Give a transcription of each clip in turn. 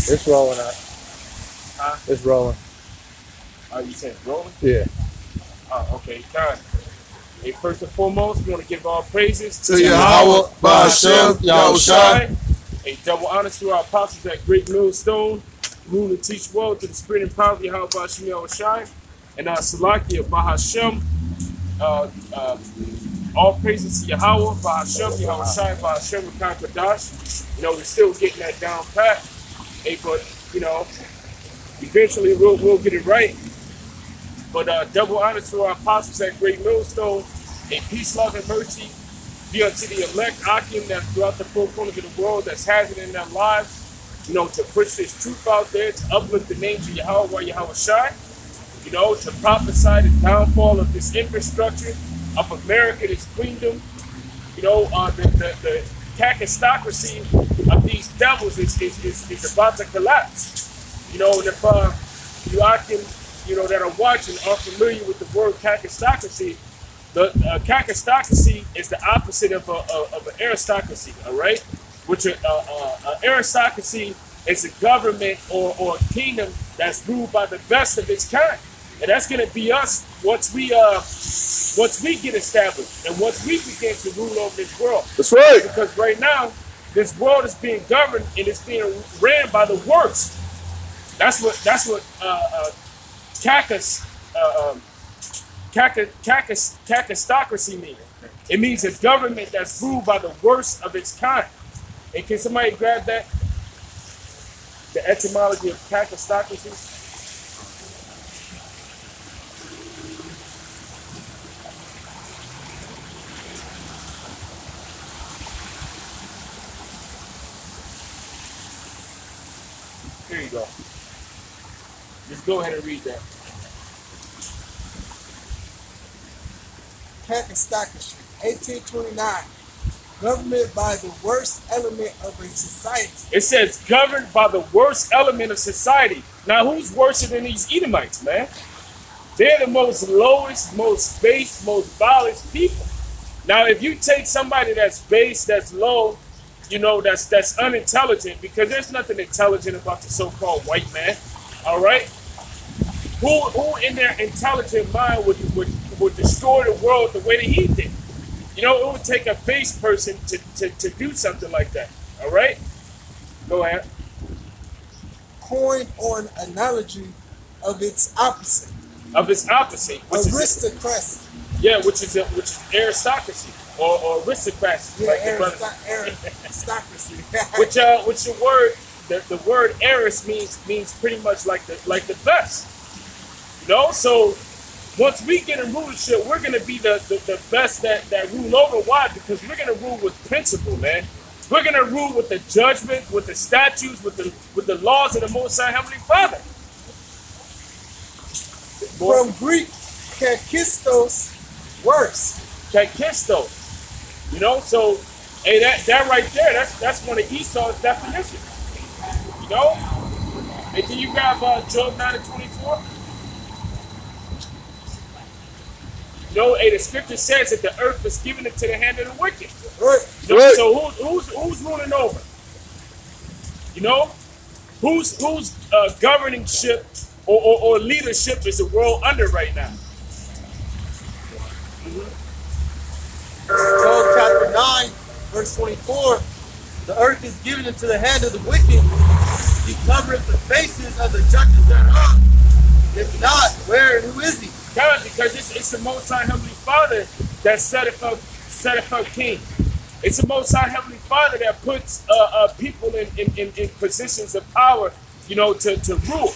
It's rolling out. It's rolling. You said rolling? Yeah. Okay, kind. Hey, first and foremost, we want to give all praises to Yahweh, Ba'Hashem, Yahushai. A double honor to our apostles at Great Millstone, rule and teach well to the spirit and power of Yahweh, Ba'Hashem, Yahushai, and Salakia, Ba'Hashem. All praises to Yahweh, Ba'Hashem, Yahushai, Ba'Hashem, Rakan Kadash. You know, we're still getting that down pat. Hey, but, you know, eventually we'll get it right. But double honor to our apostles at Great Millstone. A peace, love, and mercy be unto the elect Akim that throughout the four corners of the world that's has it in their lives, you know, to push this truth out there, to uplift the names of Yahweh, Yahushai, you know, to prophesy the downfall of this infrastructure of America, this queendom, you know, the kakistocracy of these devils is about to collapse. You know, and if you Akim, you know, that are watching are familiar with the word kakistocracy, the kakistocracy is the opposite of an aristocracy, all right? Which an aristocracy is a government or a kingdom that's ruled by the best of its kind. And that's going to be us once we get established and once we begin to rule over this world. That's right. Because right now, this world is being governed and it's being ran by the worst. That's what kakistocracy means. It means a government that's ruled by the worst of its kind. And can somebody grab that? The etymology of kakistocracy? Here you go. Just go ahead and read that. Kakistocracy, 1829. Government by the worst element of a society. It says governed by the worst element of society. Now, who's worse than these Edomites, man? They're the most lowest, most base, most vilest people. Now, if you take somebody that's base, that's low, you know, that's unintelligent, because there's nothing intelligent about the so-called white man, all right? Who in their intelligent mind would destroy the world the way that he did? You know, it would take a base person to do something like that. All right? Go ahead. Coined on analogy of its opposite. Of its opposite. Aristocracy. Yeah, which is aristocracy or aristocracy. Yeah, like aristocracy. which the word arist means pretty much like the best. You know, so once we get in rulership, we're gonna be the best that rule over. Why? Because we're gonna rule with principle, man. We're gonna rule with the judgment, with the statutes, with the laws of the Most High Heavenly Father. From Greek, kakistos, worse. Kakistos. You know, so hey, that right there, that's one of Esau's definitions. You know? Hey, can you grab Job 9:24? You know, hey, the scripture says that the earth is given into the hand of the wicked. Right. You know, so who's ruling over? You know, who's governing ship or leadership is the world under right now? Job chapter 9, verse 24. The earth is given into the hand of the wicked. He covereth the faces of the judges thereof. If not, where and who is he? God, because it's the Most High Heavenly Father that setteth up kings. It's the Most High Heavenly Father that puts people in positions of power, you know, to rule.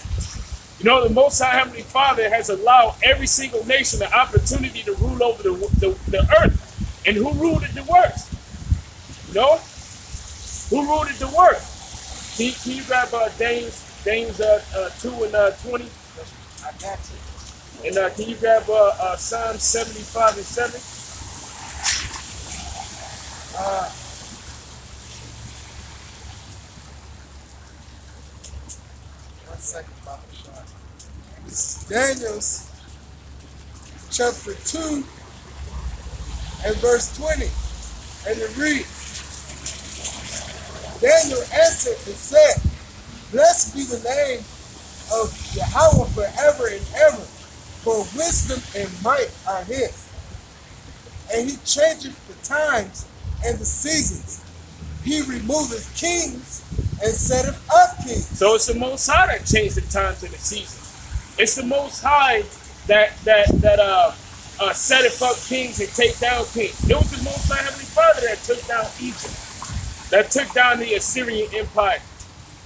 You know, the Most High Heavenly Father has allowed every single nation the opportunity to rule over the earth. And who ruled it the worst? You know? Who ruled it the worst? Can you grab James 2 and 20? I got you. And can you grab Psalm 75 and 7? One second, Papa Sean. This is Daniel's chapter 2 and verse 20. And it reads, Daniel answered and said, Blessed be the name of Yahweh forever and ever, for wisdom and might are his. And he changeth the times and the seasons. He removeth kings and setteth up kings. So it's the Most High that changed the times and the seasons. It's the Most High that setteth up kings and take down kings. It was the Most High Heavenly Father that took down Egypt, that took down the Assyrian Empire,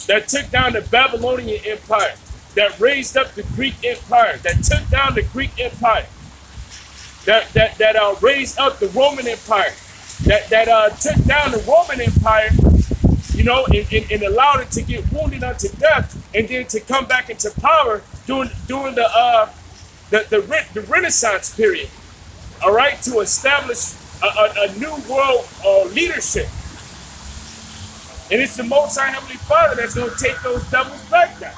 that took down the Babylonian Empire, that raised up the Greek Empire, that took down the Greek Empire, that raised up the Roman Empire, that took down the Roman Empire, you know, and allowed it to get wounded unto death, and then to come back into power during the Renaissance period. All right, to establish a new world leadership. And it's the Most High Heavenly Father that's going to take those devils back down.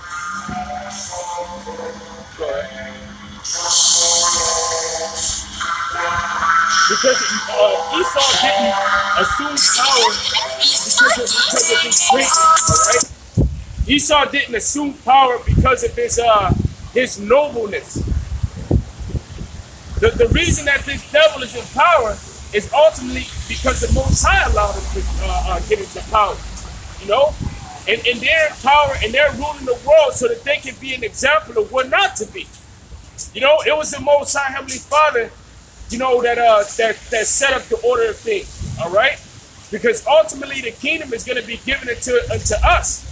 Go ahead. Because Esau didn't assume power because of his greatness, all right? Esau didn't assume power because of his nobleness. The reason that this devil is in power is ultimately because the Most High allowed him to get into power, you know? And they're in power and they're ruling the world so that they can be an example of what not to be. You know, it was the Most High Heavenly Father, you know, that set up the order of things, all right? Because ultimately the kingdom is going to be given unto us,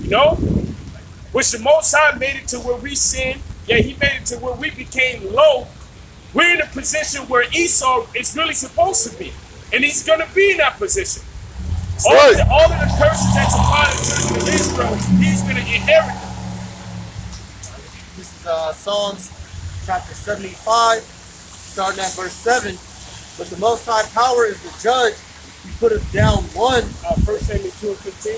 you know? Which the Most High made it to where we sinned. Yeah, he made it to where we became low. We're in a position where Esau is really supposed to be. And he's going to be in that position. All of the curses that's upon the children of Israel, he's going to inherit them. This is Psalms chapter 75, starting at verse 7. But the Most High power is the judge. He putteth down one. 1 Samuel 2 and 15.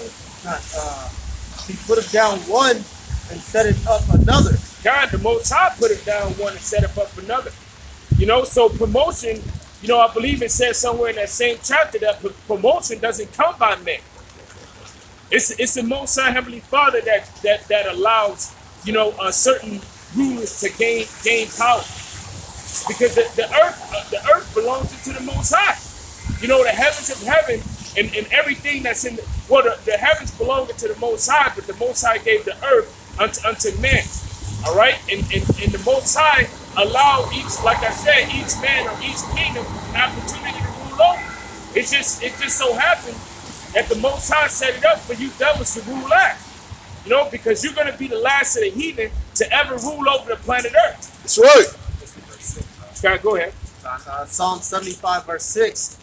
He putteth down one and setteth up another. God, the Most High put it down one and set up another. You know, so promotion, you know, I believe it says somewhere in that same chapter that promotion doesn't come by man. It's the Most High Heavenly Father that allows, you know, certain rulers to gain power. Because the earth belongs to the Most High. You know, the heavens of heaven and everything that's in the heavens belong to the Most High, but the Most High gave the earth unto man. All right, and the Most High allow each, like I said, each man or each kingdom an opportunity to rule over. It just so happened that the Most High set it up for you devils to rule last. You know, because you're going to be the last of the heathen to ever rule over the planet Earth. That's right. Scott, go ahead. Psalm 75 verse 6.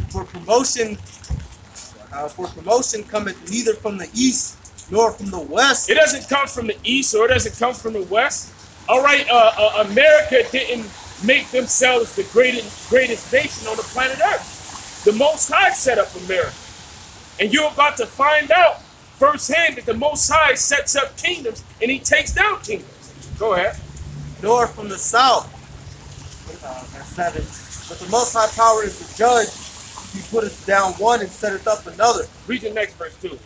For promotion cometh neither from the east nor from the west. It doesn't come from the east or it doesn't come from the west. All right, America didn't make themselves the greatest nation on the planet Earth. The Most High set up America. And you're about to find out firsthand that the Most High sets up kingdoms and he takes down kingdoms. Go ahead. Nor from the south. Verse 7. But the Most High power is the judge. He putteth down one and setteth up another. Read the next verse too.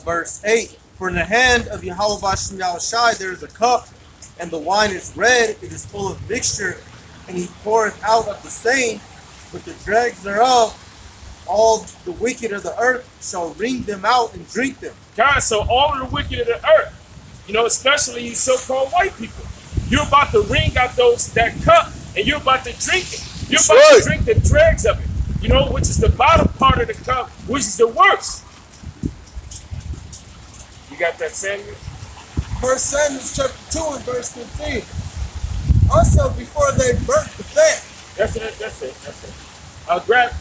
Verse 8. For in the hand of Yahweh Bashem Yahushai there is a cup, and the wine is red, it is full of mixture, and he poureth out of the same, but the dregs thereof, all the wicked of the earth shall wring them out and drink them. God, so all of the wicked of the earth, you know, especially you so-called white people, you're about to wring out that cup, and you're about to drink it. You're about to drink the dregs of it, you know, which is the bottom part of the cup, which is the worst. You got that, Samuel? 1 Samuel chapter 2 and verse 15. Also, before they burnt the fat. That's it. Grab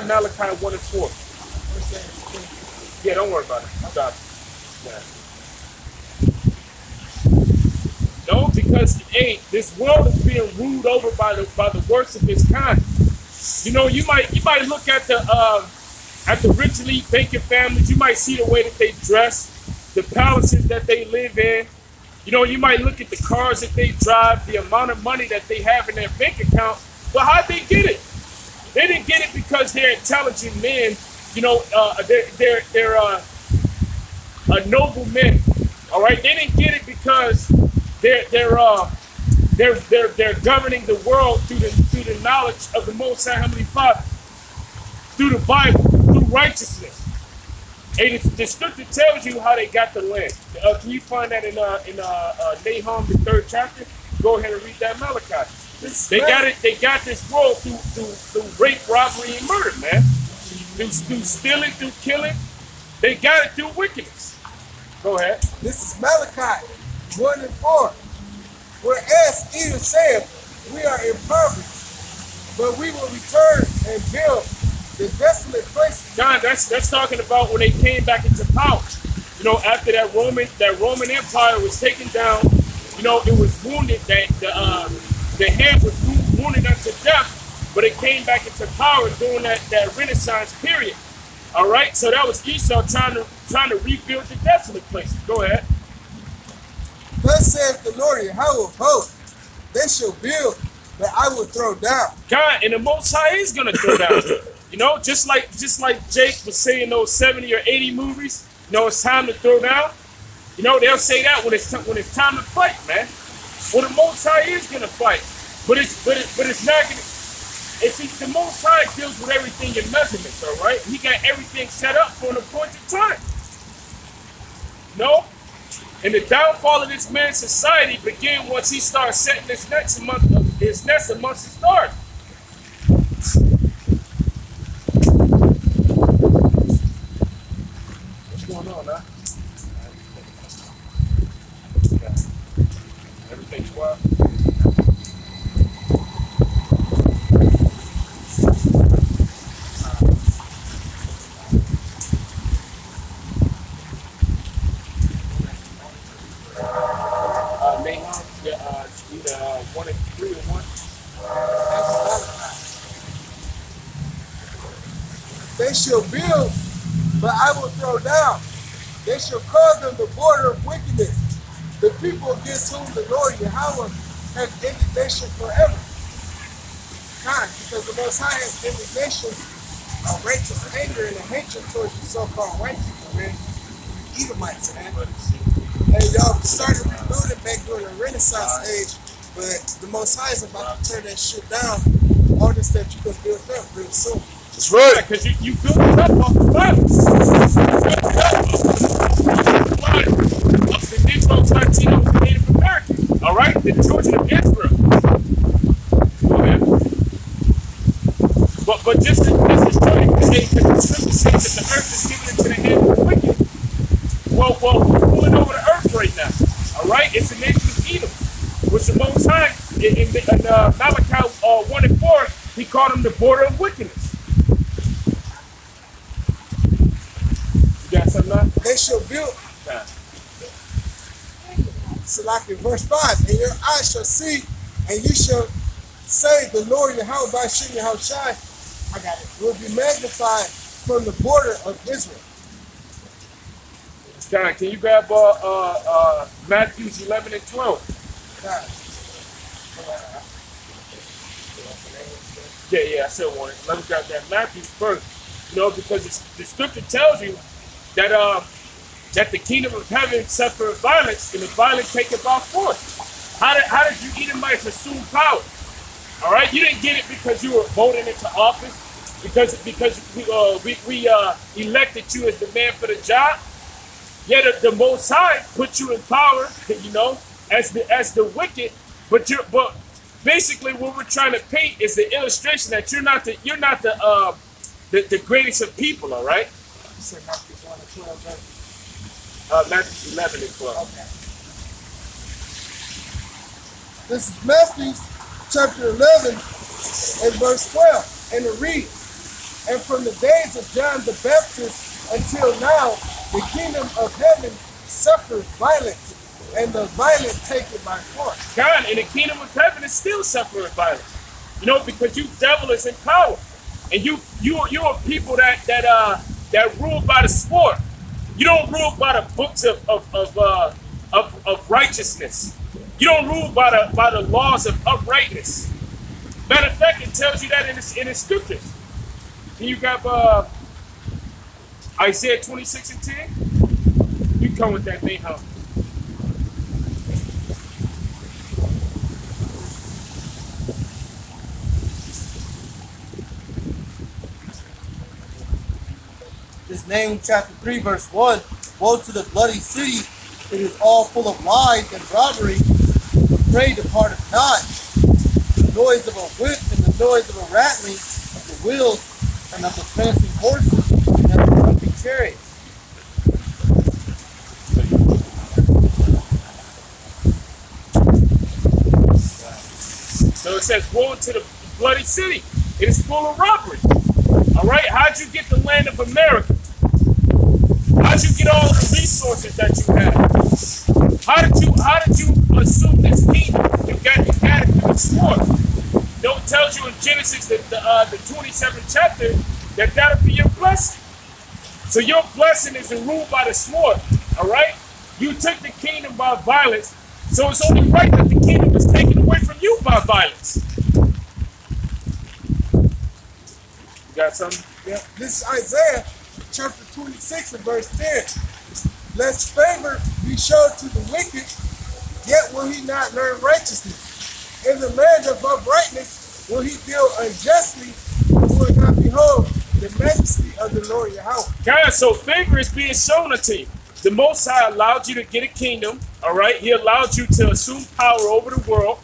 Malachi 1 and 4. Yeah, don't worry about it. I got it. No, because this world is being ruled over by the worst of its kind. You know, you might look at the rich elite banking families. You might see the way that they dress, the palaces that they live in. You know, you might look at the cars that they drive, the amount of money that they have in their bank account. But how'd they get it? They didn't get it because they're intelligent men, you know, they're noble men. All right, they didn't get it because they're governing the world through the knowledge of the Most High Heavenly Father, through the Bible, through righteousness. And the scripture tells you how they got the land. Can you find that in Nahum, the 3rd chapter? Go ahead and read that Malachi. They got it. They got this world through rape, robbery, and murder, man. Through stealing, through killing. They got it through wickedness. Go ahead. This is Malachi 1 and 4. Whereas Edom saith, we are impoverished, but we will return and build the desolate places. John, that's talking about when they came back into power. You know, after that Roman Empire was taken down, you know, it was wounded, that the head was wounded unto death, but it came back into power during that Renaissance period. All right, so that was Esau trying to rebuild the desolate places. Go ahead. Thus saith the Lord Yahweh of hosts, they shall build, but I will throw down. God, and the Most High is gonna throw down. You know, just like Jake was saying those 70 or 80 movies. You know, it's time to throw down. You know, they'll say that when it's time to fight, man. Well, the Most High is gonna fight, but it's not gonna. The Most High deals with everything in measurements, all right? He got everything set up for an appointed time. No? And the downfall of this man's society began once he started setting his nets amongst the stars. What's going on, huh? Everything's wild. They shall build, but I will throw down. They shall call them the border of wickedness, the people against whom the Lord Yahweh has indignation forever. God, because the Most High has indignation, a righteous anger and a hatred towards you so-called white people, man. Edomites, man. And y'all started rebuilding back during the Renaissance age, but the Most High is about to tear that shit down. All this that you can build up real soon. That's right. Because you built it up off the violence. You built it up off the Negroes, Latinos, and Native Americans. All right? The children of Israel. Okay. But just as Jordan can say, because the scripture says that the earth is given into the hand of the wicked. Well, we're pulling over the earth right now. All right? It's the nation of Edom, which the Most High, in Malachi 1 and 4, he called them the border of wickedness. You got something up? They shall build. So like in verse 5, and your eyes shall see, and you shall say, the Lord Yahweh by Shem Yahushai, I got it, will be magnified from the border of Israel. John, can you grab Matthew 11 and 12? God. Yeah, I still want it. Let me grab that Matthew first. You know, because the scripture tells you that that the kingdom of heaven suffered violence, and the violent take it by force. How did you Edomites assume power? All right, you didn't get it because you were voted into office, because we elected you as the man for the job. Yet the Most High put you in power, you know, as the wicked. But basically what we're trying to paint is the illustration that you're not the greatest of people. All right. You said Matthew 1 and 12, right? Matthew 11 and 12. Okay. This is Matthew chapter 11 and verse 12. And it reads, and from the days of John the Baptist until now, the kingdom of heaven suffers violence, and the violent take it by force. God, and the kingdom of heaven is still suffering violence. You know, because you devil is in power. And you're people that rule by the sword. You don't rule by the books of righteousness. You don't rule by the laws of uprightness. Matter of fact, it tells you that in the scriptures. Can you grab Isaiah 26 and 10. You come with that thing, huh? This Nahum chapter 3 verse 1. Woe to the bloody city. It is all full of lies and robbery. The prey departeth not. The noise of a whip and the noise of a rattling of the wheels and of the prancing horses and of the jumping chariots. So it says, woe to the bloody city. It is full of robbery. All right, how'd you get the land of America? How'd you get all the resources that you have? How did you assume this kingdom? You got it through the sword. It tells you in Genesis, the 27th chapter, that'll be your blessing. So your blessing is ruled by the sword. All right, you took the kingdom by violence, so it's only right that the kingdom is taken away from you by violence. You got something? Yeah. This is Isaiah chapter 26 and verse 10. Lest favor be showed to the wicked, yet will he not learn righteousness. In the land of uprightness will he deal unjustly, will not behold the majesty of the Lord Yahweh. Guys, so favor is being shown unto you. The Most High allowed you to get a kingdom, all right? He allowed you to assume power over the world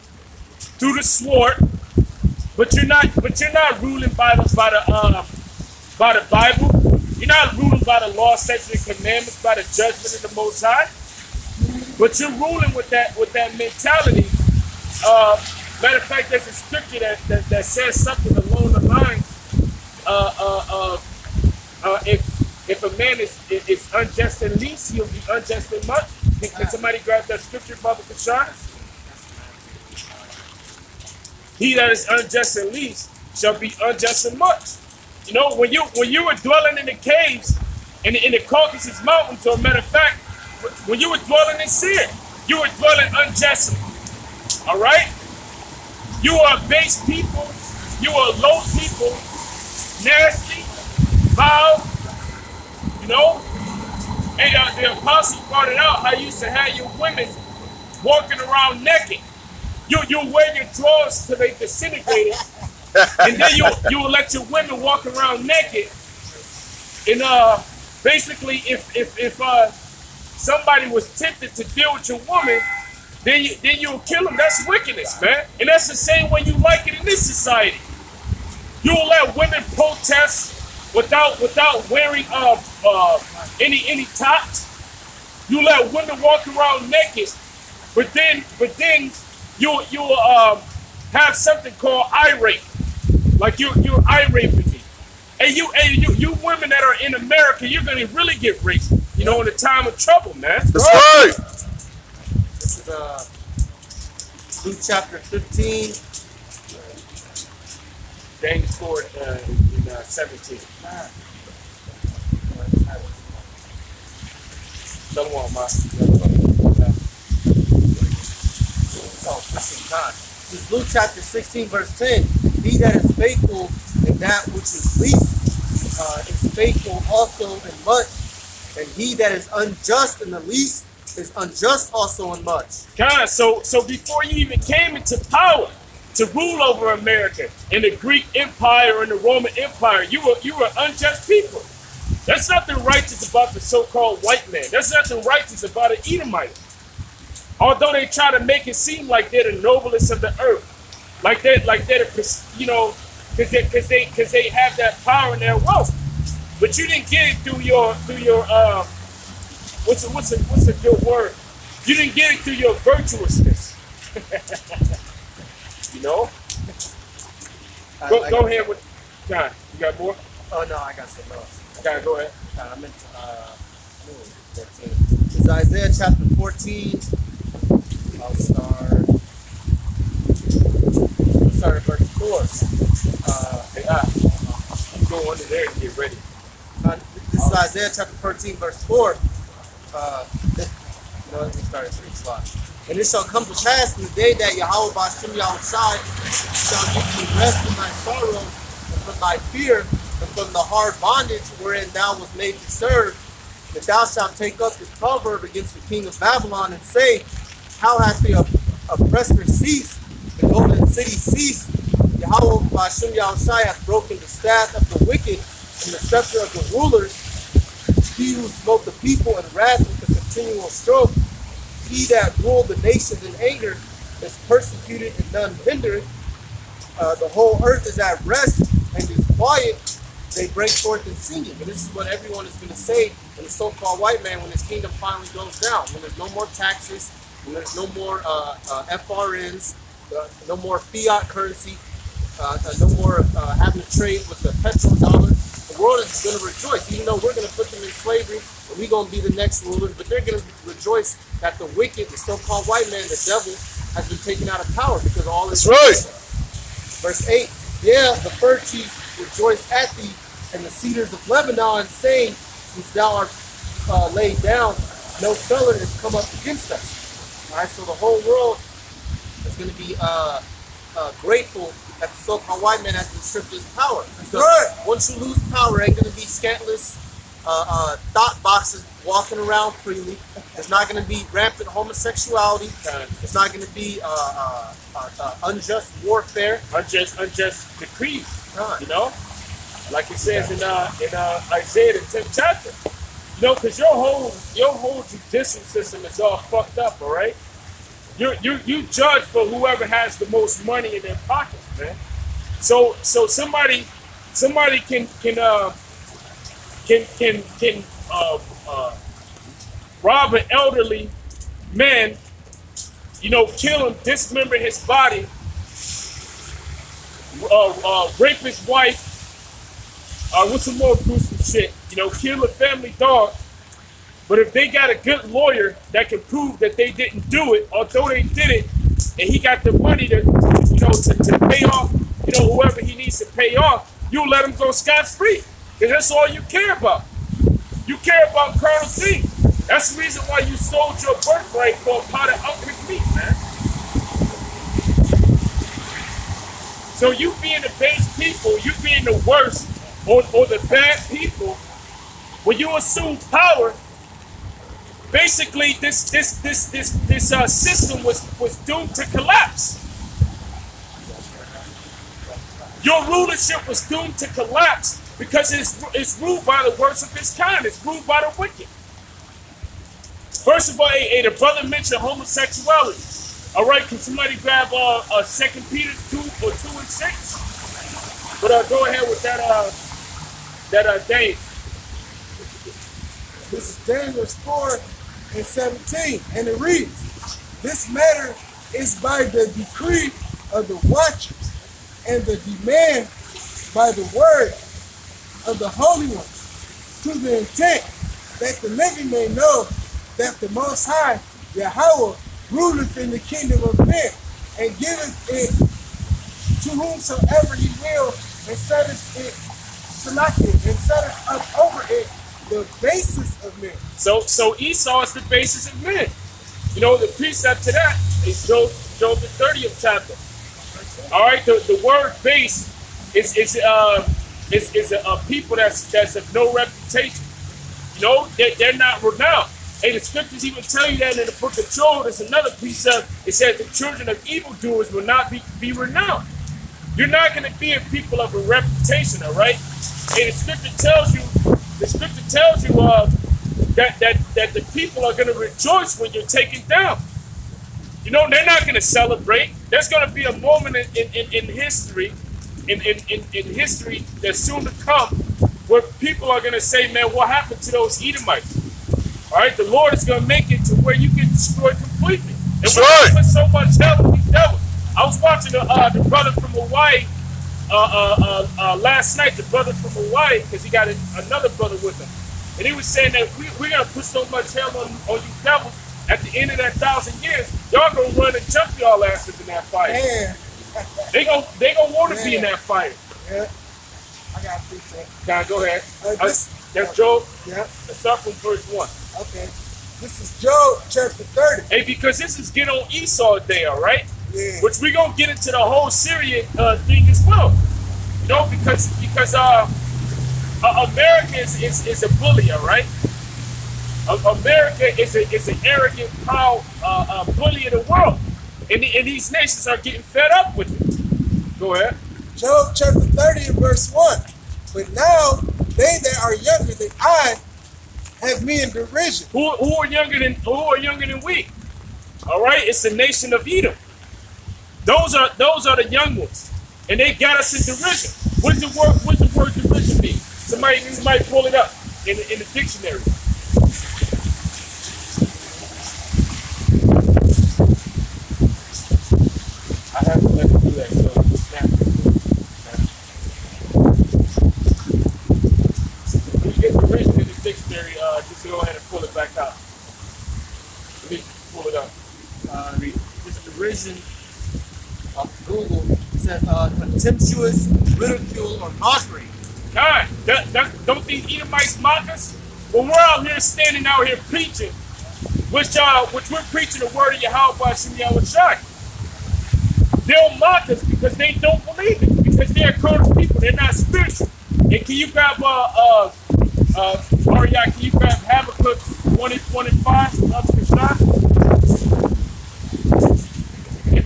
through the sword, but you're not ruling by the Bible. You're not ruling by the law, statutes, and commandments, by the judgment of the Most High. But you're ruling with that mentality. Matter of fact, there's a scripture that says something along the lines if a man is unjust in least, he'll be unjust in much. Can somebody grab that scripture, Brother Kashan? He that is unjust in least shall be unjust in much. You know, when you were dwelling in the caves in the Caucasus Mountains, or a matter of fact, when you were dwelling in Seir, you were dwelling unjustly. All right? You are base people. You are low people. Nasty, vile. You know? And the apostles brought it out how you used to have your women walking around naked. You wear your drawers till they disintegrated, and then you will let your women walk around naked. And basically, if somebody was tempted to deal with your woman, then you'll kill them. That's wickedness, man. And that's the same way you like it in this society. You'll let women protest without wearing any tops. You let women walk around naked, but then you'll have something called irate, like you're irate with me. And you women that are in America, you're gonna really get raped, you know, in a time of trouble, man. That's right. This is Luke chapter 15. Daniel scored in 17. Another one, my. This is Luke chapter 16, verse 10. He that is faithful in that which is least is faithful also in much, and he that is unjust in the least is unjust also in much. God, so before you even came into power to rule over America in the Greek Empire and the Roman Empire, you were unjust people. There's nothing righteous about the so-called white man. There's nothing righteous about an Edomite. Although they try to make it seem like they're the noblest of the earth, like they're the, you know, because they have that power and their wealth. But you didn't get it through your what's a good word? You didn't get it through your virtuousness. You know. Go ahead with John. You got more? Oh no, I got something else. John, go ahead. I meant 14. It's Isaiah chapter 14. I'll start at verse 4. You go under there and get ready. This is Isaiah chapter 13, verse 4. Let me start at 3 slots. And it shall come to pass in the day that Yahweh Ba'ashem Yahushai shall give thee rest from thy sorrow and from thy fear, and from the hard bondage wherein thou was made to serve, that thou shalt take up this proverb against the king of Babylon and say, how hath the oppressor ceased, the golden city ceased? Yahweh Ba'ashem Yahushai hath broken the staff of the wicked and the scepter of the rulers. He who smote the people in wrath with a continual stroke, he that ruled the nations in anger, is persecuted and none hindered. The whole earth is at rest and is quiet. They break forth in singing. And this is what everyone is going to say in the so-called white man when his kingdom finally goes down. When there's no more taxes, when there's no more FRNs, no more fiat currency, no more having to trade with the petrodollar. The world is going to rejoice, even though we're going to put them in slavery and we're going to be the next rulers, but they're going to rejoice that the wicked, the so-called white man, the devil, has been taken out of power because all is right. Verse 8, yeah, the fir trees rejoice at thee, and the cedars of Lebanon, saying, since thou art laid down, no felon has come up against us. All right, so the whole world is going to be grateful that the so-called white man has been stripped of his power. Because once you lose power, ain't going to be scantless thought boxes walking around freely. There's not going to be rampant homosexuality. It's not going to be unjust warfare. Unjust decrees. You know, like it says in Isaiah the 10th chapter. You know, because your whole judicial system is all fucked up. All right. You judge for whoever has the most money in their pockets, man. So somebody can rob an elderly man, you know, kill him, dismember his body, rape his wife, what's some more gruesome shit? You know, kill a family dog. But if they got a good lawyer that can prove that they didn't do it, although they did it, and he got the money to pay off, you know, whoever he needs to pay off, you'll let him go scot-free. Because that's all you care about. You care about carnal things. That's the reason why you sold your birthright for a pot of uncooked meat, man. So you being the base people, you being the worst or the bad people, when you assume power, basically this system was doomed to collapse. Your rulership was doomed to collapse because it's ruled by the worst of its kind. It's ruled by the wicked. First of all, the brother mentioned homosexuality. All right, can somebody grab 2 Peter 2 or 2 and 6? But go ahead with that Dave. This is Daniel 4 and 17, and it reads, this matter is by the decree of the watchers and the demand by the word of the holy ones, to the intent that the living may know that the Most High, Yahweh, ruleth in the kingdom of men, and giveth it to whomsoever he will, and setteth it selected, and setteth up over it the basis of men. So Esau is the basis of men. You know, the precept to that is Job the 30th chapter. All right, the word base is a people that's of no reputation. You know, they're not renowned. Hey, the scriptures even tell you that in the book of Job. There's another precept. It says the children of evildoers will not be renowned. You're not going to be a people of a reputation, all right? And the scripture tells you that the people are going to rejoice when you're taken down. You know, they're not going to celebrate. There's going to be a moment in history, in history that's soon to come, where people are going to say, man, what happened to those Edomites? All right, the Lord is going to make it to where you get destroyed completely. And we're going to put so much hell in these devils. I was watching the brother from Hawaii last night, the brother from Hawaii, because he got another brother with him. And he was saying that we're going to put so much hell on you devils, at the end of that 1,000 years, y'all going to run and jump y'all asses in that fire. Man. They gonna want to be in that fire. Yeah. I got to preach that. Now, go ahead. That's Job. Yeah. Let's start from verse 1. Okay. This is Job chapter 30. Hey, because this is Get on Esau Day, all right? Yeah. Which we're going to get into the whole Syrian thing as well. You know, because America is a bully, all right? America is an arrogant, proud bully of the world. And these nations are getting fed up with it. Go ahead. Job chapter 30 and verse 1. But now they that are younger than I have me in derision. Who are younger than we? All right, it's the nation of Edom. Those are the young ones, and they got us in derision. What does the word derision mean? Somebody might pull it up in the dictionary. I have to let it do that, so snap. When you get derision in the dictionary, just go ahead and pull it back out. Let me pull it up. This derision off Google says contemptuous, ridicule, or mockery. God, don't these Edomites mock us? When we're out here standing out here preaching, which we're preaching the word of Yahweh Bashim Yahushai. They'll mock us because they don't believe it, because they're carnal people, they're not spiritual. And can you grab Ariah, can you grab Habakkuk 1:5 of the shot? And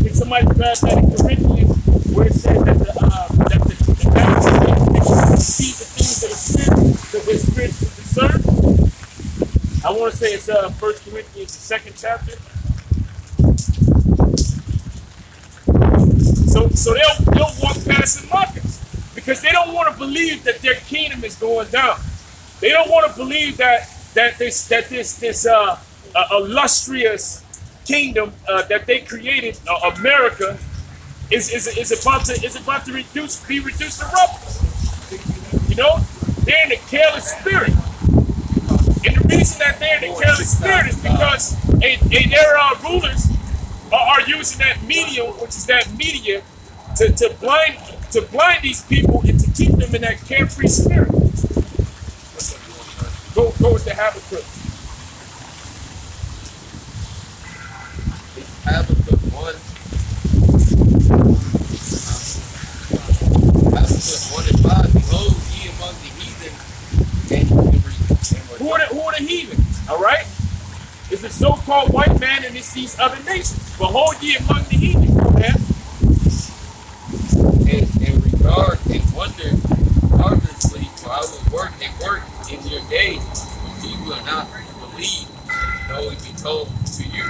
can somebody grab that in Corinthians where it says that the see the things that are spiritual, that we're spiritually discerned? I want to say it's 1 Corinthians, the 2nd chapter. So they'll walk past and mock us because they don't want to believe that their kingdom is going down. They don't want to believe that this illustrious kingdom that they created, America, is about to be reduced to rubble. You know, they're in a careless spirit, and the reason that they're in a careless spirit is because their rulers are using that medium, which is that media, to blind these people and to keep them in that carefree spirit. Go with the Habakkuk. Habakkuk 1. Habakkuk 1:5. Behold, ye among the heathen, Who are the heathen? All right? It's a so-called white man and it's these other nations. Behold ye among the heathen. Go ahead. and regard and wonder marvelously, for I will work and work in your days, but ye will not believe, though it be told to you.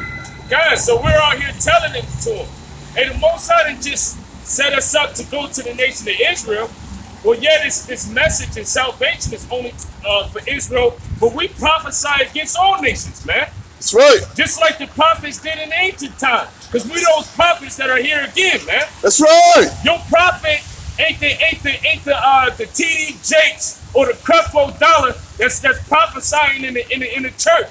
Guys, so we're out here telling it to them. Hey, the Most High didn't just set us up to go to the nation of Israel. Well, yeah, this message and salvation is only for Israel, but we prophesy against all nations, man. That's right. Just like the prophets did in ancient time. Because we those prophets that are here again, man. That's right. Your prophet ain't the TD Jakes or the Creflo Dollar that's prophesying in the church,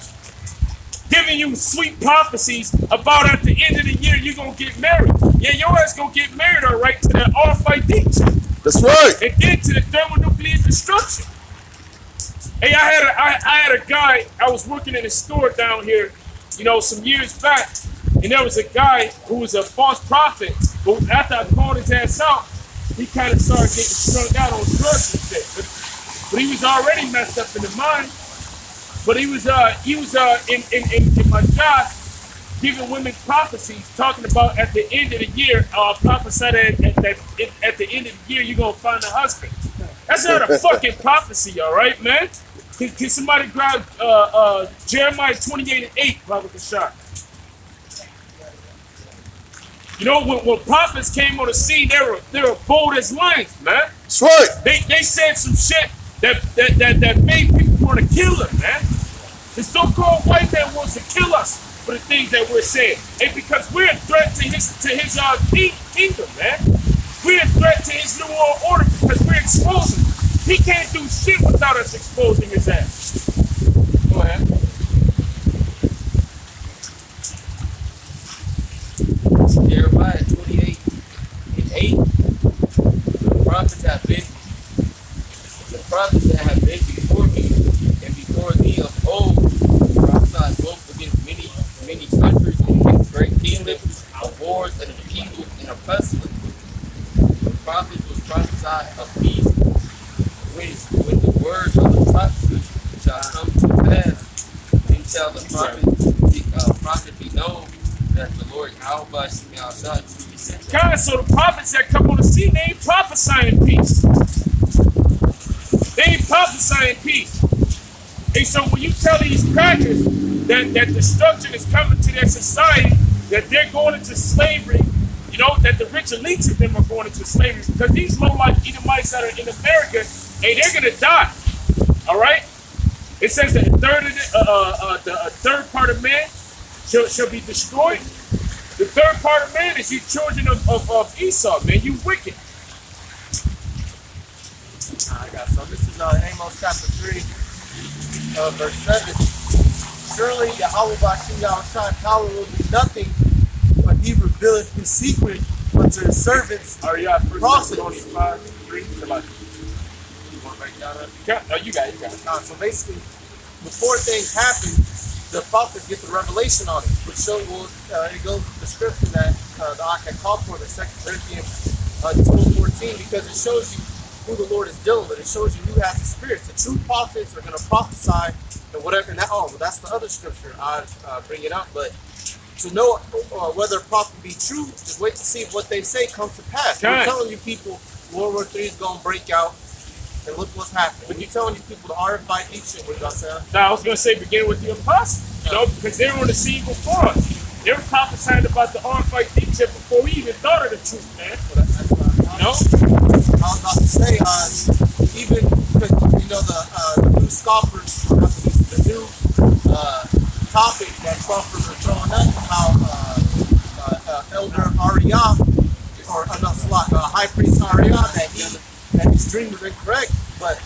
giving you sweet prophecies about at the end of the year you're gonna get married. Yeah, your ass gonna get married, all right, to that RFID. That's right. And then to the thermonuclear destruction. Hey, I had a guy, I was working in a store down here, you know, some years back, and there was a guy who was a false prophet, but after I called his ass out, he kind of started getting strung out on drugs and shit. But he was already messed up in the mind. But he was in my job giving women prophecies, talking about at the end of the year, prophesied that at the end of the year you're gonna find a husband. That's not a fucking prophecy, all right, man. Can somebody grab Jeremiah 28:8, Robert Kashar? You know, when prophets came on the scene, they were bold as lions, man. That's right. They said some shit that made people want to kill them, man. The so-called white man wants to kill us for the things that we're saying. And because we're a threat to his kingdom, man. We're a threat to his new world order because we're exposing him. He can't do shit without us exposing his ass. Go ahead. Jeremiah 28:8. The prophets that have been before me and before thee of old prophesied both against many countries and against great kingdoms, of wars and of evil and of pestilence. The prophets will prophesy of peace, when the word of the prophecy shall come to pass, then shall the prophet be known that the Lord Yahweh shall truly sent him. God, so the prophets that come on the scene, they ain't prophesying peace. They ain't prophesying peace. And so when you tell these crackers that destruction is coming to their society, that they're going into slavery, you know, that the rich elites of them are going into slavery, because these low-life Edomites that are in America, hey, they're going to die. All right? It says that a third part of man shall be destroyed. The third part of man is you children of Esau, man. You wicked. I got so this is Amos chapter 3, verse 7. Surely Yahweh Bashim Yahushua power will do nothing, but he revealeth his secret unto his servants. Are you out? Prophets. 5:3. Somebody. You want to break down that? No, you got it. So basically, before things happen, the prophets get the revelation on it, which shows it goes with the scripture that the Ak called for, the 2 Corinthians 12:14, because it shows you who the Lord is dealing with. It shows you who has the spirits. The true prophets are going to prophesy and whatever. And well, that's the other scripture I'd bring it up. But to know whether a prophet be true, just wait to see if what they say comes to pass. We're telling you people World War III is going to break out. And look what's happening. When you're telling you people to RFI deep shit, what you gonna say? Now, I was going to say begin with the apostles, you know, because they were on the scene before us. They were prophesying about the RFI deep shit before we even thought of the truth, man. You know? I was about to say, even, you know, the new scoffers, the new topic that scoffers are throwing up about Elder Ariyah, or High Priest Ariyah, that his dream was incorrect. But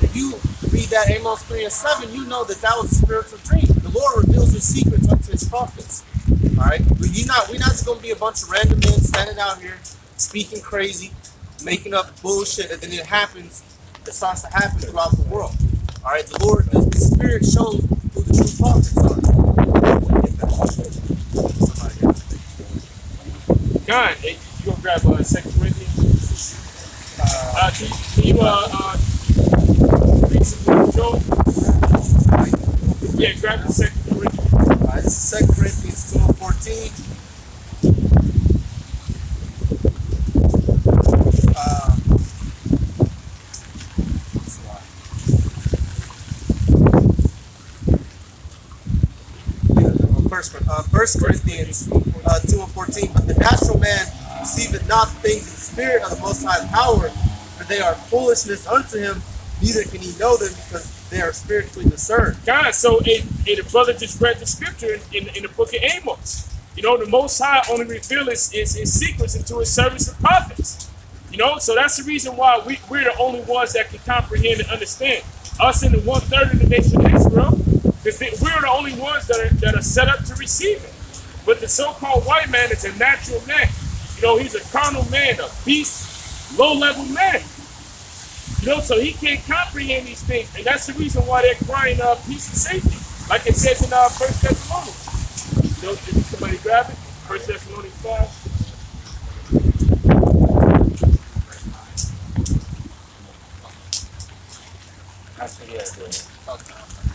if you read that Amos 3:7, you know that was a spiritual dream. The Lord reveals his secrets unto his prophets. All right, we're not just going to be a bunch of random men standing out here speaking crazy, making up bullshit, and then it happens. It starts to happen throughout the world. All right, the Lord, the Spirit shows who the true prophets are. God, hey, you gonna grab 2 Corinthians? Can you read some Joe? Yeah, grab the 2 Corinthians. This is 2 Corinthians 2:14. First Corinthians 2:14. But the natural man receiveth not things in the spirit of the Most High power, for they are foolishness unto him, neither can he know them because they are spiritually discerned. God, so the brother just read the scripture in the book of Amos. You know, the Most High only reveals his secrets into his servants and prophets. You know, so that's the reason why we're the only ones that can comprehend and understand. Us and the 1/3 of the nation of Israel, because we're the only ones that are set up to receive it. But the so-called white man is a natural man. You know, he's a carnal man, a beast, low-level man. You know, so he can't comprehend these things. And that's the reason why they're crying peace and safety. Like it says in 1 Thessalonians. You know, did somebody grab it? 1 Thessalonians 5.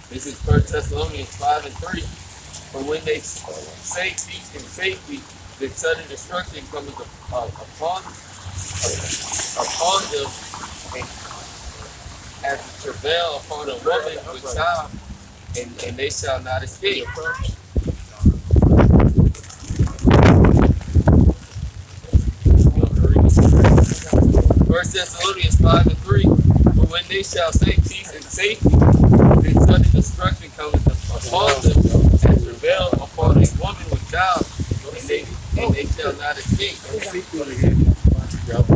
This is 1 Thessalonians 5:3. For when they say peace and safety, the sudden destruction cometh upon them, as a travail upon a woman with child, and they shall not escape. 1 Thessalonians 5:3. For when they shall say peace and safety, then sudden destruction cometh upon them, and travail upon a woman with child, and they shall not escape.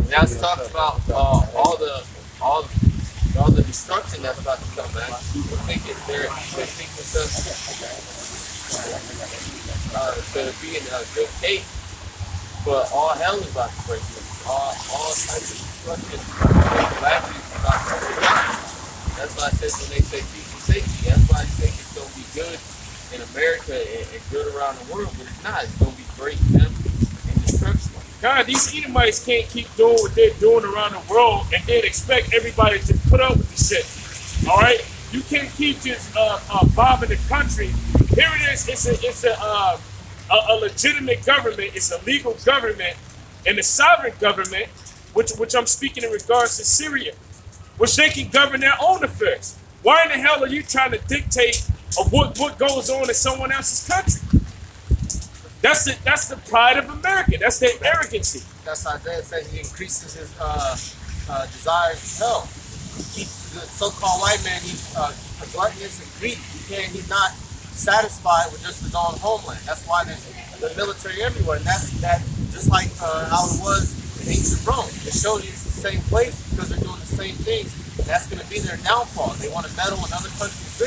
Now it's talking about all the destruction that's about to come, man. They think themselves to be in a good case, but all hell is about to break loose. All types of destruction. That's why I said when they say peace and safety, that's why I think it's going to be good in America and good around the world, but it's not. It's going to be great, man, and destruction. God, these Edomites can't keep doing what they're doing around the world and then expect everybody to put up with the shit. All right, you can't keep just bombing the country. Here it is. It's a legitimate government. It's a legal government and a sovereign government, which I'm speaking in regards to Syria, which they can govern their own affairs. Why in the hell are you trying to dictate of what goes on in someone else's country? That's the pride of America. That's their arrogancy. That's Isaiah said he increases his desires as hell. The so-called white man, he's gluttonous and greedy. He's not satisfied with just his own homeland. That's why there's the military everywhere. And that's just like how it was in ancient Rome. It showed you it's the same place because they're doing the same things. And that's going to be their downfall. They want to meddle in other countries'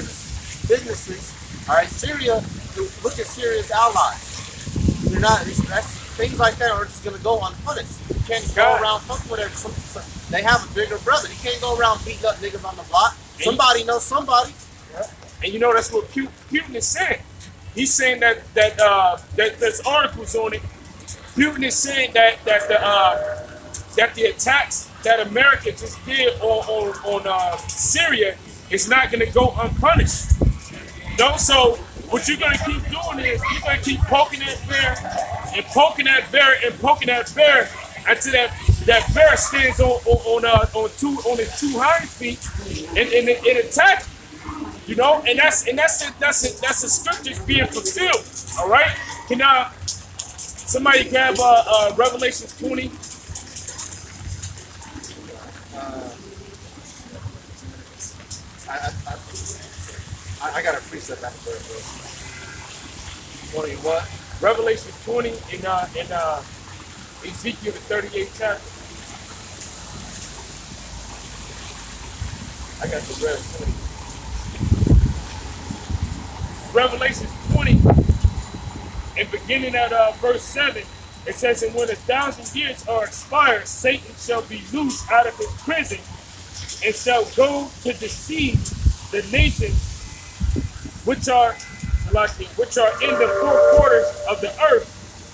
businesses. All right, Syria, look at Syria's allies. They're not, things like that are just going to go unpunished. You can't go around fucking with everything. They have a bigger brother. You can't go around beating up niggas on the block. Somebody knows somebody. And you know that's what Putin is saying. He's saying that there's articles on it. Putin is saying that the attacks that America just did on Syria is not going to go unpunished. No, so what you're going to keep doing is you're going to keep poking that bear and poking that bear and poking that bear until that bear stands on his two hind feet and attack. You know, and that's the scriptures being fulfilled. All right. Can somebody grab Revelation 20? I got a precept back there, bro. 20 what? Revelation 20 in Ezekiel the 38th chapter. I got the red 20. Revelation 20 and beginning at verse 7, it says, and when 1,000 years are expired, Satan shall be loosed out of his prison and shall go to deceive the nations which are in the four quarters of the earth,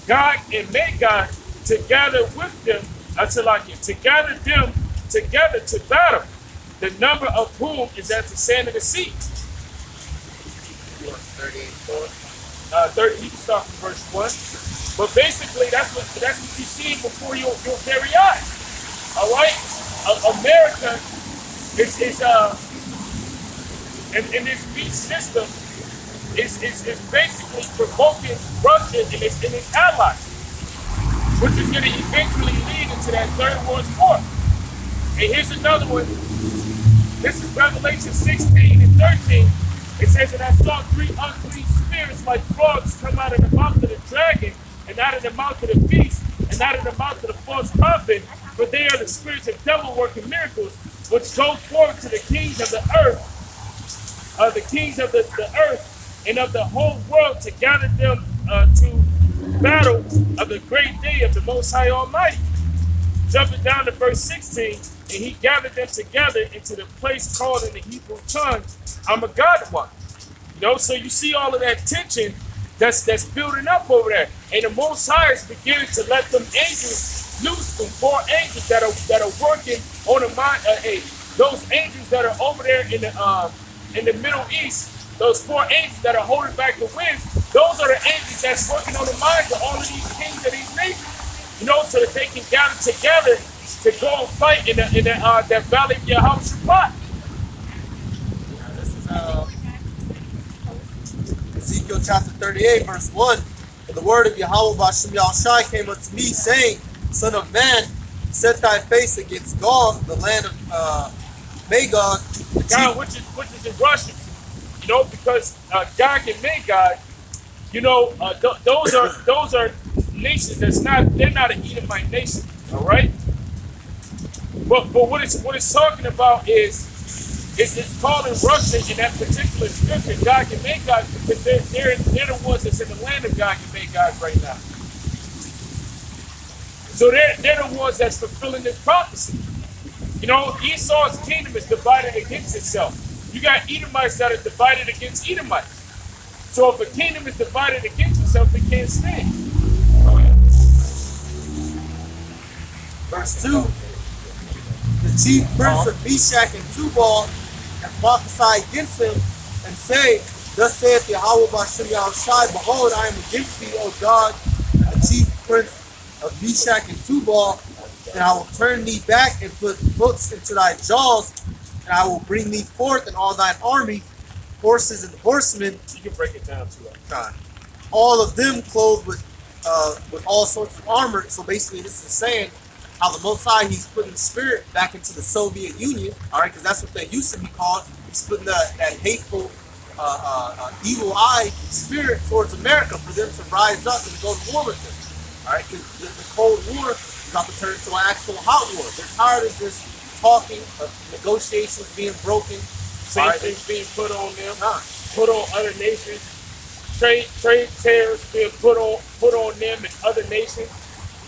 Gog and Magog, to gather with them, to gather them together to battle, the number of whom is as the sand of the sea. 30, you can start from verse 1. But basically, that's what you see before your very eyes. All right? America is in this beast system is basically provoking Russia and its allies, which is going to eventually lead into that Third World War. And here's another one. This is Revelation 16 and 13. It says, and I saw 3 unclean spirits like frogs come out of the mouth of the dragon, and out of the mouth of the beast, and out of the mouth of the false prophet, for they are the spirits of devil working miracles, which go forth to the kings of the earth, and of the whole world, to gather them to battle of the great day of the Most High Almighty. Jumping down to verse 16, and he gathered them together into the place called in the Hebrew tongue Armageddon. You know, so you see all of that tension that's building up over there, and the Most High is beginning to let them angels loose, from 4 angels that are working on the mind. Those angels that are over there in the Middle East, those 4 angels that are holding back the winds, those are the angels that's working on the minds of all of these kings of these nations. You know, so that they can gather together to go and fight in that valley of Yehoshaphat. This is Ezekiel chapter 38, verse 1. And the word of Yahweh Bashem Yahushai came unto me, saying, Son of man, set thy face against Gog, the land of Magog. God, which is in Russian. You know, because Gog and Magog, you know, those are nations they're not an Edomite nation, all right? But what it's talking about is it's calling Russia in that particular scripture Gog and Magog, because they're the ones that's in the land of Gog and Magog right now. So they're the ones that's fulfilling this prophecy. You know, Esau's kingdom is divided against itself. You got Edomites that are divided against Edomites. So if a kingdom is divided against itself, it can't stand. Verse 2, the chief prince of Meshach and Tubal and prophesy against him and say, thus saith Yahweh Ba'ashem Yahushai, behold, I am against thee, O God, and the chief prince of Meshach and Tubal, and I will turn thee back and put hooks into thy jaws, and I will bring thee forth and all thine army, horses and horsemen. You can break it down to us. All of them clothed with all sorts of armor. So basically, this is saying how the Most High, he's putting the spirit back into the Soviet Union, all right, because that's what they used to be called. He's putting that hateful, evil eye spirit towards America for them to rise up and go to war with them, all right, because the Cold War is about to turn into an actual hot war. They're tired of just talking, of negotiations being broken, Sanctions being put on them, put on other nations, trade tariffs being put on them and other nations.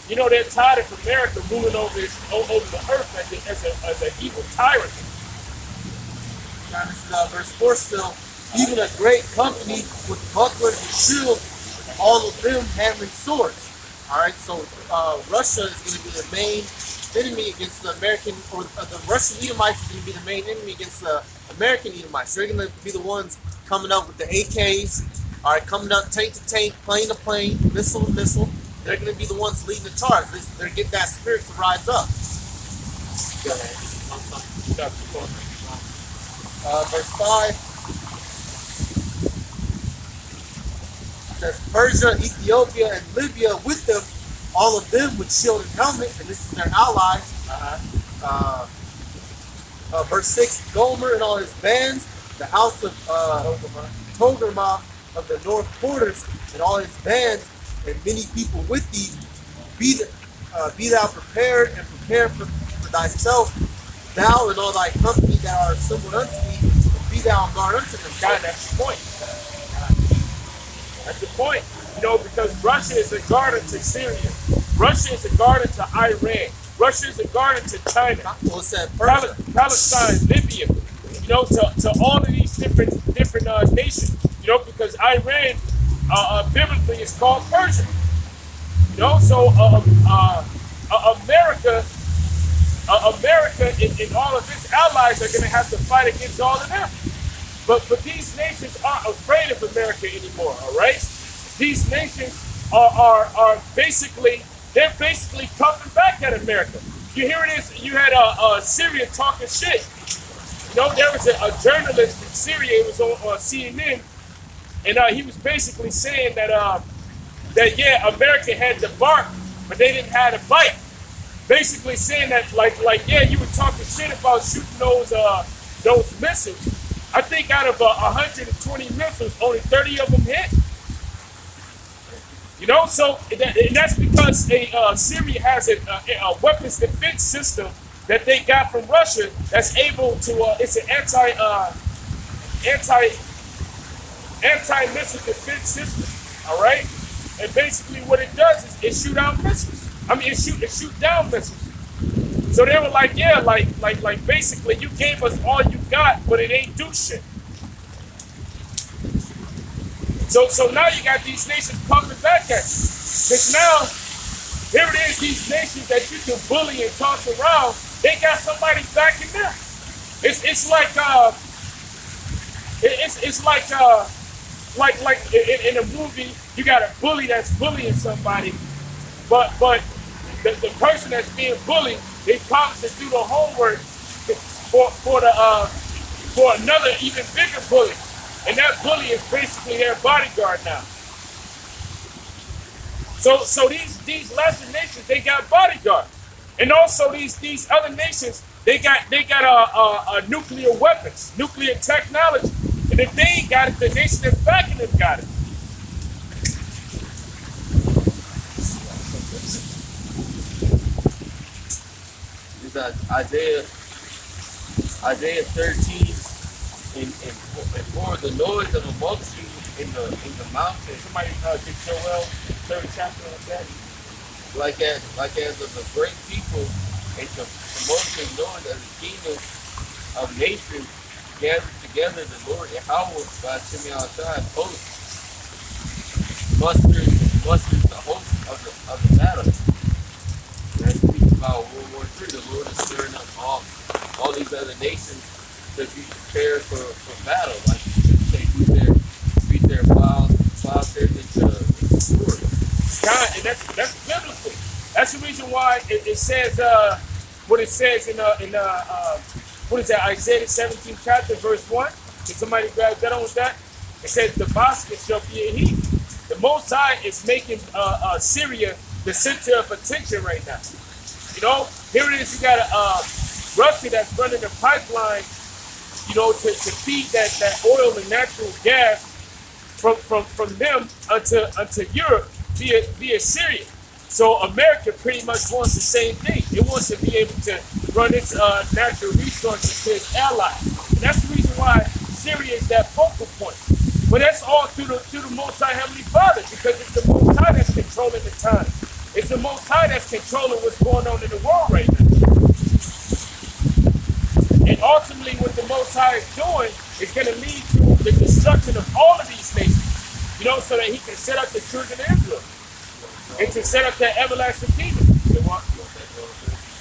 You know, they're tired of America ruling over the earth as an evil tyrant. Verse 4 still, even a great company with bucklers and shields, all of them handling swords. All right, so Russia is going to be the main enemy against the American, or the Russian Edomites is going to be the main enemy against the American Edomites. They're going to be the ones coming up with the AKs, all right, coming up tank to tank, plane to plane, missile to missile. They're going to be the ones leading the charge. They're getting that spirit to rise up. Verse 5 says, Persia, Ethiopia, and Libya with them, all of them with shield and helmet, and this is their allies. Verse 6, Gomer and all his bands, the house of Togarmah of the north quarters, and all his bands, and many people with thee. Be thou prepared, and prepare for thyself, thou and all thy company that are assembled unto thee, and be thou on guard unto them. God, that's the point. That's the point. You know, because Russia is a guardian to Syria. Russia is a guardian to Iran. Russia is a guardian to China. Well, it said Palestine, Libya. You know, to all of these different nations. You know, because Iran biblically is called Persia. You know, so America and all of its allies are going to have to fight against all of them. But these nations aren't afraid of America anymore, all right? These nations are basically puffing back at America. You hear it is, you had Syria talking shit. You know, there was a journalist in Syria, it was on CNN, and he was basically saying that yeah, America had the bark, but they didn't have the bite. Basically saying that like yeah, you were talking shit about shooting those missiles. I think out of 120 missiles, only 30 of them hit. You know, so and that's because Syria has a weapons defense system that they got from Russia that's able to. It's an anti-missile defense system. All right, and basically what it does is it shoot out missiles. I mean, it shoot down missiles. So they were like, yeah, like basically you gave us all you got, but it ain't do shit. So now you got these nations pumping back at you. Because now, here it is, these nations that you can bully and toss around, they got somebody backing them. It's like in a movie, you got a bully that's bullying somebody, but the person that's being bullied, they promise to do the homework for another even bigger bully. And that bully is basically their bodyguard now. So these lesser nations, they got bodyguards. And also these other nations, they got nuclear weapons, nuclear technology. And if they ain't got it, the nation that's backing them got it. Isaiah 13, and for the noise of a multitude in the mountain. Somebody get Joel 3rd chapter of that. Like as of a great people, and commotion noise as the kingdom of nations gathered together, the Lord Yahweh by Shimei Shai hosts musters the host of the battle. That's about World War III. The Lord is stirring up all these other nations to be prepared for battle. Like they beat their plowshares into sword. God, and that's biblical. That's the reason why it says what it says in what is that, Isaiah 17 chapter verse 1. Can somebody grab that on with that? It says Damascus shall be a heat. The Most High is making Syria the center of attention right now. You know, here it is. You got Russia that's running a pipeline, you know, to feed that oil and natural gas from them unto Europe via Syria. So America pretty much wants the same thing. It wants to be able to run its natural resources to its allies. And that's the reason why Syria is that focal point. But that's all through the Most High Heavenly Father, because it's the Most High that's controlling the time. It's the Most High that's controlling what's going on in the world right now. And ultimately what the Most High is doing is going to lead to the destruction of all of these nations, you know, so that he can set up the children of Israel and to set up that everlasting kingdom.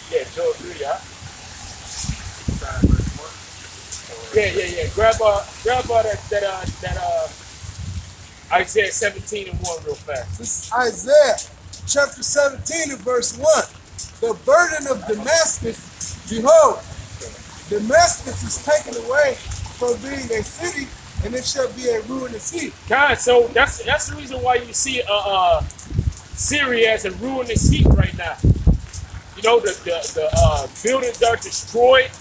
Yeah, Joel 3, yeah. Yeah. Grab that Isaiah 17 and 1 real fast. This is Isaiah chapter 17 and verse 1. The burden of Damascus, behold, Damascus is taken away from being a city, and it shall be a ruinous heap. God, so that's the reason why you see Syria as a ruinous heap right now. You know, the buildings are destroyed,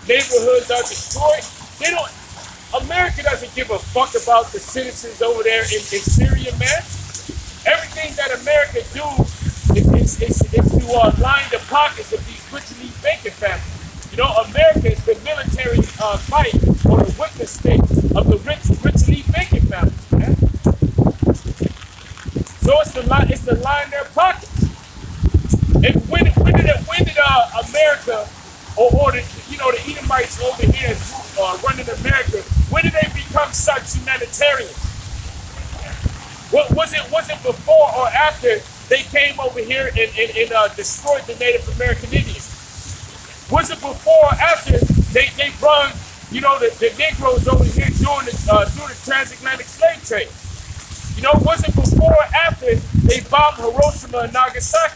neighborhoods are destroyed. America doesn't give a fuck about the citizens over there in Syria, man. Everything that America do is to line the pockets of these rich elite banking families. You know, America is the military fight or the witness state of the rich elite banking families, man. So it's to line their pockets. And when did America or the Edomites over here running America, when did they become such humanitarians? Was it before or after they came over here and destroyed the Native American Indians? Was it before or after they brought the Negroes over here during the transatlantic slave trade? You know, was it before or after they bombed Hiroshima and Nagasaki?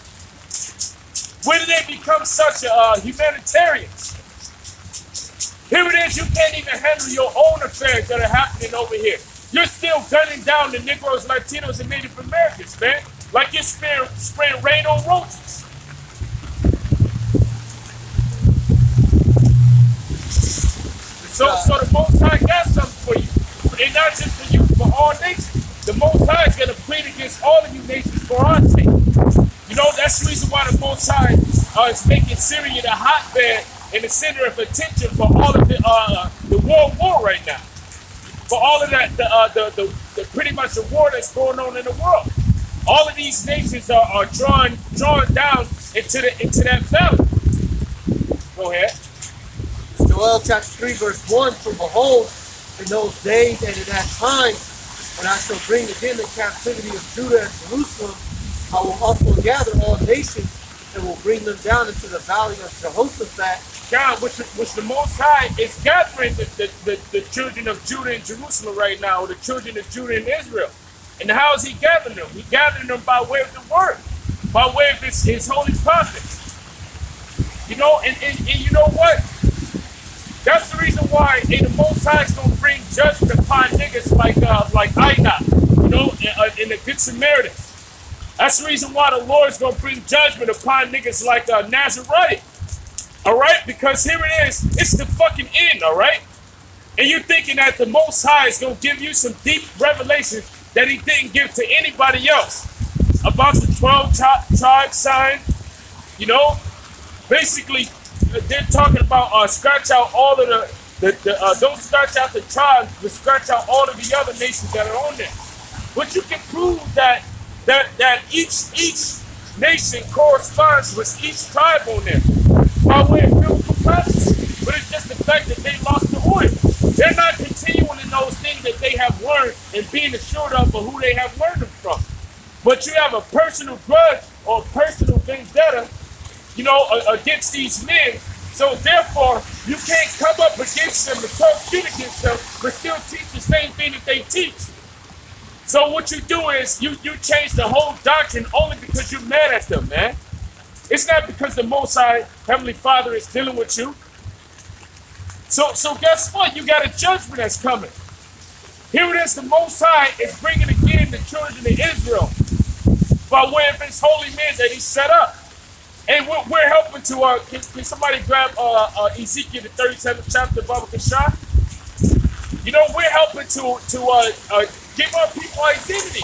When did they become such humanitarians? Here it is, you can't even handle your own affairs that are happening over here. You're still gunning down the Negroes, Latinos, and Native Americans, man. Like you're spraying rain on roaches. So the Most High got something for you. And not just for you, for all nations. The Most High is going to plead against all of you nations for our sake. You know, that's the reason why the Most High is making Syria the hotbed and the center of attention for all of the world war right now. For all of that, the pretty much the war that's going on in the world. All of these nations are drawn down into that valley. Go ahead. Joel chapter 3 verse 1, for behold, in those days and in that time, when I shall bring again the captivity of Judah and Jerusalem, I will also gather all nations and will bring them down into the valley of Jehoshaphat. God, which the Most High is gathering the children of Judah and Jerusalem right now, or the children of Judah and Israel. And how is he gathering them? He gathering them by way of the word, by way of his holy prophets. You know, and you know what? That's the reason why the Most High is going to bring judgment upon niggas like Enoch, you know, in the Good Samaritan. That's the reason why the Lord is going to bring judgment upon niggas like Nazariah. All right? Because here it is. It's the fucking end, all right? And you're thinking that the Most High is going to give you some deep revelations that he didn't give to anybody else about the 12 tribe sign. You know, basically, they're talking about scratch out all of don't scratch out the tribes, but scratch out all of the other nations that are on there. But you can prove that each nation corresponds with each tribe on there by way of biblical prophecy. But it's just the fact that they lost the oil. They're not continuing in those things that they have learned and being assured of who they have learned them from. But you have a personal grudge or personal vendetta against these men. So therefore, you can't come up against them and talk shit against them, but still teach the same thing that they teach. So what you do is you change the whole doctrine only because you're mad at them, man. It's not because the Most High Heavenly Father is dealing with you. So guess what? You got a judgment that's coming. Here it is, the Most High is bringing again the children of Israel by way of his holy men that he set up. And we're helping to, can somebody grab Ezekiel, the 37th chapter of Baba Kashah? We're helping to give our people identity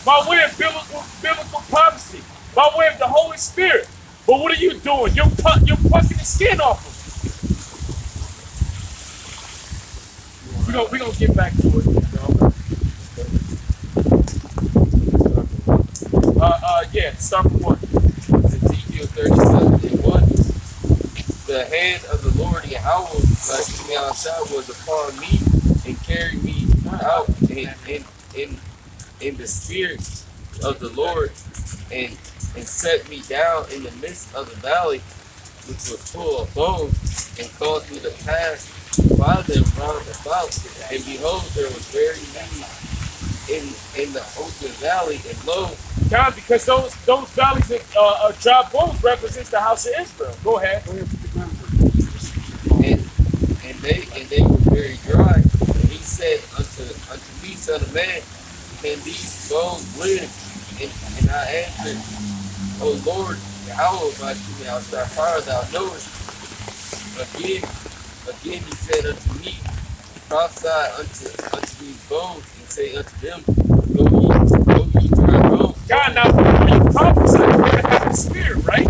by way of biblical prophecy, by way of the Holy Spirit. But what are you doing? You're plucking the skin off them. We're going to get back to it. Start from 1. Ezekiel 37:1. The hand of the Lord Yahweh was upon me and carried me out in the spirit of the Lord and set me down in the midst of the valley, which was full of bones, and caused me to pass by them round about. And behold, there was very many in the open valley, and lo, God, because those valleys of dry bones represents the house of Israel. Go ahead. And they were very dry. And he said unto me, Son of man, can these bones live? And I answered, O Lord, Yahweh, by fire thou knowest. Again he said unto me, prophesy unto these bones, and say unto them, go ye dry bones. God, now when you prophesy, you're going to have the spirit, right?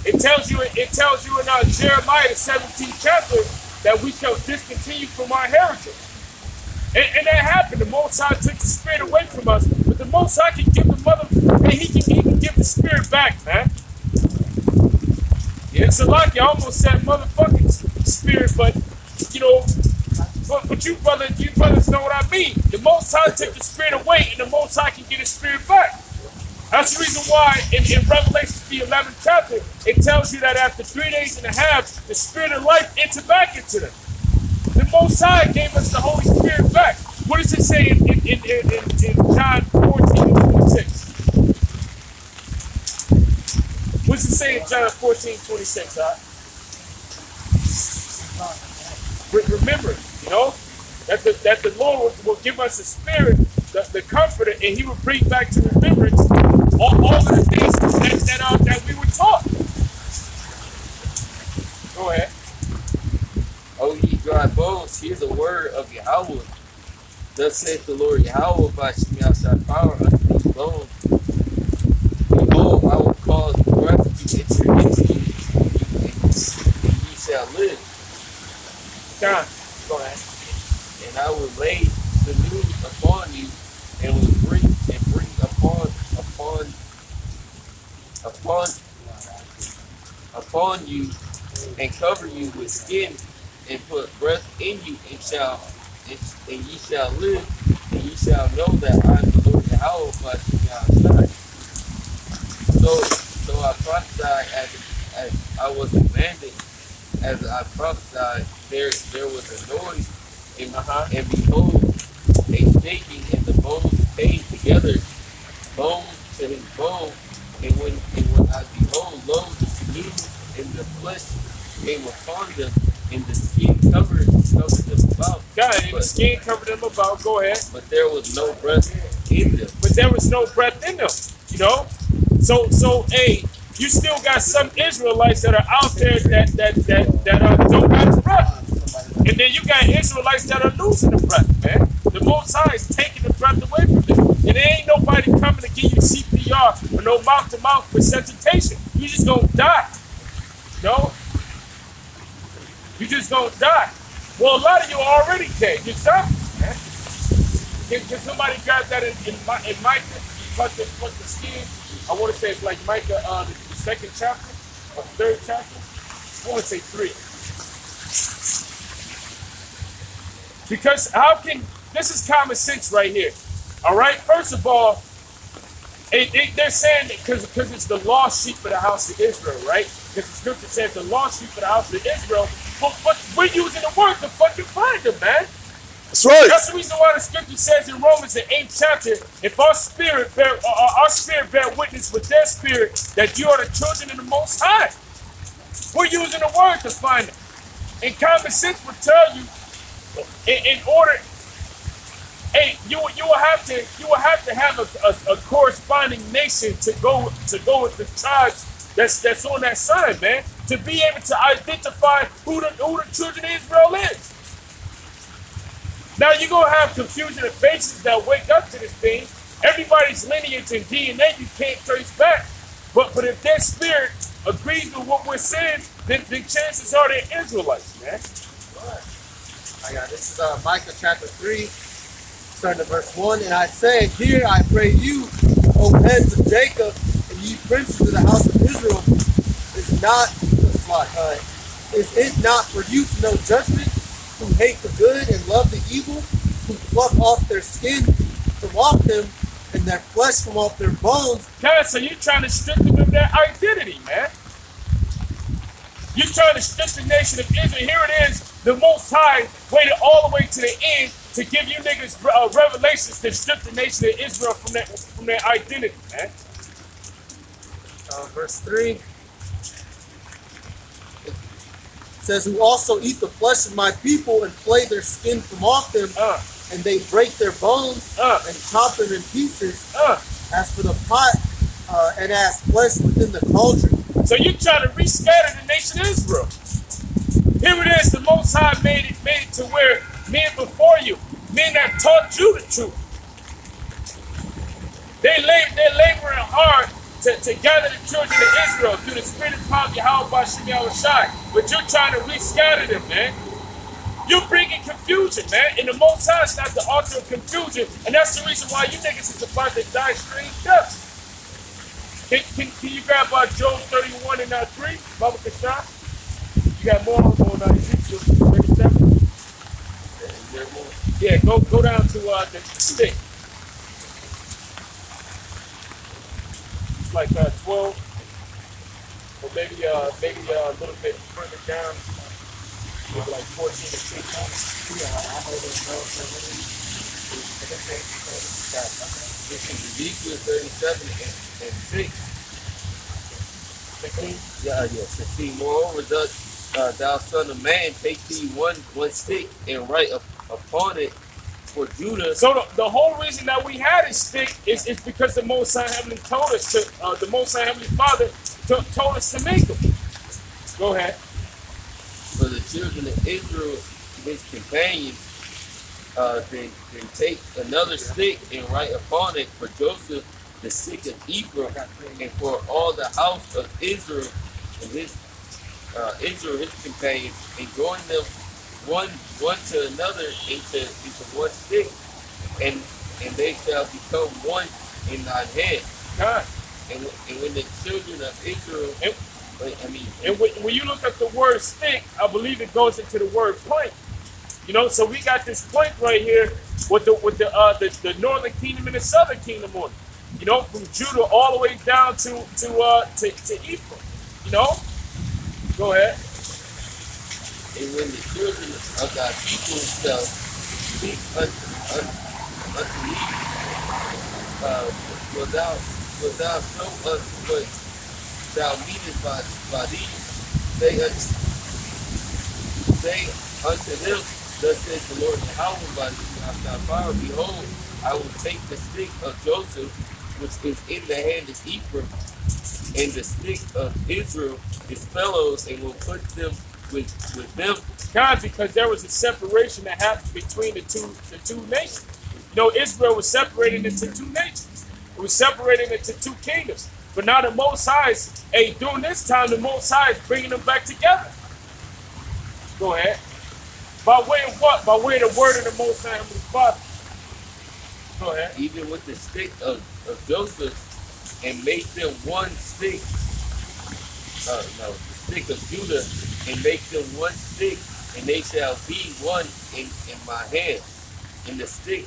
It tells you in Jeremiah the 17th chapter that we shall discontinue from our heritage. And that happened. The Most High took the spirit away from us, but the Most High can give he can even give the spirit back, man. Yeah, it's a lot. You almost said motherfucking spirit, but but you brothers know what I mean. The Most High took the spirit away, and the Most High can get his spirit back. That's the reason why in Revelation the 11th chapter, it tells you that after 3 days and a half, the spirit of life entered back into them. The Most High gave us the Holy Spirit back. What does it say in John 14:26? What does it say in John 14:26, huh? Remember, that the Lord will give us a spirit, the comforter, and he will bring back to remembrance all of the things that we were taught. Go ahead. O ye dry bones, hear the word of Yahweh. Thus saith the Lord Yahweh by Shemiah power unto these bones. Behold, I will cause breath to enter into you, and ye shall live. John, go ahead. And I will lay the news upon you, and will bring upon you, and cover you with skin, and put breath in you, and ye shall live, and ye shall know that I am the Lord Yahweh by Shemiah. So I prophesied as I was commanded. As I prophesied, there was a noise, and behold, a shaking, and the bones came together, bone to his bone. And when I behold, lo, the skin and the flesh came upon them, and the skin covered them about. God, and the skin covered them about. Go ahead. But there was no breath in them. So hey, you still got some Israelites that are out there that don't have the breath. And then you got Israelites that are losing the breath, man. The Most High is taking the breath away from them. And there ain't nobody coming to give you CPR or no mouth-to-mouth resuscitation. You just gonna die. You just gonna die. Well, a lot of you are already dead. You're zombies, man. Can somebody grab that in Micah? Put the skin. I want to say it's like Micah, the 2nd chapter, or 3rd chapter. I want to say 3. Because this is common sense right here. All right. First of all, They're saying that because it's the lost sheep of the house of Israel, right? Because the scripture says the lost sheep of the house of Israel. But we're using the word to fucking find them, man. That's right. That's the reason why the scripture says in Romans, the 8th chapter, if our spirit bear witness with their spirit that you are the children of the Most High. We're using the word to find them. And common sense would tell you, in order, hey, you will have to have a corresponding nation to go with the tribes that's on that side, man, to be able to identify who the children of Israel is. Now you're gonna have confusion of faces that wake up to this thing. Everybody's lineage and DNA you can't trace back. But if their spirit agrees with what we're saying, then chances are they're Israelites, man. This is Micah chapter 3, starting at verse 1. And I say, hear, I pray you, O heads of Jacob, and ye princes of the house of Israel, is it not for you to know judgment, who hate the good and love the evil, who pluck off their skin from off them, and their flesh from off their bones? God, so you're trying to strip them of their identity, man. You're trying to strip the nation of Israel. Here it is, the Most High waited all the way to the end to give you niggas revelations to strip the nation of Israel from their identity, man. Verse 3. It says, who also eat the flesh of my people and flay their skin from off them, and they break their bones and chop them in pieces, as for the pot and as flesh within the cauldron. So you trying to rescatter the nation of Israel. Here it is, the Most High made it to where men before you, men that taught you the truth, they're laboring hard to gather the children of Israel through the spirit of power of Yahweh Bashim Yahushai. But you're trying to rescatter them, man. You're bringing confusion, man. And the Most High is not the author of confusion. And that's the reason why you niggas is about to die strange deaths. Can you grab Job 31 and 3, Baba Kasha? You got more on Ezekiel 37? Yeah, go down to the stick. Like 12, or maybe a little bit further down, like 14 or 16. This is Ezekiel 37 and 6. 16? Yeah, 16. Moreover, thou son of man, take thee one stick and write upon it for Judah. So the whole reason that we had a stick is because the Most High Heavenly told us to, the Most High Heavenly Father told us to make them. Go ahead. For the children of Israel, his companions, then take another stick and write upon it for Joseph, the stick of Ephraim, and for all the house of Israel and his companions, and join them one to another into one stick, and they shall become one in thine hand. God. And when the children of Israel, and when you look at the word stick, I believe it goes into the word plank. You know, so we got this plank right here with the northern kingdom and the southern kingdom on it. You know, from Judah all the way down to Ephraim. You know, go ahead. And when the children of thy people shall speak unto thee, will thou show us what thou meanest by these? Say unto them, thus says the Lord Yahweh by thy power, behold, I will take the stick of Joseph, which is in the hand of Ephraim, and the stick of Israel, his fellows, and will put them with them. God, because there was a separation that happened between the two nations. You know, Israel was separated into two nations. It was separated into two kingdoms. But now the Most High during this time, the Most High is bringing them back together. Go ahead. By way of what? By way of the word of the Most High, Heavenly Father. Go ahead. Even with the stick of Joseph, and make them one stick. The stick of Judah, and make them one stick, and they shall be one in my hand. And the stick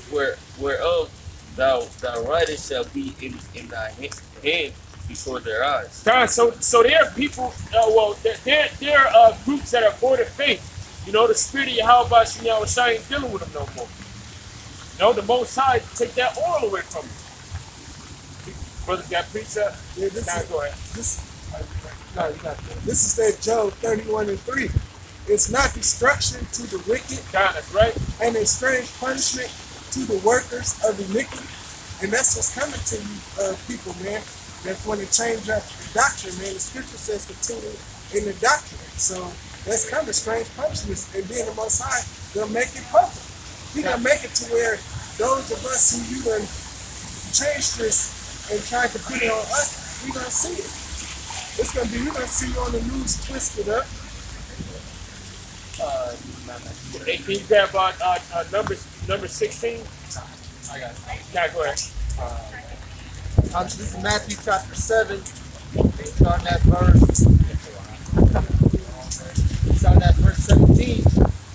whereof Thou writest shall be in thy hand before their eyes. God, so there are people, there are groups that are void of faith. You know, the spirit of Yahweh Shem Yahushua ain't dealing with them no more. You know, the Most High take that oil away from you. Brother, got precept? Yeah, this Nah, is, go ahead. No, you got this. this is that Job 31:3. It's not destruction to the wicked God, that's right. and a strange punishment to the workers of iniquity. And that's what's coming to you, people, man. That's when they change up the doctrine, man. The scripture says continue in the doctrine. So that's coming, strange punishments. And being the Most High, they'll make it public. He gonna make it to where those of us who you done changed this and tried to put it on us, we gonna see it. It's gonna be, we're gonna see you on the news twisted up. Hey, can you grab number 16? I got it. Yeah, go ahead. This is Matthew chapter 7, starting at verse 17.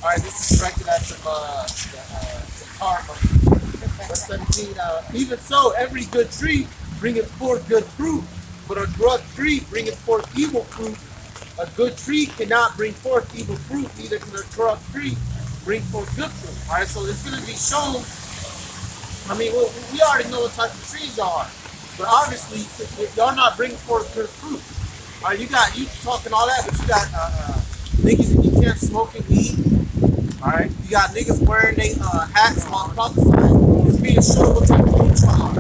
All right, this is directed at some karma. Verse 17. Even so, every good tree bringeth forth good fruit, but a corrupt tree bringeth forth evil fruit. A good tree cannot bring forth evil fruit, neither can a corrupt tree bring forth good fruit. All right, so it's going to be shown. I mean, we already know what type of trees are, but obviously y'all not bringing forth good fruit. All right, you talking all that, but you got niggas that you can't smoke and weed. All right, you got niggas wearing they hats while prophesying. It's being shown what type of fruit y'all are.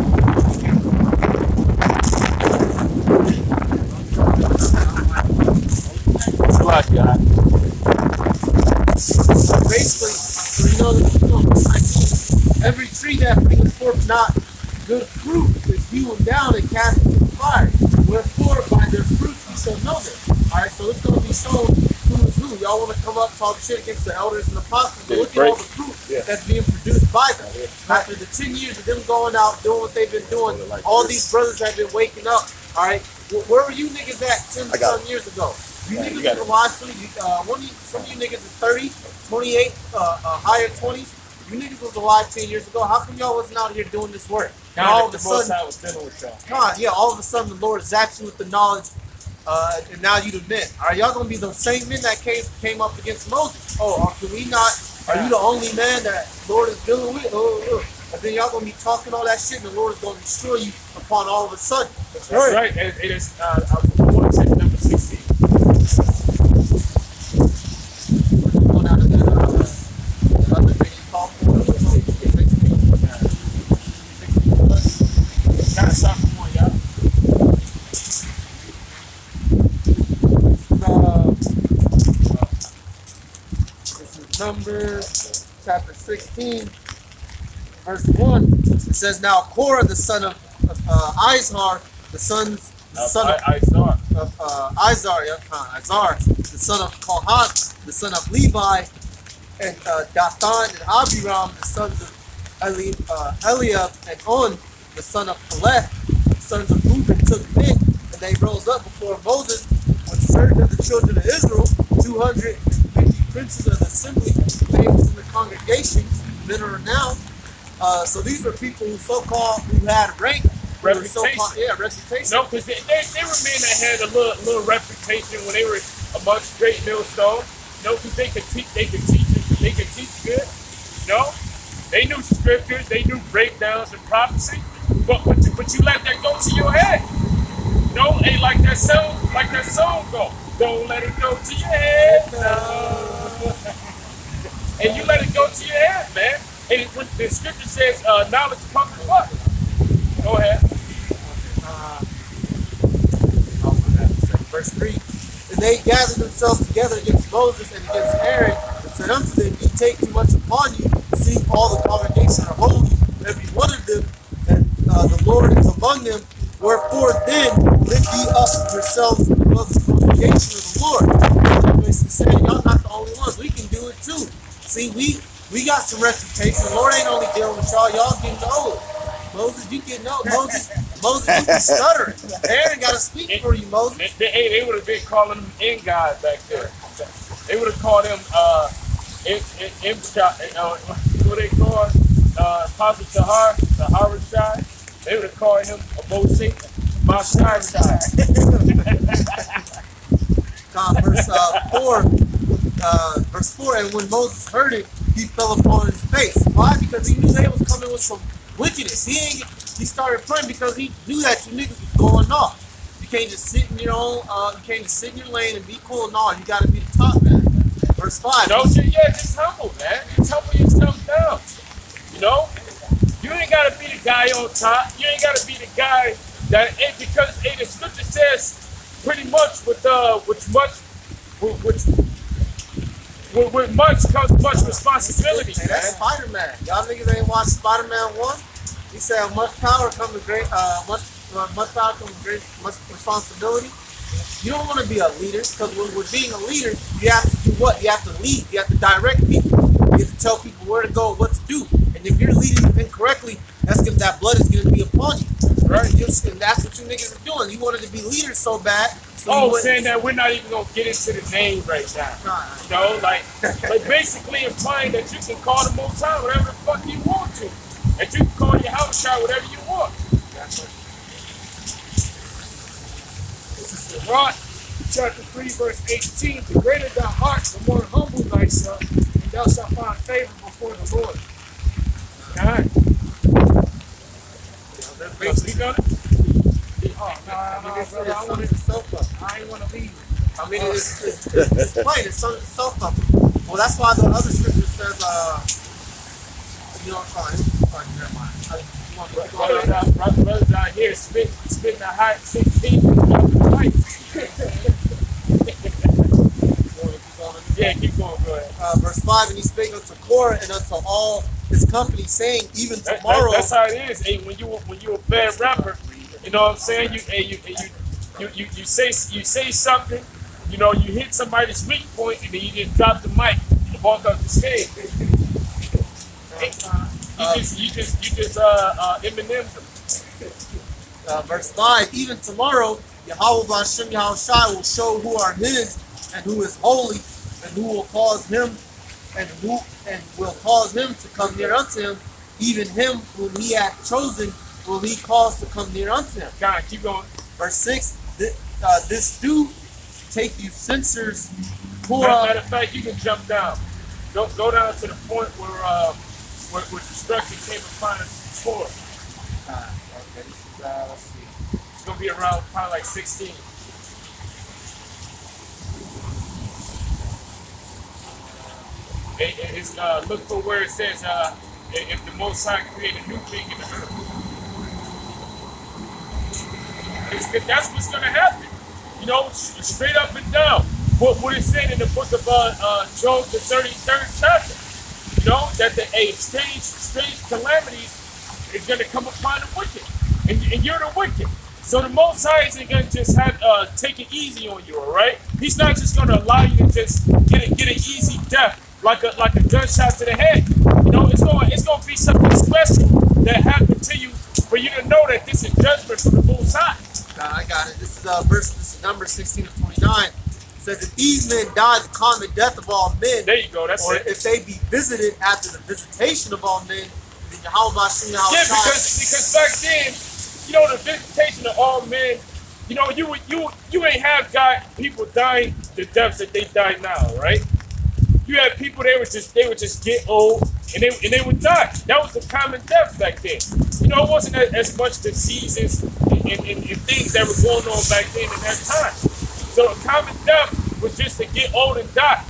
Basically, so you know, every tree that brings forth not good fruit is hewn down and cast into the fire. Wherefore, by their fruits you shall know them. Alright, so it's going to be shown who is who. Y'all want to come up talk shit against the elders and apostles, but look at all the fruit that's being produced by them. After the 10 years of them going out, doing what they've been doing, all these brothers have been waking up. Alright, where were you niggas at 10 some years ago? You niggas was alive, some of you niggas is 30, 28, higher 20s. You niggas was alive 10 years ago. How come y'all wasn't out here doing this work? And all of a sudden, I was dealing with y'all. all of a sudden the Lord zaps you with the knowledge, and now you the men. Are y'all gonna be the same men that came up against Moses? Oh, can we not? Are you the only man that the Lord is dealing with? And then y'all gonna be talking all that shit, and the Lord is gonna destroy you upon all of a sudden. That's right. It is. I want to say number 16. Going out of that other thing you call for. Gotta stop for one, y'all. This is Numbers chapter 16, verse 1. It says, "Now Korah, the son of Izhar, the son of Izar, the son of Kohath, the son of Levi, and Dathan and Abiram, the sons of Eliab, and On, the son of Peleth, the sons of Reuben, took men, and they rose up before Moses with certain of the children of Israel, 250 princes of the assembly, famous in the congregation, men are renowned." So these were people who who had rank, Reputation. reputation. No, because they were men that had a little reputation when they were amongst great millstones. You know, because they could teach good. You know, they knew scriptures, they knew breakdowns and prophecy. But you let that go to your head. You know, ain't like that song go. Don't let it go to your head, no. And you let it go to your head, man. And when the scripture says knowledge comes from what? Go ahead. Verse 3. And they gathered themselves together against Moses and against Aaron, and said unto them, Ye take too much upon you, seeing all the congregation are holy, every one of them, and the Lord is among them. Wherefore then lift ye up yourselves above the congregation of the Lord. And they said, y'all not the only ones. We can do it too. See, we got some reputation. The Lord ain't only dealing with y'all. Y'all getting old. Moses, you getting old. Moses, you be stuttering. Aaron got to speak for you, Moses. They would have been calling them end guys back there. They would have called them what they call Apostle Tahar Shai. They would have called him a Bo Satan. My Shai Shai. Verse 4, and when Moses heard it, he fell upon his face. Why? Because he knew they was coming with some wickedness. He started praying because he knew that you niggas was going off. You can't just sit in your own, you can't just sit in your lane and be cool and all. You gotta be the top man. Verse 5. Just humble, man. Just humble yourself down. You know? You ain't gotta be the guy on top. You ain't gotta be the guy that because the scripture says pretty much with much comes much responsibility. Hey, that's Spider-Man. Y'all niggas ain't watched Spider-Man 1? He said much power comes with great much power comes with great much responsibility. You don't want to be a leader, because with being a leader, you have to do what? You have to lead. You have to direct people. You have to tell people where to go, what to do. And if you're leading incorrectly, that blood is going to be upon you. Right? And that's what you niggas are doing. You wanted to be leaders so bad. So saying that we're not even going to get into the name right now. You know, like basically implying that you can call the Most High whatever the fuck you want to. That you can call your house shot whatever you want. Right, chapter 3, verse 18. The greater thy heart, the more humble thyself, and thou shalt find favor before the Lord. Alright. That's basically done it. Oh, no, brother, I wanted to self up. I ain't want to leave. I mean, it's plain. It's self up. Well, that's why the other scripture says, you know, fine, never mind. Brothers out here spitting a hot 16 light. Yeah, keep going, go ahead. Verse 5, and he spake unto Korah and unto all his company, saying, even tomorrow. That's how it is. Hey, when you a bad rapper, you know what I'm saying? You say something, you know, you hit somebody's weak point, and then you just drop the mic and walk up the stage. You just Eminem them. Verse 5, even tomorrow, Yahweh B'Hashem Yahushai will show who are his and who is holy, and who will cause him to come near unto him. Even him whom he hath chosen will he cause to come near unto him. God, keep going. Verse 6, this do take you censers. Matter of fact, you can jump down. Go down to the point where destruction came upon us before. Okay, let's see. It's gonna be around probably like 16. It's look for where it says if the Most High create a new thing in the earth. That's what's gonna happen. You know, straight up and down. What it said in the book of Job, the 33rd chapter. You know, that the strange calamities is going to come upon the wicked. And you're the wicked. So the Most High isn't going to just take it easy on you, all right? He's not just going to allow you to just get an easy death like a gunshot to the head. You know, it's going to be something special that happened to you for you to know that this is judgment from the Most High. I got it. This is Numbers 16 of 29. It says, if these men die the common death of all men, there you go, that's or it. if they be visited after the visitation of all men, then Yahweh B'Hashem Yahushai. Yeah, because back then, you know, the visitation of all men, you know, you ain't have people dying the deaths that they die now, right? You had people they would just get old and they would die. That was the common death back then. You know, it wasn't as much diseases and things that were going on back then in that time. So a common death was just to get old and die.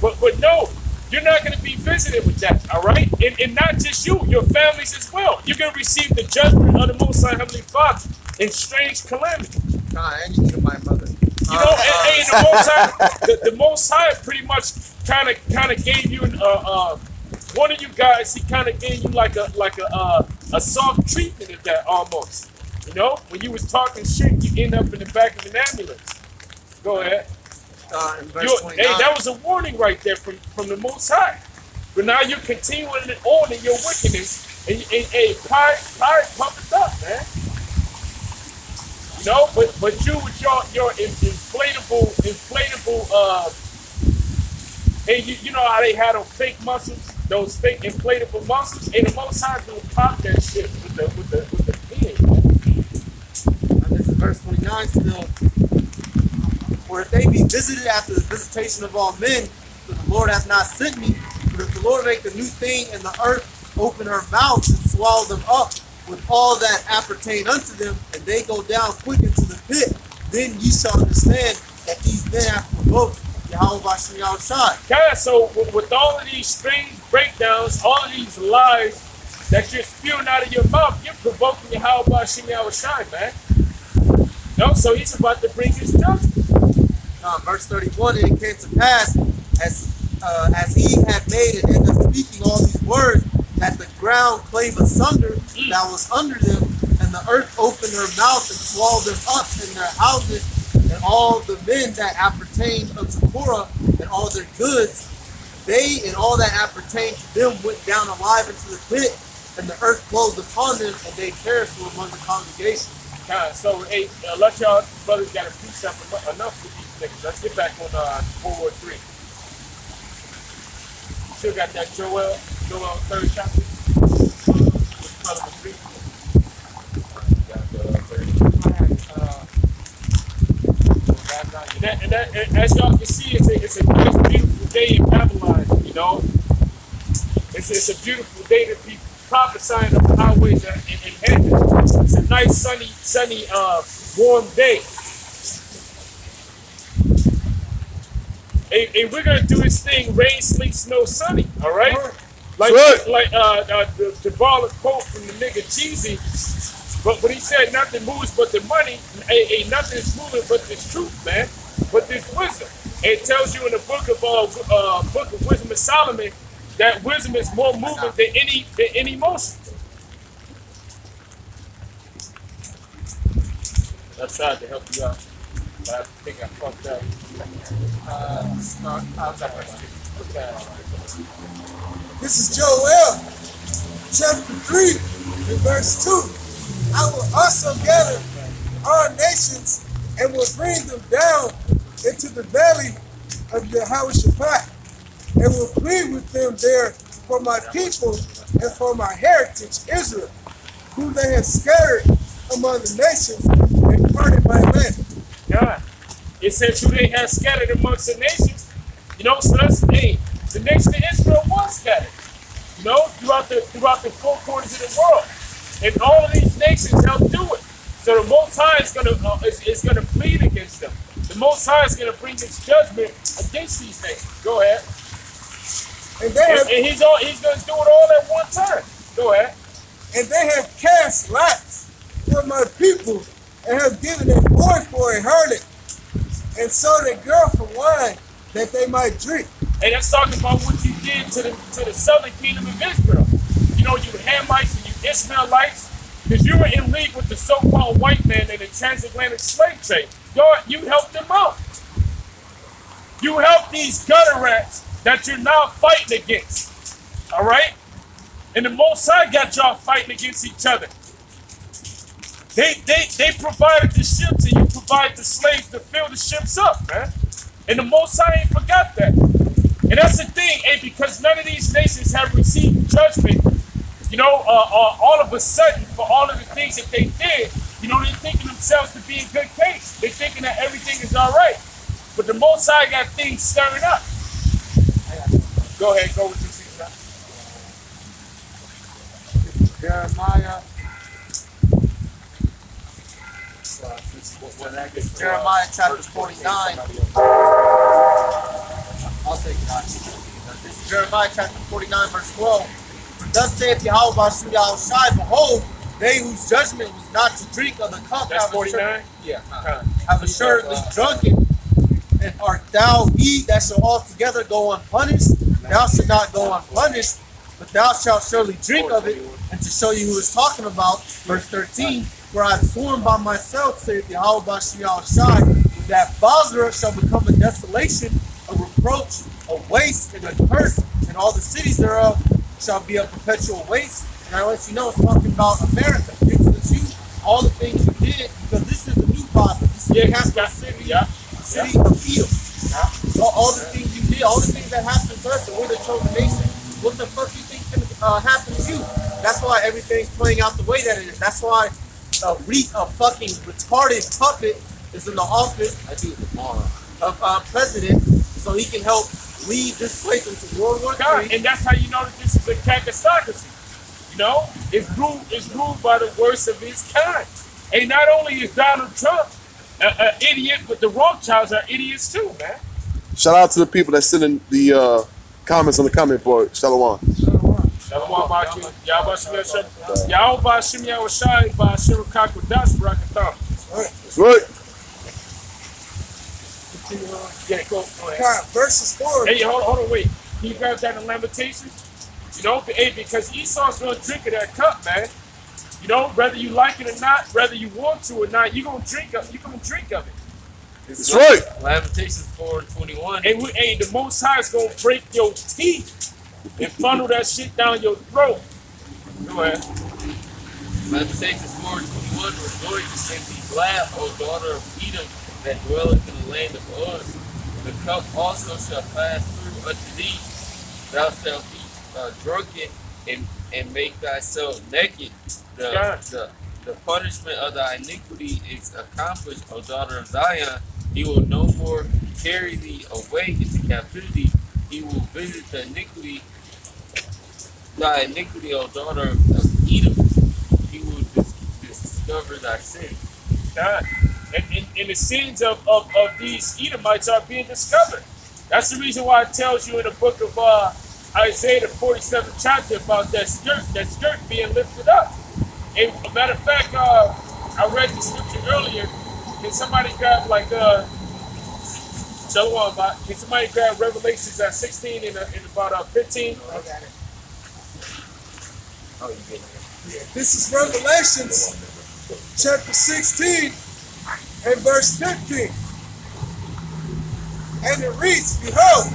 But no, you're not going to be visited with that, all right? And not just you, your families as well. You're going to receive the judgment of the Most High Heavenly Father in strange calamity. And you need my mother. You know, and the Most High pretty much kind of gave you one of you guys. He kind of gave you like a soft treatment of that almost. You know, when you was talking shit, you end up in the back of an ambulance. Go ahead. Hey, that was a warning right there from the Most High. But now you're continuing on in your wickedness, and pride pump it up, man. You know, but you with your inflatable, hey, you know how they had those fake muscles? those fake inflatable muscles, and the Most High gonna pop that shit with the pen, man. And this is verse 29 still. For if they be visited after the visitation of all men, for the Lord hath not sent me, but if the Lord make a new thing and the earth open her mouth and swallow them up with all that appertain unto them, and they go down quick into the pit, then ye shall understand that these men have provoked Yahweh Bashem Yahushai. Guys, so with all of these strange breakdowns, all of these lies that you're spewing out of your mouth, you're provoking Yahweh Bashem Yahushai, man. No, so he's about to bring his judgment. Verse 31, and it came to pass, as he had made and ended up speaking all these words, that the ground clave asunder that was under them, and the earth opened her mouth and swallowed them up in their houses, and all the men that appertained unto Korah and all their goods, they and all that appertained to them went down alive into the pit, and the earth closed upon them, and they perished from among the congregation. So, hey, let y'all brothers got to do something enough with these niggas. Let's get back on World War III. Still got that Joel 3rd chapter. Brother was reading. And as y'all can see, it's a nice, beautiful day in Babylon, you know. It's a beautiful day to be prophesying of the highways in heaven. It's a nice, sunny, warm day. And we're gonna do this thing: rain, sleet, snow, sunny. All right? Like the baller quote from the nigga Jeezy. But he said, "Nothing moves but the money. Ain't nothing is moving but this truth, man. But this wisdom." It tells you in the book of Wisdom of Solomon that wisdom is more moving than any motion. I tried to help you out, but I think I fucked up. This is Joel, chapter 3, and verse 2. I will also gather all nations and will bring them down into the valley of Yehoshaphat, and will plead with them there for my people and for my heritage Israel, who they have scattered among the nations and departed my land. God, it says who they have scattered amongst the nations. You know, so that's the nation of Israel was scattered. You know, throughout the four corners of the world, and all of these nations helped do it. So the Most High is gonna plead against them. The Most High is gonna bring His judgment against these nations. Go ahead. And he's gonna do it all at one time. Go ahead. And they have cast lots for my people, and have given a boy for a harlot, and sold a girl for wine that they might drink. And that's talking about what you did to the southern kingdom of Israel. You know, you Hamites and you Ishmaelites, because you were in league with the so-called white man in the transatlantic slave trade. You helped them out. You helped these gutter rats that you're now fighting against. All right? And the Most High got y'all fighting against each other. They provided the ships, and you provide the slaves to fill the ships up, man. And the Most High ain't forgot that. And that's the thing, because none of these nations have received judgment, you know, all of a sudden for all of the things that they did, you know, they're thinking themselves to be in good case. They're thinking that everything is all right. But the Most High got things stirring up. Go ahead, go with your seat, Jeremiah. Jeremiah chapter 49. I'll take it. This is Jeremiah chapter 49, verse 12. For thus saith Yahweh Bashem Yahushai, behold, they whose judgment was not to drink of the cup that's 49? have assuredly drunken. And art thou he that shall altogether go unpunished? Thou shalt not go unpunished, but thou shalt surely drink of it. And to show you who is talking about, verse 13, for I have sworn by myself, saith Yahweh Bashem Yahushai, that Basra shall become a desolation, a reproach, a waste, and a curse, and all the cities thereof shall be a perpetual waste. And I let you know it's talking about America. It's you, all the things you did, because this is the new Basra. This is the capital city, city of Edom. All the things you did, all the things that happened to us, and we're the chosen nation. what the fuck you think can happen to you? That's why everything's playing out the way that it is. That's why a fucking retarded puppet is in the office I do it tomorrow. of president, so he can help lead this place into World War God, III. and that's how you know that this is a kakistocracy. You know, it's ruled by the worst of its kind. And not only is Donald Trump an idiot, but the Rothschilds are idiots too, man. Shout out to the people that send in the comments on the comment board. Shalom. Shalom, Maki. Y'all Bashim Yahushai, Bashim Kakwadash, Barakatham. That's right. Yeah, go ahead. God, verses 4. Hey, hold on, wait. Can you grab that in Lamentations? You know, because Esau's gonna drink of that cup, man. You know, whether you like it or not, whether you want to or not, you're gonna drink of it. That's right. Lamentations 4:21. And the Most High is gonna break your teeth and funnel that shit down your throat. Go ahead. Lamentations 4:21. Rejoice and be glad, O daughter of Edom, that dwelleth in the land of Uz. The cup also shall pass through unto thee. Thou shalt be drunken and make thyself naked. The punishment of thy iniquity is accomplished, O daughter of Zion. He will no more carry thee away into captivity. He will visit thy iniquity, O daughter of Edom. He will discover thy sin. God. And the sins of these Edomites are being discovered. That's the reason why it tells you in the book of Isaiah, the 47th chapter, about that skirt being lifted up. And a matter of fact, I read the scripture earlier. Can somebody grab Shalom, can somebody grab Revelations 16 and about 15? I got it. Oh, you get it. Yeah, this is Revelations chapter 16 and verse 15. And it reads, behold.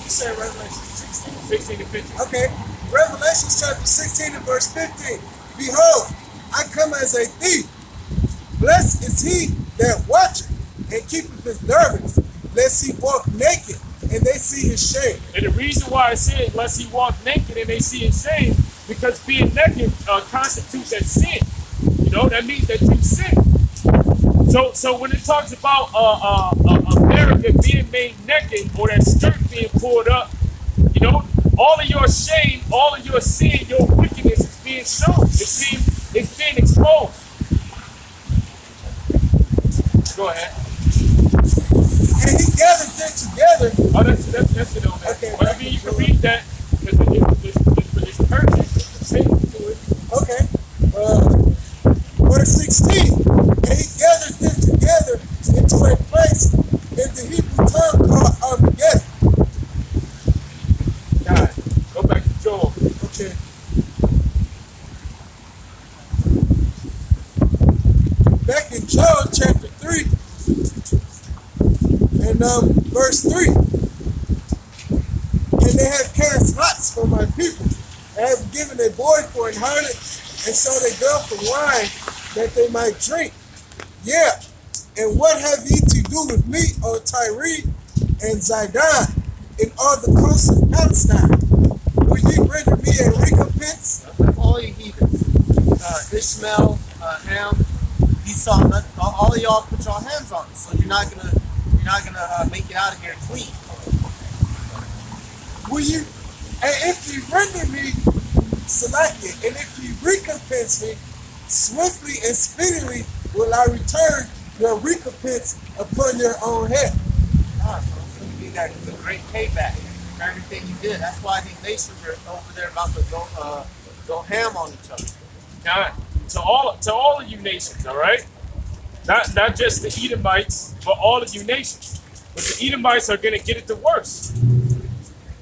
You said Revelation 16 and 15. Okay. Revelation chapter 16 and verse 15. Behold, I come as a thief. Blessed is he that watcheth and keepeth his servants, lest he walk naked and they see his shame. And the reason why I said lest he walk naked and they see his shame, because being naked constitutes a sin. You know, that means that you sin. So when it talks about America being made naked or that skirt being pulled up, you know, all of your shame, all of your sin, your wickedness is being shown. It's being exposed. Go ahead. And he gathered them together. Oh, that's it on that. Okay, But I mean, you can read that because it's purchased. It's taken to it. Okay. Verse 16. And he gathered them together into a place in the Hebrew tongue called Armageddon. God, go back to Joel. Okay. Back in Joel chapter 3 and verse 3. And they have cast lots for my people, and have given a boy for an harlot, and sold a girl for wine, that they might drink. Yeah, and what have ye to do with me, O Tyre and Zidon, in all the coasts of Palestine? Will ye render me a recompense? All you heathens, Ishmael, Ham, Esau, all of y'all put your hands on it, so you're not gonna make it out of here clean. Will you, and if you render me, Salakia, and if you recompense me, swiftly and speedily will I return your recompense upon your own head. So it's gonna be that great payback for everything you did. That's why these nations are over there about to go ham on each other. God, to all of you nations, all right? Not just the Edomites, but all of you nations. But the Edomites are going to get it the worst.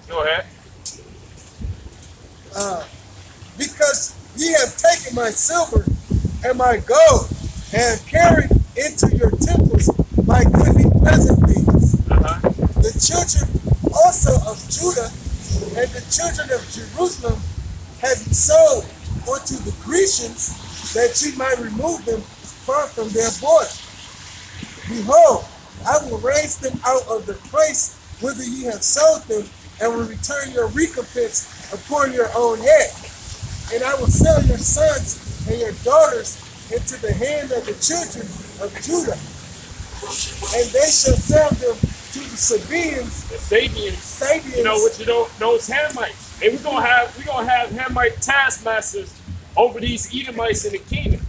Go ahead. Because ye have taken my silver and my gold, and have carried into your temples my goodly pleasant things. The children also of Judah and the children of Jerusalem have ye sold unto the Grecians, that ye might remove them far from their border. Behold, I will raise them out of the place whither ye have sold them, and will return your recompense upon your own head. And I will sell your sons and your daughters into the hand of the children of Judah, and they shall sell them to the Sabaeans, The Sabians, you know what you don't know is Hamites. And we're gonna have Hamite taskmasters over these Edomites in the kingdom.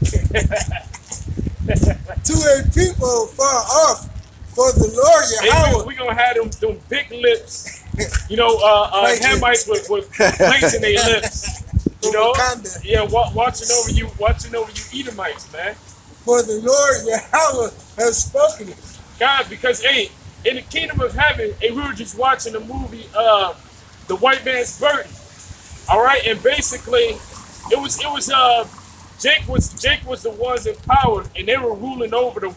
to a people far off, for the Lord Yahweh. We're gonna have them big lips, you know, Hamites with plates in their lips. You know, yeah, watching over you Edomites, man. For the Lord Yahweh has spoken it. God, because hey, in the kingdom of heaven, we were just watching the movie The White Man's Burden. All right, and basically it was Jake was the ones in power, and they were ruling over the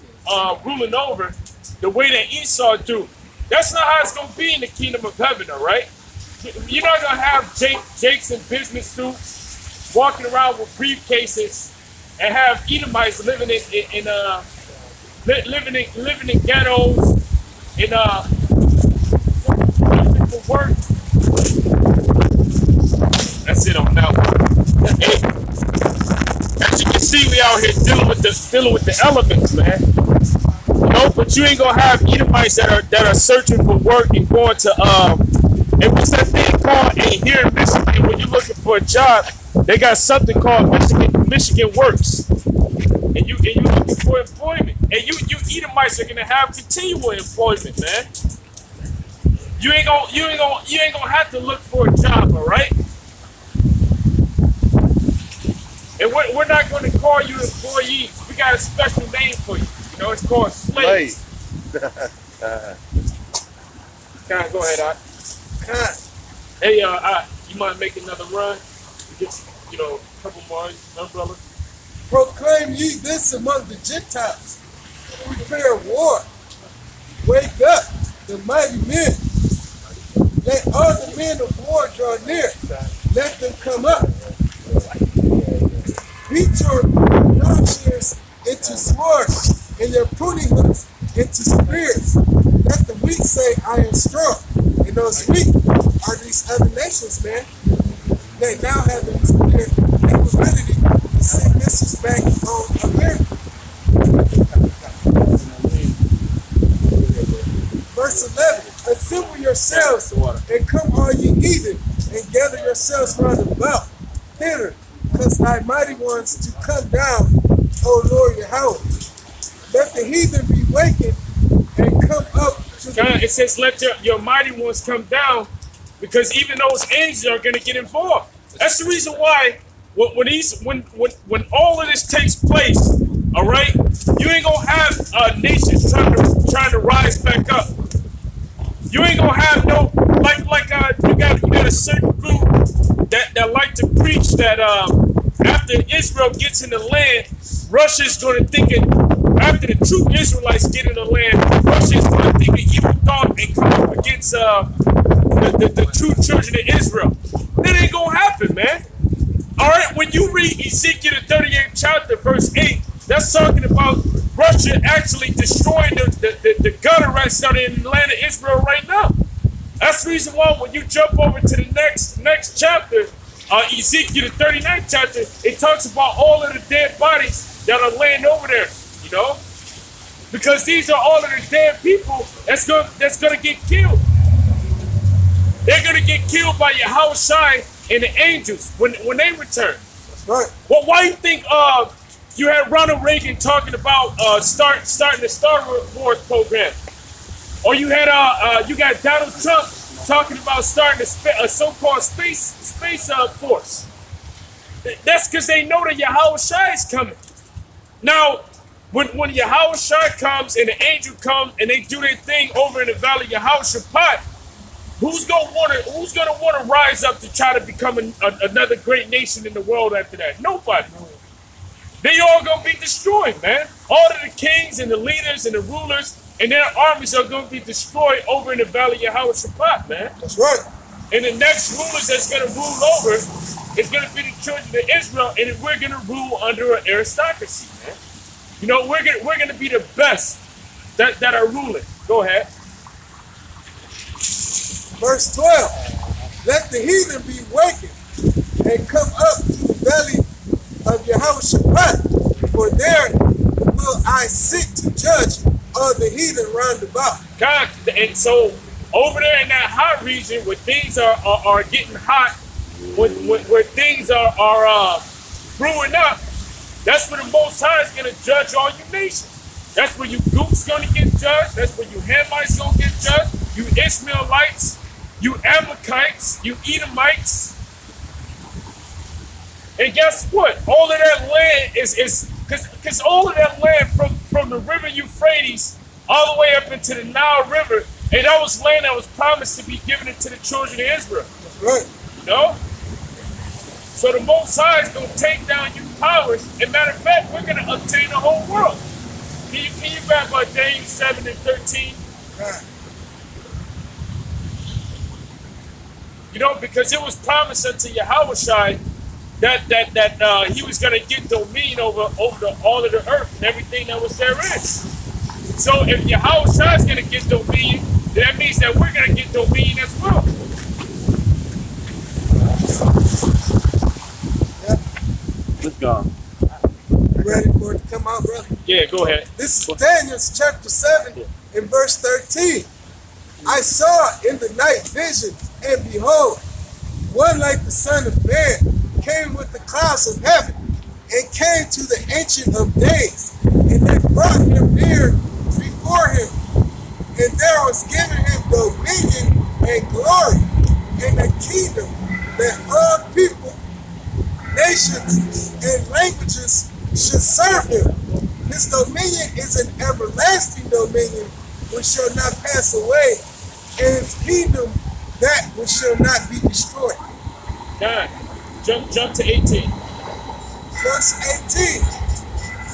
way that Esau do. That's not how it's gonna be in the kingdom of heaven, all right? You're not gonna have Jakes in business suits walking around with briefcases and have Edomites living in ghettos and looking for work. That's it on that one. Hey, as you can see, we out here dealing with the elements, man. You know, but you ain't gonna have Edomites that are searching for work and going to and what's that thing called? And here in Michigan, when you're looking for a job, they got something called Michigan Works, and you looking for employment, and you Edomites are gonna have continual employment, man. You ain't gonna have to look for a job, all right? And we're not going to call you employees. We got a special name for you. You know, it's called slaves. Go ahead, Art. Hey, you mind making another run? Get, you know, a couple more umbrellas. Proclaim ye this among the Gentiles. Prepare war. Wake up, the mighty men. Let all the men of war draw near. Let them come up. Beat your plowshares into swords, and your pruning hooks into spears. Let the weak say, I am strong. And those weak are these other nations, man. They now have the nuclear capability to send missiles back on America. Verse 11, assemble yourselves and come all ye heathen, and gather yourselves round about. Hither, because thy mighty ones to come down, O Lord Yahweh. Let the heathen be wakened and come up to God, it says, let your mighty ones come down, because even those angels are going to get involved. That's the reason why when all of this takes place, all right, you ain't gonna have nations trying to rise back up. You ain't gonna have no you got a certain group that like to preach that after Israel gets in the land, Russia's gonna think it. After the true Israelites get in the land, Russia's gonna think an evil thought and come up against the true children of Israel. That ain't gonna happen, man. All right, when you read Ezekiel the 38th chapter, verse 8, that's talking about Russia actually destroying the gutter rats that are in the land of Israel right now. That's the reason why when you jump over to the next chapter, Ezekiel the 39th chapter, it talks about all of the dead bodies that are laying over there, you know? Because these are all of the dead people that's gonna get killed. They're gonna get killed by Yahushua and the angels when they return. That's right. Well, why do you think you had Ronald Reagan talking about starting the Star Wars program, or you had you got Donald Trump talking about starting a so-called space force? That's because they know that Yahushua is coming. Now, when Yahushua comes and the angel comes and they do their thing over in the valley of Yehoshaphat, who's gonna want to rise up to try to become another great nation in the world after that? Nobody. They all gonna be destroyed, man. All of the kings and the leaders and the rulers and their armies are gonna be destroyed over in the valley of Yehoshaphat, man. That's right. And the next rulers that's gonna rule over is gonna be the children of Israel, and we're gonna rule under an aristocracy, man. You know, we're gonna be the best that are ruling. Go ahead. Verse 12. Let the heathen be wakened and come up to the valley of Yehoshaphat, for there will I sit to judge all the heathen round about. God, and so over there in that hot region where things are getting hot, where things are brewing up, that's where the Most High is going to judge all you nations. That's where you Gooks going to get judged. That's where you Hamites going to get judged. You Ishmaelites, you Amalekites, you Edomites. And guess what? All of that land is because all of that land from the river Euphrates all the way up into the Nile River, and that was land that was promised to be given to the children of Israel. That's right. You know? So the Most High is going to take down you powers. And matter of fact, we're going to obtain the whole world. Can you back up Daniel 7 and 13? Right. You know, because it was promised unto Yahushua that he was going to get dominion over all of the earth and everything that was therein. So if Yahushua is going to get dominion, then that means that we're going to get dominion as well. Let's go. You ready for it to come out, brother? Yeah, go ahead. This is Daniel chapter 7 and verse 13. I saw in the night visions, and behold, one like the Son of Man came with the clouds of heaven, and came to the Ancient of Days, and they brought him near before him. And there was given him dominion and glory, and a kingdom that all people, nations, and languages should serve him. His dominion is an everlasting dominion which shall not pass away, and his kingdom that which shall not be destroyed. God, jump to 18. Verse 18.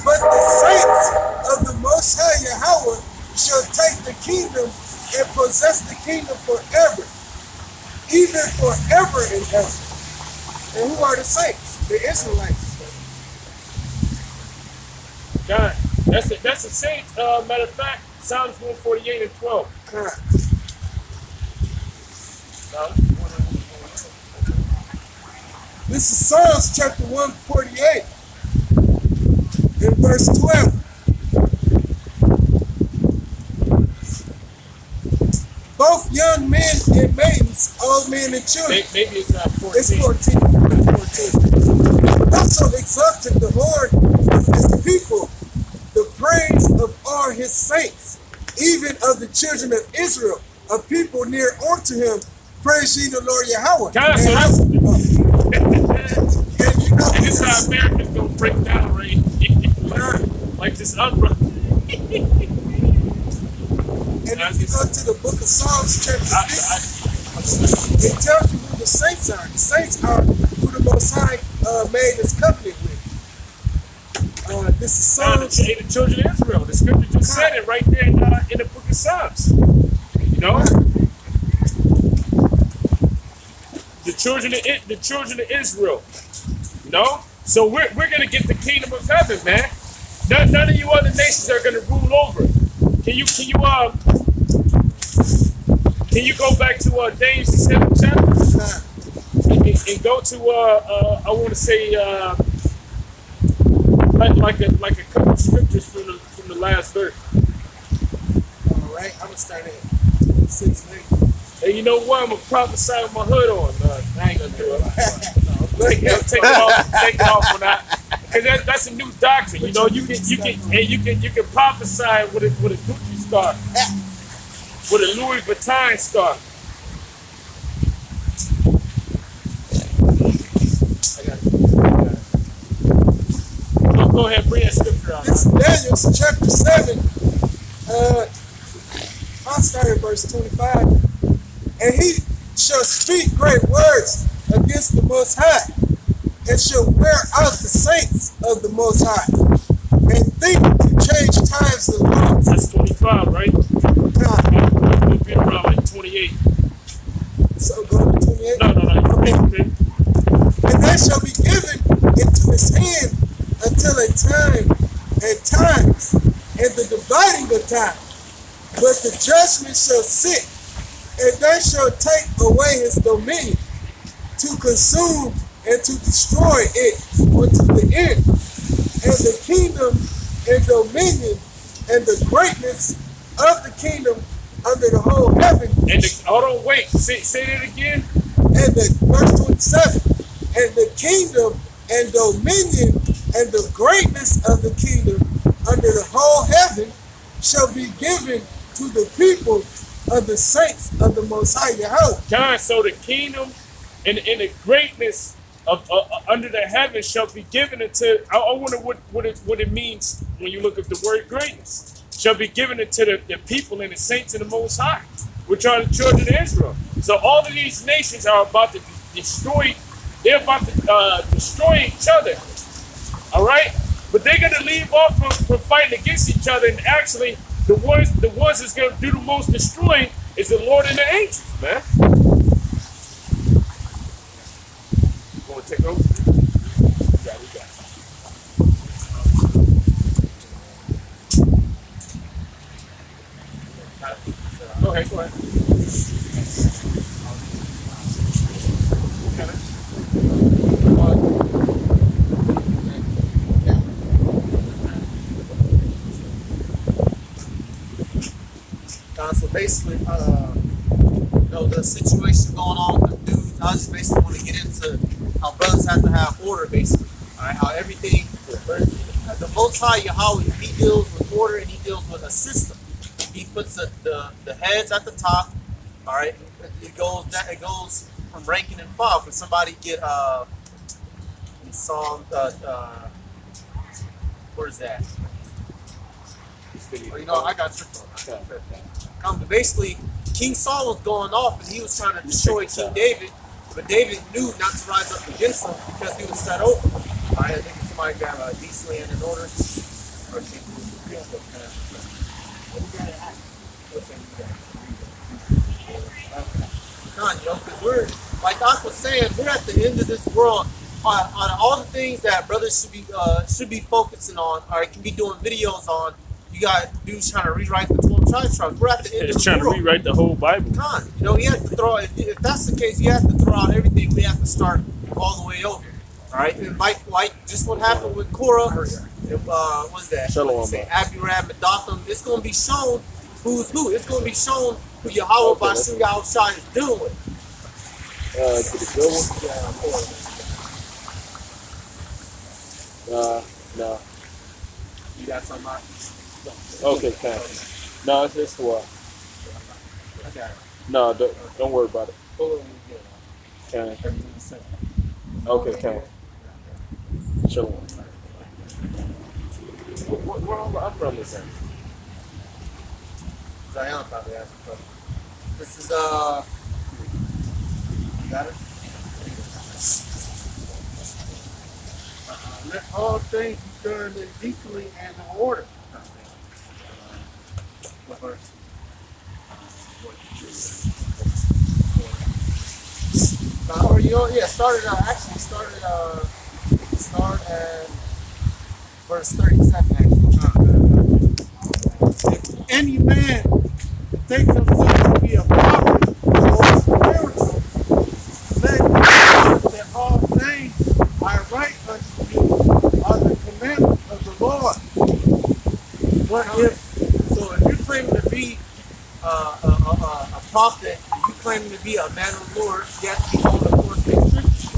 But the saints of the Most High Yahweh shall take the kingdom and possess the kingdom forever, even forever and ever. And who are the saints? The Israelites. God, that's a saint. Matter of fact, Psalms 148 and 12. God. This is Psalms chapter 148 and verse 12. Both young men and maidens, old men and children. Maybe it's not 14. It's 14. Also exalted the Lord of his people, the praise of all his saints, even of the children of Israel, a people near unto him. Praise ye the Lord Yahweh. God, and so that's and you know, this is how Americans gonna break down, right? Like this umbrella. and if you go to the book of Psalms chapter 6, it tells you who the saints are. The saints are who the Most High made his covenant with. This is Psalms. The children of Israel. The scripture just said it right there in the book of Psalms. You know? The children of Israel. You know? So we're gonna get the kingdom of heaven, man. None of you other nations are gonna rule over it. Can you go back to Daniel 7 chapter and go to I want to say like a couple of scriptures from the last verse. All right, I'm gonna start at 6:8. And you know what? I'm gonna prophesy with my hood on. I ain't gonna do it. Take it off on that, because that's a new doctrine. You know, you can prophesy with a Gucci star, with a Louis Vuitton star. Go ahead, bring that scripture out. This is Daniel chapter 7. I'll start at verse 25. And he shall speak great words against the Most High, and shall wear out the saints of the Most High, and think to change times and laws. That's 25, right? We'll be around like 28. So go to 28? No. Okay. And that shall be given into his hand until a time and times, and the dividing of time. But the judgment shall sit, and they shall take away his dominion, to consume and to destroy it unto the end. And the kingdom and dominion and the greatness of the kingdom under the whole heaven. And hold on, wait. Say that again. And the verse 27. And the kingdom and dominion and the greatness of the kingdom under the whole heaven shall be given to the people of the saints of the Most High Yahweh. God, so the kingdom and the greatness of under the heaven shall be given unto. I wonder what it means when you look at the word greatness. Shall be given unto the people and the saints of the Most High, which are the children of Israel. So all of these nations are about to destroy. They're about to destroy each other. All right, but they're gonna leave off from fighting against each other, and actually, the ones that's gonna do the most destroying is the Lord and the angels, man. You wanna take over? Yeah, we got it. Go ahead, go ahead. So basically, you know, the situation going on with the dudes, I just basically want to get into how brothers have to have order, basically. All right, how everything, the Most High Yahweh, he deals with order and he deals with a system. He puts the heads at the top. All right, it goes from ranking and file. Can somebody get in Psalm? Where's that? Oh, you know, I got your phone. Basically, King Saul was going off and he was trying to destroy King David, but David knew not to rise up against him because he was set over. All right, I think somebody got decently and in order. You know, because we're, like Doc was saying, we're at the end of this world. On all the things that brothers should be focusing on, or can be doing videos on. You got dudes trying to rewrite the 12 tribes. We're at the end of the world. It's trying to rewrite the whole Bible. You know, he has to throw. If that's the case, you have to throw out everything. We have to start all the way over. All right, and like just what happened with Korah. What's that? Say Abiram and Dotham. It's going to be shown who's who. It's going to be shown who Yahweh Bashim Yahushua is dealing with. Did it go one? No. You got something? Okay, can. No, it's just a while. Okay. No, don't worry about it. Can. Okay, can. Sure. Where all the umbrellas at? Zion probably has a question. This is you got it? Let all things be done in decently and in order. Start at verse 37 actually. If any man thinks himself to be a prophet or spiritual, let him know that all things I write unto you are the commandments of the Lord. But if you claim to be a prophet, if you claim to be a man of the Lord, you have to be called according to the scripture.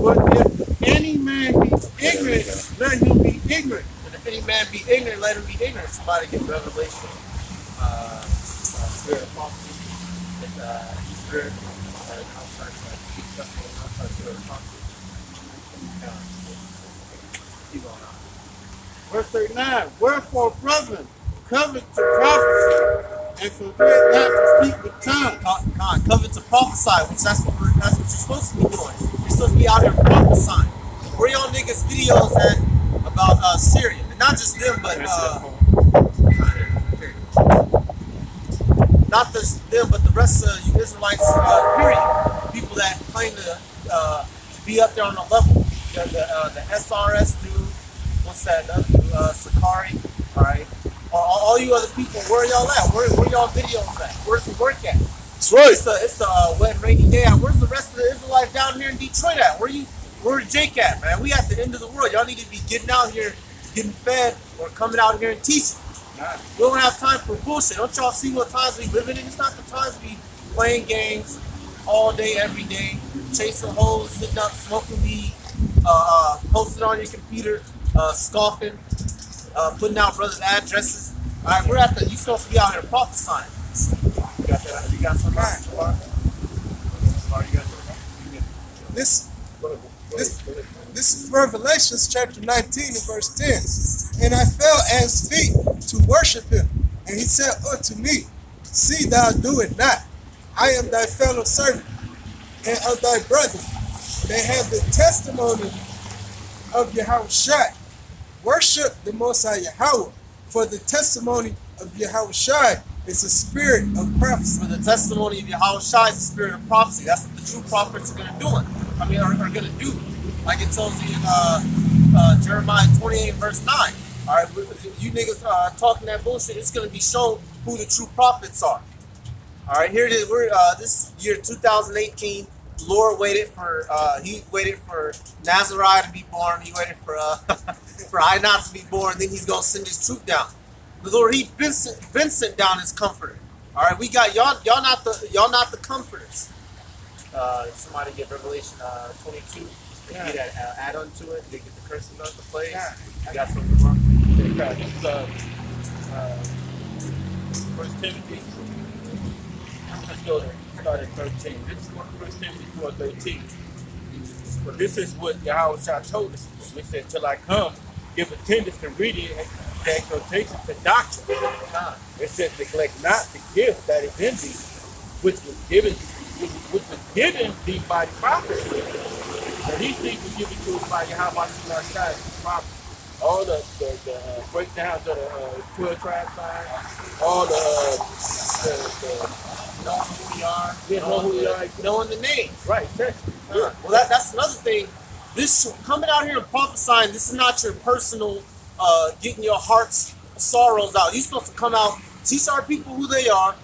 But if any man be ignorant, let him be ignorant. And if any man be ignorant, let him be ignorant. Somebody get Revelation, spirit of prophecy, spirit. Verse 39, wherefore, brethren, covet to prophesy, and forbid not to speak with tongues. Covet to prophesy, which that's what you're supposed to be doing. You're supposed to be out here prophesying. Where y'all niggas videos at about Syria? And not just them, but not just them, but the rest of you Israelites, period. People that claim to be up there on the level. The SRS dude, what's that? Sakari, all right. all you other people, where y'all at? Where y'all videos at? Where's the work at? That's right. It's a wet and rainy day. Where's the rest of the Israelites down here in Detroit at? Where's Jake at, man? We at the end of the world. Y'all need to be getting out here, getting fed, or coming out here and teaching. We don't have time for bullshit. Don't y'all see what times we living in? It's not the times we playing games all day, every day, chasing hoes, sitting up, smoking weed, posting on your computer, scoffing, putting out brothers' addresses. All right, you supposed to be out here prophesying. You got that? You got something? This is Revelations chapter 19 and verse 10. And I fell at his feet to worship him. And he said unto me, see thou do it not. I am thy fellow servant and of thy brethren. They have the testimony of Yahushua. Worship the Most High Yahweh. For the testimony of Yahushua is a spirit of prophecy. For the testimony of Yahushua is the spirit of prophecy. That's what the true prophets are going to do. Are going to do. Like it tells you in Jeremiah 28 verse 9. All right, you niggas talking that bullshit, it's going to be shown who the true prophets are. All right, here it is. We're this year 2018. The Lord waited for he waited for Nazariah to be born. He waited for for Enoch to be born. Then he's gonna send his troop down. The Lord, he been sent down his comforter. All right, we got y'all not the comforters. Somebody get Revelation 22. They get that add on to it. They get the curses of the plague. I got something wrong. This is 1 Timothy. Let's go there. Start at 13. This is 1 Timothy 4:13. But this is what Yahushua told us. He said, till I come, give attendance to reading and to exhortation to doctrine. It says, neglect not the gift that is in thee, which was given thee by the prophecy. And these things were given to us by Yahushua the prophet. All the breakdowns of the 12 tribe signs, all Know who we are. know who we are. Knowing the names. Right, exactly. Well, that's another thing. This coming out here and prophesying, this is not your personal getting your heart's sorrows out. You're supposed to come out, teach our people who they are,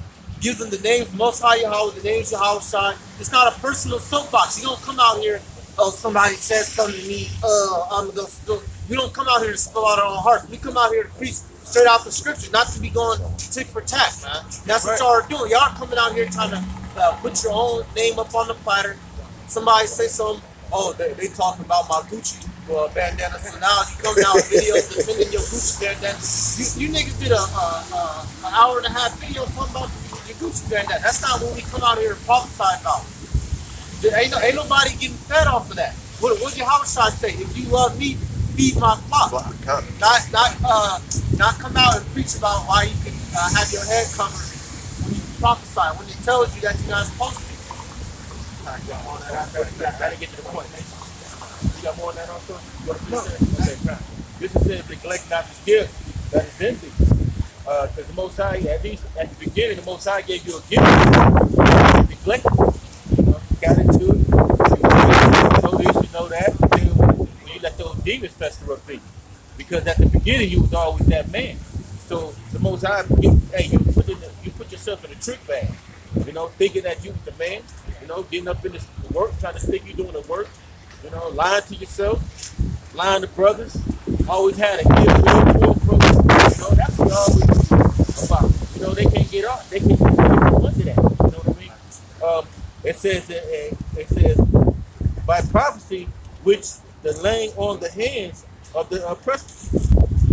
give them the names Most High Yahweh, the names Yahushua. It's not a personal soapbox. You don't come out here, oh, somebody says something to me, I'm gonna spill. We don't come out here to spill out our own hearts. We come out here to preach straight out the scriptures, not to be going tick for tack, man. That's what y'all are doing. Y'all are coming out here trying to put your own name up on the platter. Somebody say something, oh, they talking about my Gucci bandana. So now you coming out with videos defending your Gucci bandana. You niggas did an hour and a half video talking about your Gucci bandana. That's not what we come out here and prophesy about. Ain't nobody getting fed off of that. What did Yahushua say? If you love me, feed my flock. Not come out and preach about why you can have your head covered when you prophesy, when it tells you that you're not supposed to. I gotta get to the point. You got more on that also? No. Okay, this is said, neglect not the gift that is in thee. Because the Most High, at least at the beginning, the Most High gave you a gift. You neglected it. You got into it. You know this, you know that. When you let those demons fester up thee. Because at the beginning, you was always that man. So the Most High, you put yourself in a trick bag. You know, thinking that you was the man. You know, getting up in the work, trying to think you doing the work. You know, lying to yourself, lying to brothers. Always had a gift for brothers. You know, that's what always about. You know, they can't get off. They can't get under that. You know what I mean? It says by prophecy, which the laying on the hands of the oppressed,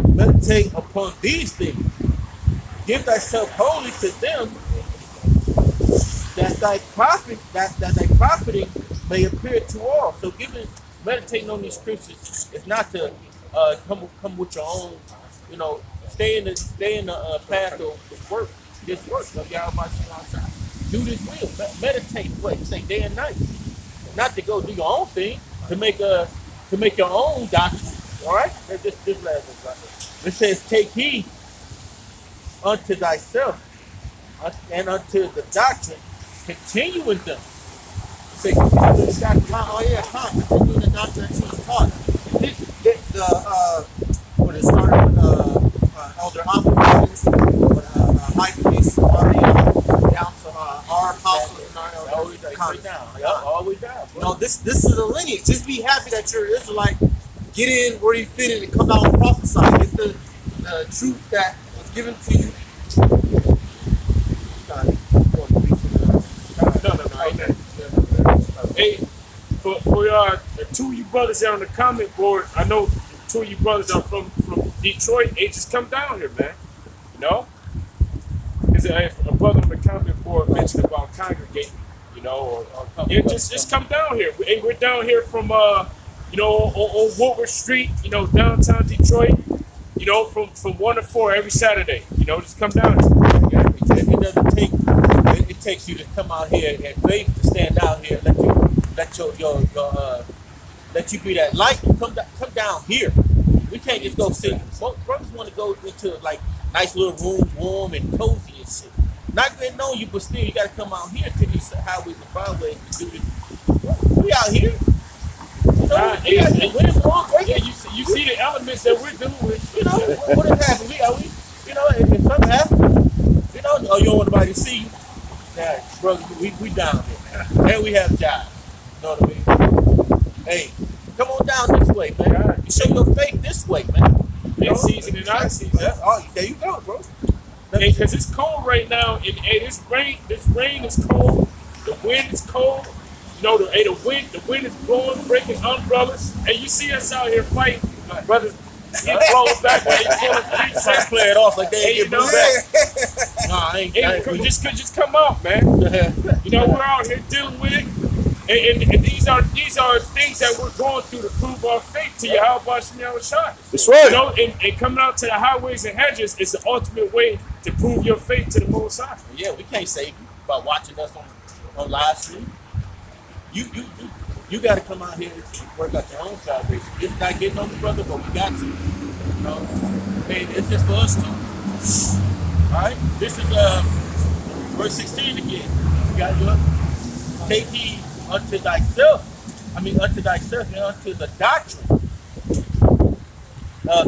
meditate upon these things. Give thyself wholly to them, that thy profiting may appear to all. So meditating on these scriptures is not to come with your own, you know, stay in the path of work. This work of Yahweh. Do this will. Meditate, say day and night. Not to go do your own thing, to make your own doctrine. All right? This last one. It says, take heed unto thyself and unto the doctrine. Continue with them. Say, continue with the doctrine. Oh yeah, continue the doctrine that was taught. What it started with Elder Hoffman. prophets, high priest, down to our apostles and our Always down. Yeah, always down. Bro. No, this is a lineage. Just be happy that you're an Israelite. Get in where you fit in and come out and prophesy. Get the truth that was given to you. No. Hey, for two of you brothers there on the comment board, I know two of you brothers are from Detroit. Hey, just come down here, man. You know? Because a brother on the comment board mentioned about congregating, you know, or yeah, just come down here. Hey, we're down here from you know, on Woodward Street, you know, downtown Detroit, you know, from 1 to 4 every Saturday. You know, just come down here. It doesn't take. It takes you to come out here and faith to stand out here. Let you be that light. Come down here. We can't just go sit. Brothers want to go into like nice little rooms, warm and cozy and shit. Not getting on you, but still you got to come out here to these highways and byways to do this. We out here. You see the elements that we're doing with. You know, what has happened? You know, if something happens, you know, oh, you don't want nobody to see you. Yeah, brother, we down here. And we have jobs. You know what I mean? Hey, come on down this way, man. You show your faith this way, man. In season and out of season. Oh, there you go, bro. Because it's cold right now, and this rain is cold. The wind is cold. You know, the wind is blowing, breaking umbrellas, and you see us out here fighting, brothers. Get blown back when they pulling play it off like they ain't you know back. Nah, I ain't. Just come out, man. You know, we're out here dealing with it, and these are things that we're going through to prove our faith to Yahweh Shem Shai. That's right. You know, and coming out to the highways and hedges is the ultimate way to prove your faith to the Most High. Yeah, we can't save you by watching us on live stream. You got to come out here and work out your own salvation. It's not getting on the brother, but we got to. You know, hey, it's just for us too. All right, this is verse 16 again. You got to take heed unto thyself. Unto thyself and unto the doctrine.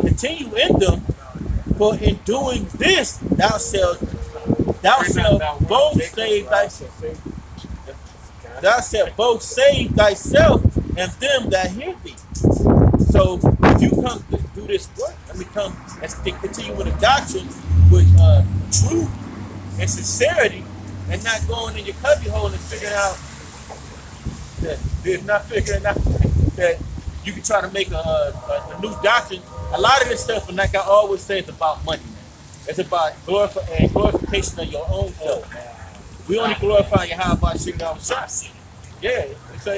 Continue in them, for in doing this thou shalt both save thyself. Thou shalt both save thyself and them that hear thee. So if you come to do this work, come and continue with the doctrine with truth and sincerity, and not going in your cubby hole and figuring out that you can try to make a new doctrine. A lot of this stuff, and like I always say, it's about money, man. It's about glorification of your own self. We only glorify Yahweh Shem Shai. Yeah, so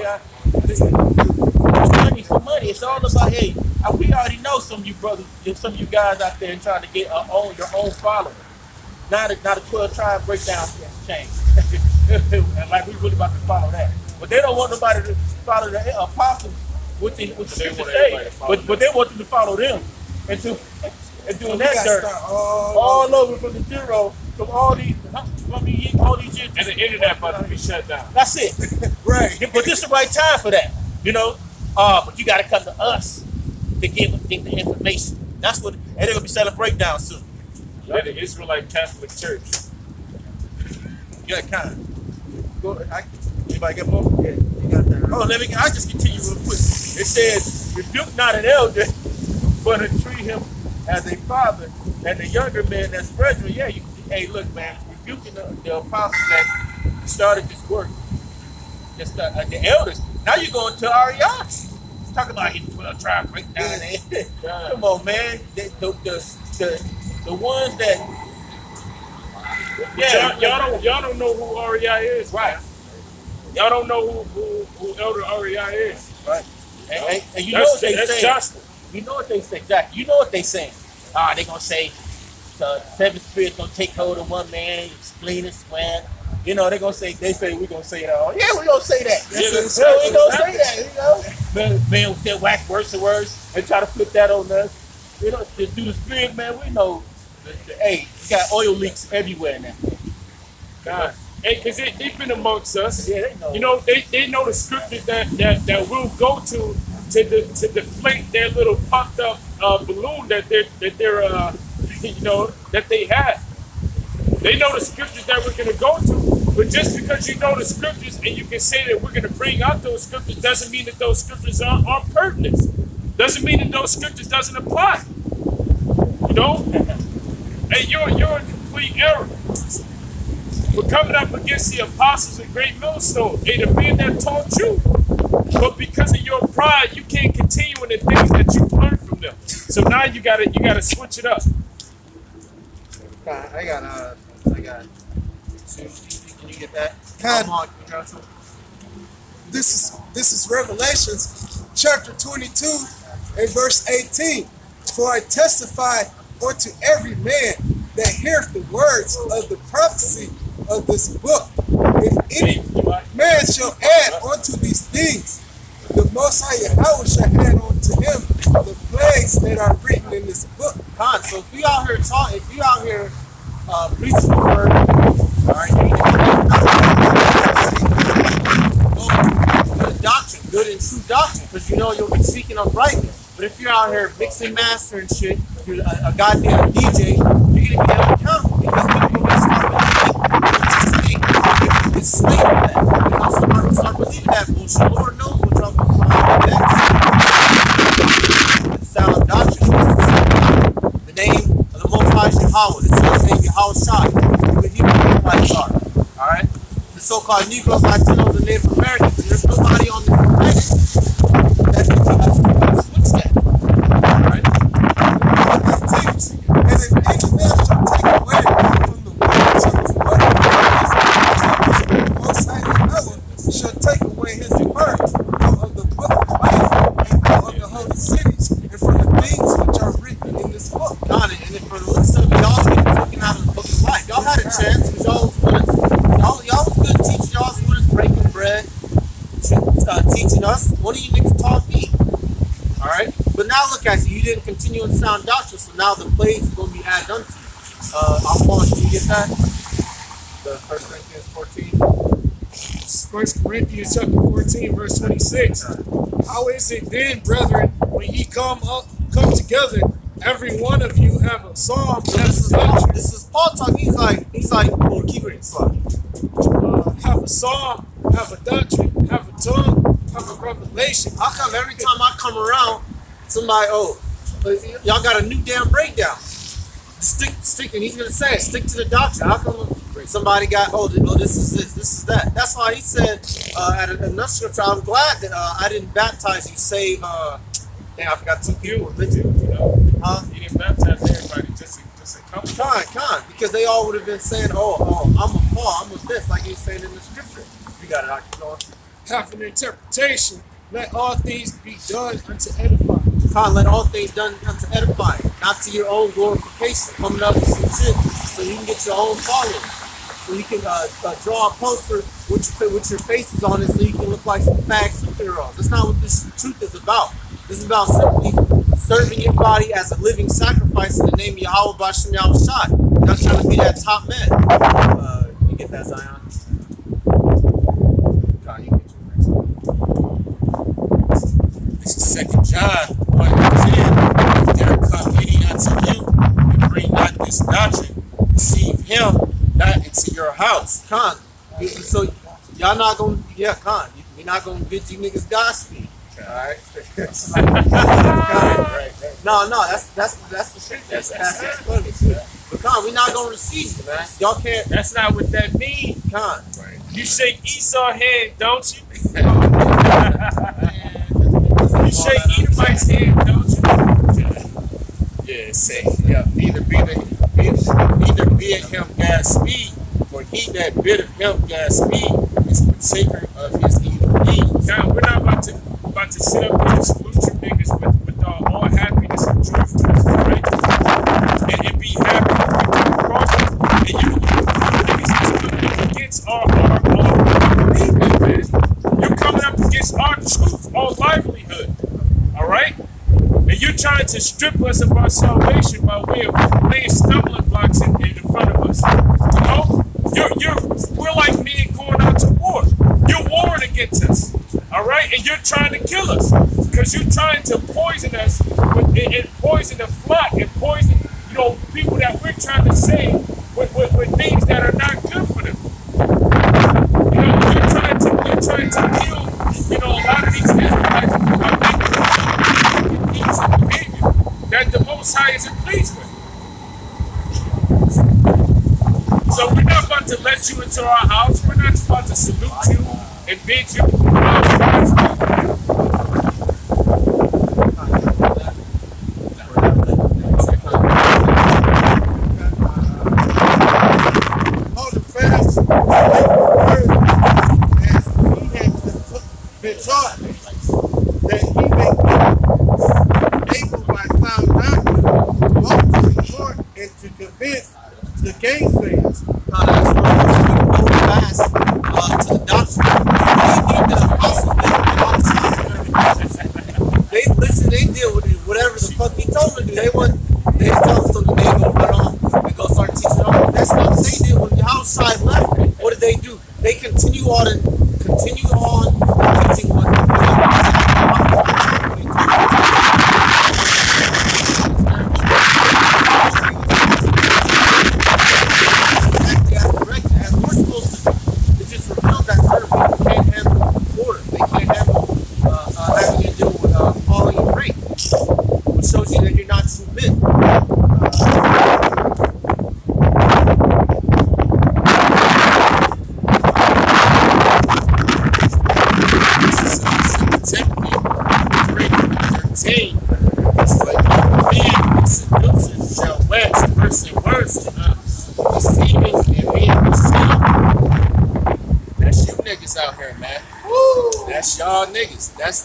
it's money for money. It's all about, hey, we already know some of you brothers, some of you guys out there trying to get your own following. Not a 12-tribe breakdown chain. And like we really about to follow that. But they don't want nobody to follow the apostles with the scripture say. But they want them to follow them and doing that dirt all over from the zero. From all these years, and the internet about to be shut down. That's it. Right. But this is the right time for that, you know. But you got to come to us to get the information. That's what, and they're gonna be selling breakdown soon. Yeah, the Israelite Catholic Church. Yeah, kind of. Go. Anybody get more? Yeah, you got that. Oh, I just continue real quick. It says, "Rebuke not an elder, but entreat him as a father, and the younger man as brethren." Yeah, you. Hey, look, man, rebuking the apostles that started this work, the elders. Now you're going to Arias. Talk about his 12-tribe breakdown. Come on, man. The ones that. Yeah, y'all don't know who Ariah is, right? Y'all don't know who Elder Ariah is, right? And you know what they say. Gospel. You know what they say, exactly. You know what they saying. They're gonna say. Seven spirits gonna take hold of one man, spleen and swan. You know, we're gonna say it all. Yeah, we're gonna say that. We're gonna say that, you know. Man said wax worse and worse and try to flip that on us. You know, just do the spirit, man. We know hey, you got oil leaks everywhere now. God. Hey, because they've been amongst us. Yeah, they know. You know, they know the scriptures that we'll go to deflate their little puffed up balloon that they're that they have. They know the scriptures that we're going to go to, but just because you know the scriptures and you can say that we're going to bring out those scriptures doesn't mean that those scriptures are pertinent. Doesn't mean that those scriptures doesn't apply. Hey, you're in complete error. We're coming up against the apostles of Great Millstone. Hey, the man that taught you. But because of your pride, you can't continue in the things that you've learned from them. So now you gotta switch it up. I got two. Can you get that? God. Come on, can you grab some? This is Revelations chapter 22 and verse 18. For I testify unto every man that heareth the words of the prophecy of this book. If any man shall add unto these things, the Most High Yahweh shall add unto him the plagues that are written in this book. Con, so if you out here preaching the word, all right, good doctrine, good and true doctrine, because you'll be speaking uprightly. But if you're out here mixing master and shit, you're a goddamn DJ, you're gonna be held accountable because people are gonna start believing what you get slave for that. Start believing that bullshit. Lord knows what's up behind that. Sound doctrine. The name of the Most High Yahweh. This is the name Yahweh Shai. The Hebrew Israelites are. Alright? The so-called Negroes, Latinos, and Native Americans. And there's nobody on this planet that can switch that. Alright? And if any man shall take away from the words of the word, the Most High Yahweh shall take away his words of the book of life and out of the holy cities and from the things which are written in this book. Got it. And then for the looks of it, y'all getting taken out of the book of life. Y'all had a chance because y'all was good teaching. Y'all was good at breaking bread, teaching us. One of you niggas taught me. All right. But now look at you. You didn't continue in sound doctrine, so now the plagues is going to be added unto you. I'll pause. Can you get that? The 1 Corinthians 14. 1 Corinthians chapter 14, verse 26. How is it then, brethren, when ye come together, every one of you have a psalm? So this is Paul talking. He's like, well, keep it inside. Have a psalm, have a doctrine, have a tongue, have a revelation. How come every time I come around, somebody, y'all got a new damn breakdown? Stick, and he's gonna say it. Stick to the doctrine. How come somebody got, this is this is that? That's why he said at another scripture, I'm glad that I didn't baptize you. Save, damn, I forgot two people. He didn't baptize everybody, just a couple. Con, because they all would have been saying, I'm a Paul, I'm a this, like he's saying in the scripture. You got it, I keep going. Have an interpretation. Let all things be done unto edifying. Con, let all things done unto edifying, not to your own glorification. Coming up with some shit so you can get your own following. So you can draw a poster with your faces on it so you can look like some fag superheroes. That's not what this truth is about. This is about simply serving your body as a living sacrifice in the name of Yahweh Bashem Yahweh Shai. Not trying to be that top man. You get that, Zion? God, you get your next one. This is 2 John 1:10. There come many unto you, and bring not this doctrine, receive him not into your house. Con, so y'all not gonna, Con, you're not gonna get you niggas Godspeed. Alright. No, that's the shit. That's funny. But Con, we're not gonna receive you, man. Y'all can't. That's not what that means. Con. You shake Esau's hand, don't you? You shake Edomite's hand, don't you? Yeah, say, neither bid him Godspeed, for he that biddeth him Godspeed is partaker of his evil deeds. Now, we're not about to sit up here and salute you niggas with all happiness and joyfulness, right? And be happy with the cross. And you niggas is coming up against our believing, man. You're coming up against our truth, our livelihood, all right? And you're trying to strip us of our salvation by way of laying stumbling blocks in front of us. We're like men going out to war. You're warring against us, all right? And you're trying to kill us because you're trying to poison us and poison the flock and poison, people that we're trying to save with things that are not good for them. You're trying to kill, a lot of these Israelites behavior that the Most High isn't pleased with. So we're not about to let you into our house. We're not about to salute you and bid you.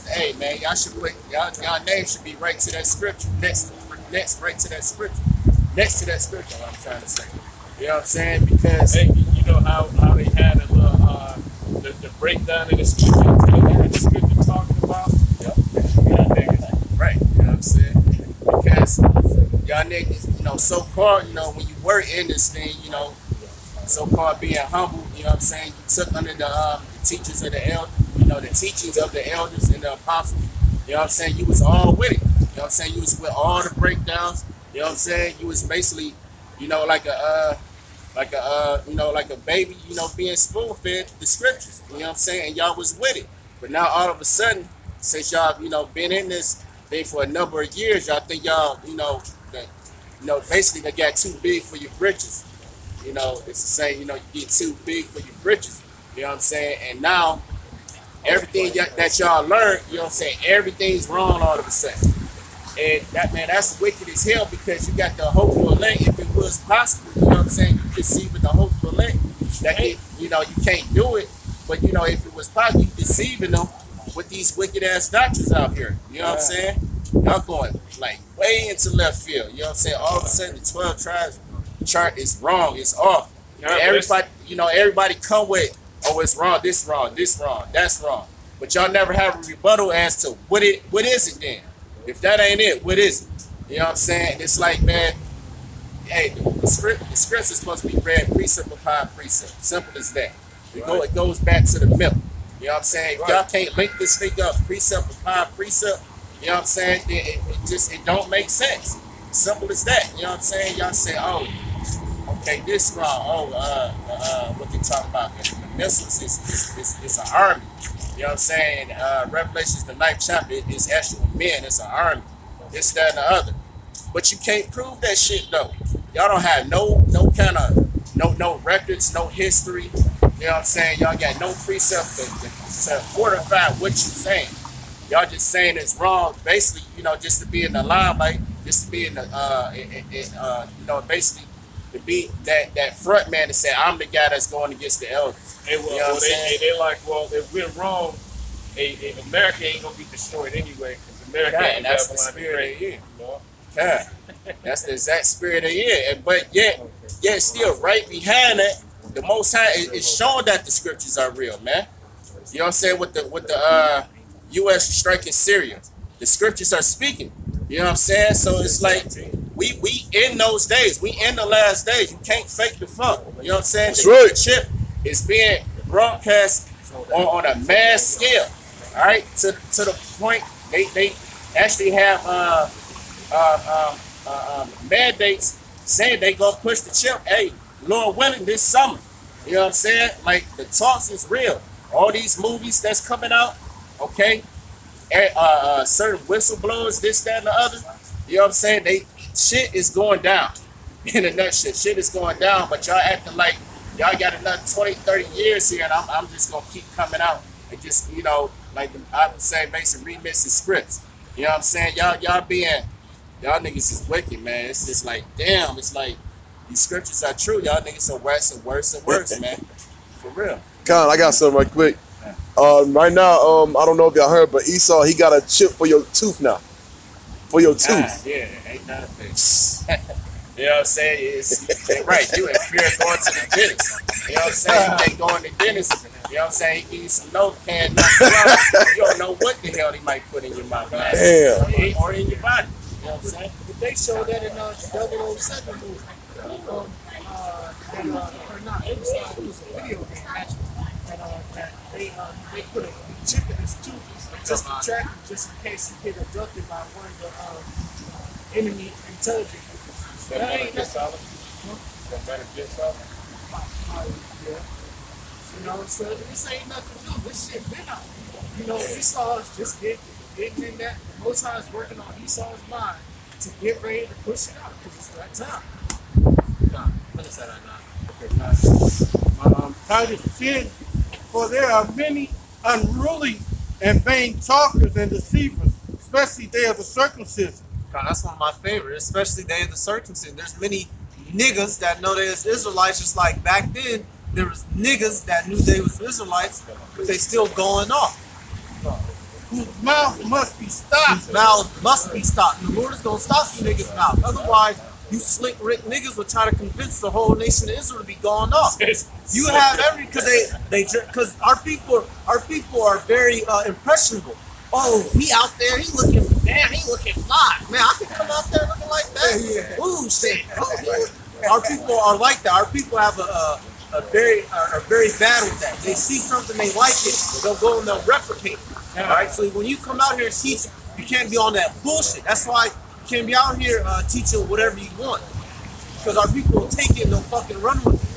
Hey man, y'all should put y'all name should be right to that scripture. Next right to that scripture. Next to that scripture, what I'm trying to say. You know what I'm saying? Because hey, you know how they had a little the breakdown of the scripture, the scripture talking about? Yep. Yeah, niggas. Right, you know what I'm saying? Because y'all niggas, so-called, when you were in this thing, so-called being humble, you know what I'm saying? You took under the teachers of the elders. The teachings of the elders and the apostles, you know what I'm saying? You was all with it. You know what I'm saying? You was with all the breakdowns. You know what I'm saying? You was basically, like a baby, being spoon-fed the scriptures. You know what I'm saying? And y'all was with it. But now all of a sudden, since y'all, been in this thing for a number of years, y'all think y'all, that, basically they got too big for your britches. It's the same, you get too big for your britches. You know what I'm saying? And now, everything that y'all learned, you know what I'm saying, everything's wrong all of a sudden. And that's wicked as hell because you got the hopeful elect. If it was possible, you know what I'm saying, you could see with the hopeful elect that you can't do it. But if it was possible, you deceiving them with these wicked ass doctrines out here. You know what I'm saying? Y'all going like way into left field. You know what I'm saying? All of a sudden the 12 tribes chart is wrong, it's off. And everybody come with, oh, it's wrong, this wrong, that's wrong. But y'all never have a rebuttal as to what is it then? If that ain't it, what is it? You know what I'm saying? It's like, man, hey, the scripts is supposed to be read precept upon precept. Simple as that. It goes back to the middle. You know what I'm saying? If y'all can't link this thing up precept upon precept, you know what I'm saying? It don't make sense. Simple as that. You know what I'm saying? Y'all say, oh, okay, this wrong. Oh, what they talking about? The missiles is an army. You know what I'm saying? Revelations, the 9th chapter, is actual men. It's an army. This, that, and the other. But you can't prove that shit though. Y'all don't have no kind of no records, no history. You know what I'm saying? Y'all got no precept to fortify what you saying. Y'all just saying it's wrong, basically. Just to be in the limelight, just to be in the basically. To be that front man to say I'm the guy that's going against the elders. Hey, well, they like, well, if we're wrong, America ain't gonna be destroyed anyway because America ain't that's the spirit of the year. Yeah, that's the exact spirit of the year. But yet still right behind that, the Most High is showing that the scriptures are real, man. You know what I'm saying? With the U.S. striking Syria, the scriptures are speaking. You know what I'm saying? So it's like. We in those days. We in the last days. You can't fake the funk. You know what I'm saying? That's right. The chip is being broadcast on a mass scale. All right, to the point they actually have mandates saying they gonna push the chip. Hey, Lord willing, this summer. You know what I'm saying? Like, the talks is real. All these movies that's coming out, okay? Certain whistleblowers, this, that, and the other. You know what I'm saying? Shit is going down. In a nutshell, shit is going down, but y'all acting like y'all got another 20, 30 years here, and I'm just gonna keep coming out and just, you know, like I would say, make some remixing scripts. You know what I'm saying? Y'all niggas is wicked, man. It's just like, damn, it's like these scriptures are true. Y'all niggas are worse and worse and worse, man. For real. Con, I got something right quick. Right now, I don't know if y'all heard, but Esau, he got a chip for your tooth now. For your tooth. Yeah, ain't nothing. You know what I'm saying? It's right. You in fear of going to the dentist. You know what I'm saying? You ain't going to the dentist. You know what I'm saying? He eats some Novocaine, you don't know what the hell he might put in your mouth. Damn. Or in your body. You know what I'm saying? But they showed that in 007 movie. Or not, it was a video game actually. That they put a chip in his tooth just to track him, just in case he get abducted by one of the enemy intelligence. That ain't nothing. Yeah. You know, so this ain't nothing new. This shit been out. You know, Esau is just getting in that. Most times working on Esau's mind to get ready to push it out because it's that time. Titus 10, for there are many unruly and vain talkers and deceivers, especially day of the circumcision. God, that's one of my favorites, especially day of the circumcision. There's many niggas that know they was Israelites, just like back then there was niggas that knew they was Israelites, but they still going off. Whose mouth must be stopped. Whose mouth must be stopped. And the Lord is going to stop you niggas' mouth. Otherwise, you slick Rick niggas will try to convince the whole nation of Israel to be going off. You have every, because our people are very impressionable. Oh, he out there, he looking fly. Man, I can come out there looking like that. Yeah. Ooh, shit. Our people are like that. Our people have are very bad with that. They see something, they like it, they'll go and they'll replicate it. All right. So when you come out here and teach, you can't be on that bullshit. That's why you can't be out here teaching whatever you want, because our people will take it and they'll fucking run with it.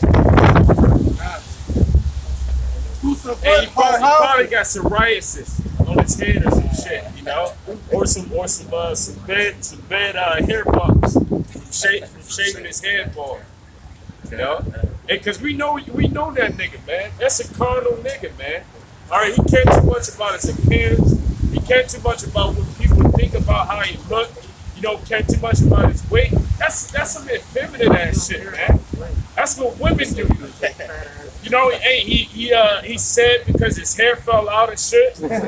Hey, he probably got psoriasis on his head or some shit, you know, or some bad hair bumps from shaving his head bald, you know, and because we know that nigga, man. That's a carnal nigga, man. All right, he cared too much about his appearance. He cared too much about what people think about how he looked. You know, cared too much about his weight. That's some effeminate ass shit, man. That's what women do. You know, he said because his hair fell out and shit. You know,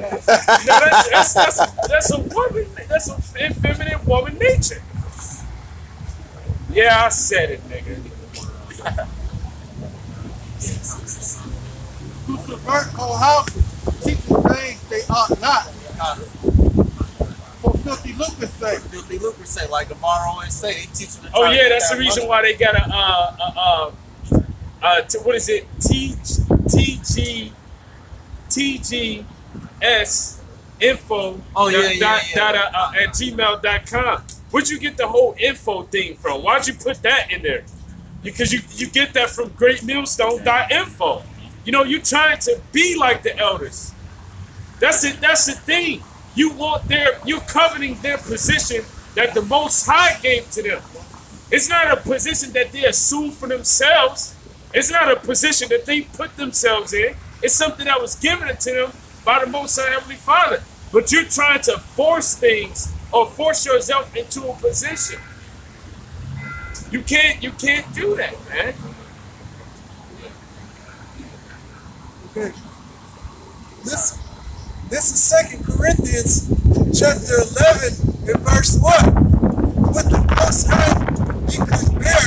that's a woman. That's an effeminate woman nature. Yeah, I said it, nigga. Who subvert whole houses, teaching things they ought not. For filthy lucre's sake. Filthy lucre's sake, like Amar always say, they teach them. Oh yeah, that's the reason why they got what is it? TGS info. Oh yeah, at gmail.com. Where'd you get the whole info thing from? Why'd you put that in there? Because you get that from greatmillstone.info. You know, you trying to be like the elders. That's it. That's the thing. You're coveting their position that the Most High gave to them. It's not a position that they assume for themselves. It's not a position that they put themselves in. It's something that was given to them by the Most High Heavenly Father. But you're trying to force things or force yourself into a position. You can't do that, man. Okay. This is 2 Corinthians chapter 11 and verse 1. With the Most High he could bear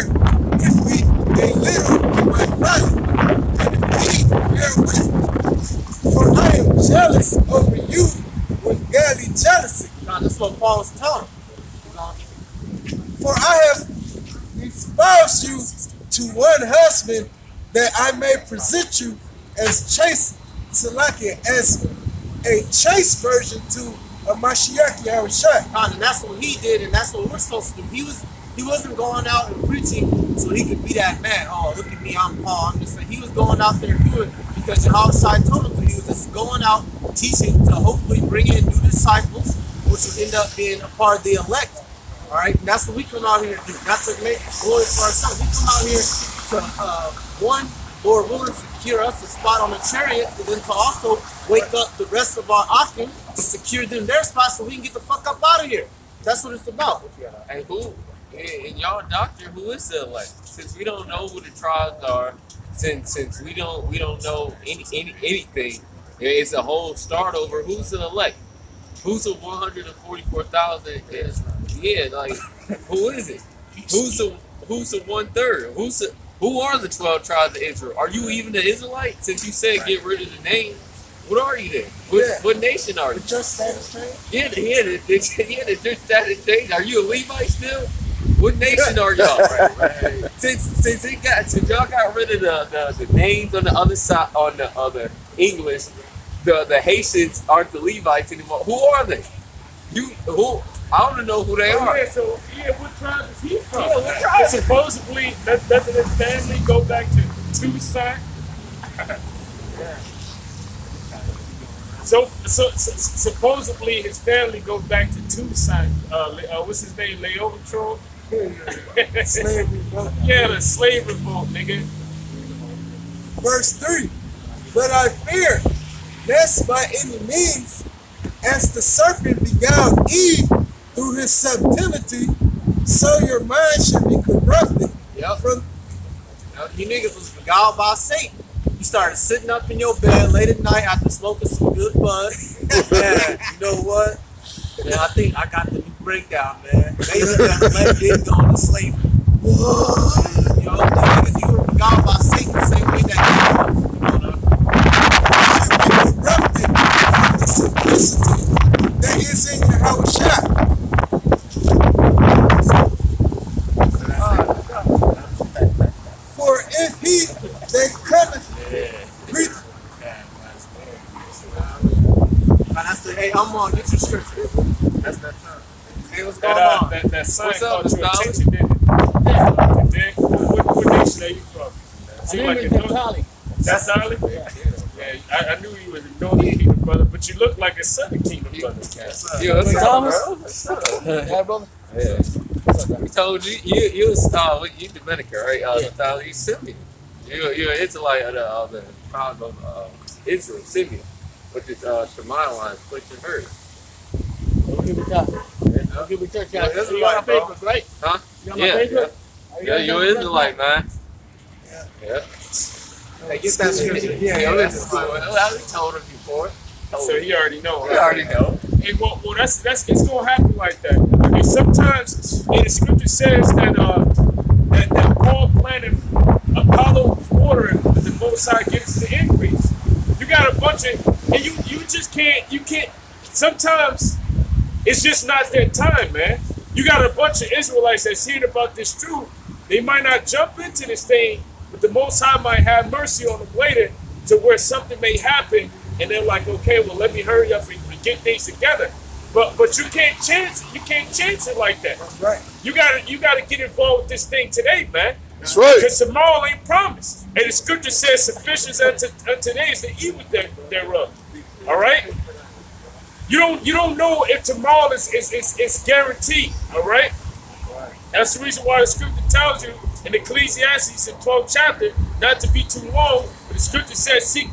with me a little in my folly, and he bear with me. For I am jealous over you with godly jealousy. Now, that's what Paul's telling. For I have espoused you to one husband, that I may present you as chaste, as a chaste version to a Mashiach Yahushua. And that's what he did, and that's what we're supposed to do. He He wasn't going out and preaching so he could be that man. Oh, look at me, I'm Paul. I'm just saying. He was going out there doing it because Yahushua told him to. He was just going out teaching to hopefully bring in new disciples, which would end up being a part of the elect. All right, and that's what we come out here to do. Not to make glory for ourselves. We come out here to one, Lord willing, secure us a spot on the chariot, but then to also wake up the rest of our Akim to secure them their spot so we can get the fuck up out of here. That's what it's about. And who, in y'all doctor, who is the elect? Since we don't know who the tribes are, since we don't know anything, it's a whole start over. Who's the elect? Who's the 144,000? Yeah, like who is it? Who's the 1/3? Who are the 12 tribes of Israel? Are you even an Israelite? Since you said get rid of the name, what are you then? What nation are you? The church status change? Yeah, the church status change. Are you a Levite still? What nation are y'all? Since y'all got rid of the names on the other side, on the other English, the Haitians aren't the Levites anymore. Who are they? I want to know who they are. Yeah, so what tribe is he from? Yeah, what tribe? Supposedly, doesn't his family go back to Tucson? So supposedly his family goes back to Tucson. What's his name? Leovatron? Slavery vote. Yeah, the slave revolt, nigga. Verse 3. But I fear, lest by any means, as the serpent beguiled Eve through his subtlety, so your mind should be corrupted. Yep. You niggas was beguiled by Satan. You started sitting up in your bed late at night after smoking some good bud. Man, you know what? Man, I think I got the new breakdown, man. Basically, let it go into slavery. What? You know, the niggas, you were beguiled by Satan the same way that you were. Corrupted from the simplicity that is in Yahushua. For if he that cometh preach. And I said, hey, I'm on, get your scripture. That's that time. Hey, what's going on? That sign What's up, caught your Nostalgia? attention, didn't it? Yeah. Then, what nation are you from? Seem like you're North. That's Ollie? Yeah, I knew you was a Northern Kingdom brother, but you look like a Southern Kingdom brother. Yeah, what's up, Thomas? bro? Yeah, brother. Yeah. We told you you Dominican, right? Tyler, you Simeon. You're an Israelite of the tribe of Israel, Simeon. With this Shemaiah line, switch and hurt. Don't give me time. Don't give me church. Yeah, You that's got right, my bro. Facebook, right? Huh? You got my Yeah, Facebook? yeah, you're an Israelite, man. Yeah. Hey, get that scripture. Yeah, that's what I told him before. So he already know. You already know. Hey, well, that's it's gonna happen like that. And sometimes, the scripture says that Paul planted, Apollo watering, but the Most High gives the increase. You got a bunch of, and you just can't. Sometimes it's just not their time, man. You got a bunch of Israelites that's hearing about this truth. They might not jump into this thing, but the Most High might have mercy on them later, to where something may happen, and they're like, okay, well, let me hurry up and get things together. But you can't chance it. You can't chance it like that. That's right. You gotta get involved with this thing today, man. That's right. Because tomorrow ain't promised. And the scripture says sufficient unto today is the evil thereof. All right? You don't know if tomorrow is guaranteed. All right? That's the reason why the scripture tells you in Ecclesiastes in 12th chapter, not to be too long, but the scripture says, seek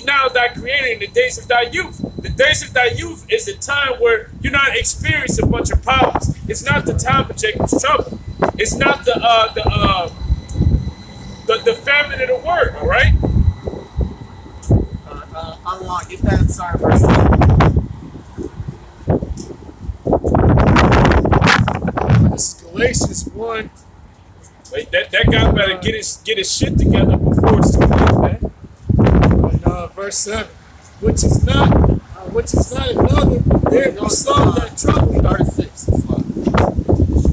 now thy creator in the days of thy youth. The days of thy youth is the time where you're not experiencing a bunch of problems. It's not the time of Jacob's trouble. It's not the famine of the word, all right? I want to get that. Sorry, verse. This is Galatians 1. Like that guy better get his shit together before it's too late, man. Verse 7. Which is not another, there be some that trouble.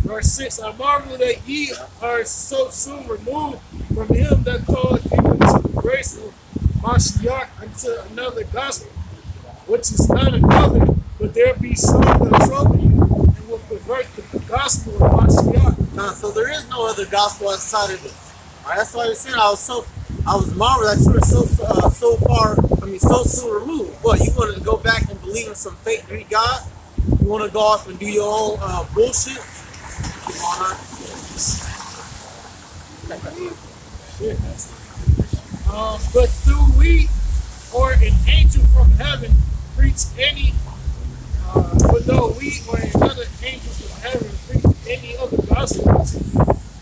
Verse 6. I marvel that ye are so soon removed from him that called you into the grace of Mashiach unto another gospel, which is not another, but there be some that trouble you and will pervert the gospel of Mashiach. Nah, so there is no other gospel outside of this. All right, that's why I said I was marveled that you were so soon removed. What, you want to go back and believe in some fake Greek God? You want to go off and do your own bullshit? Come on, But do we or an angel from heaven preach any, but though we or another angel from heaven preach any other gospel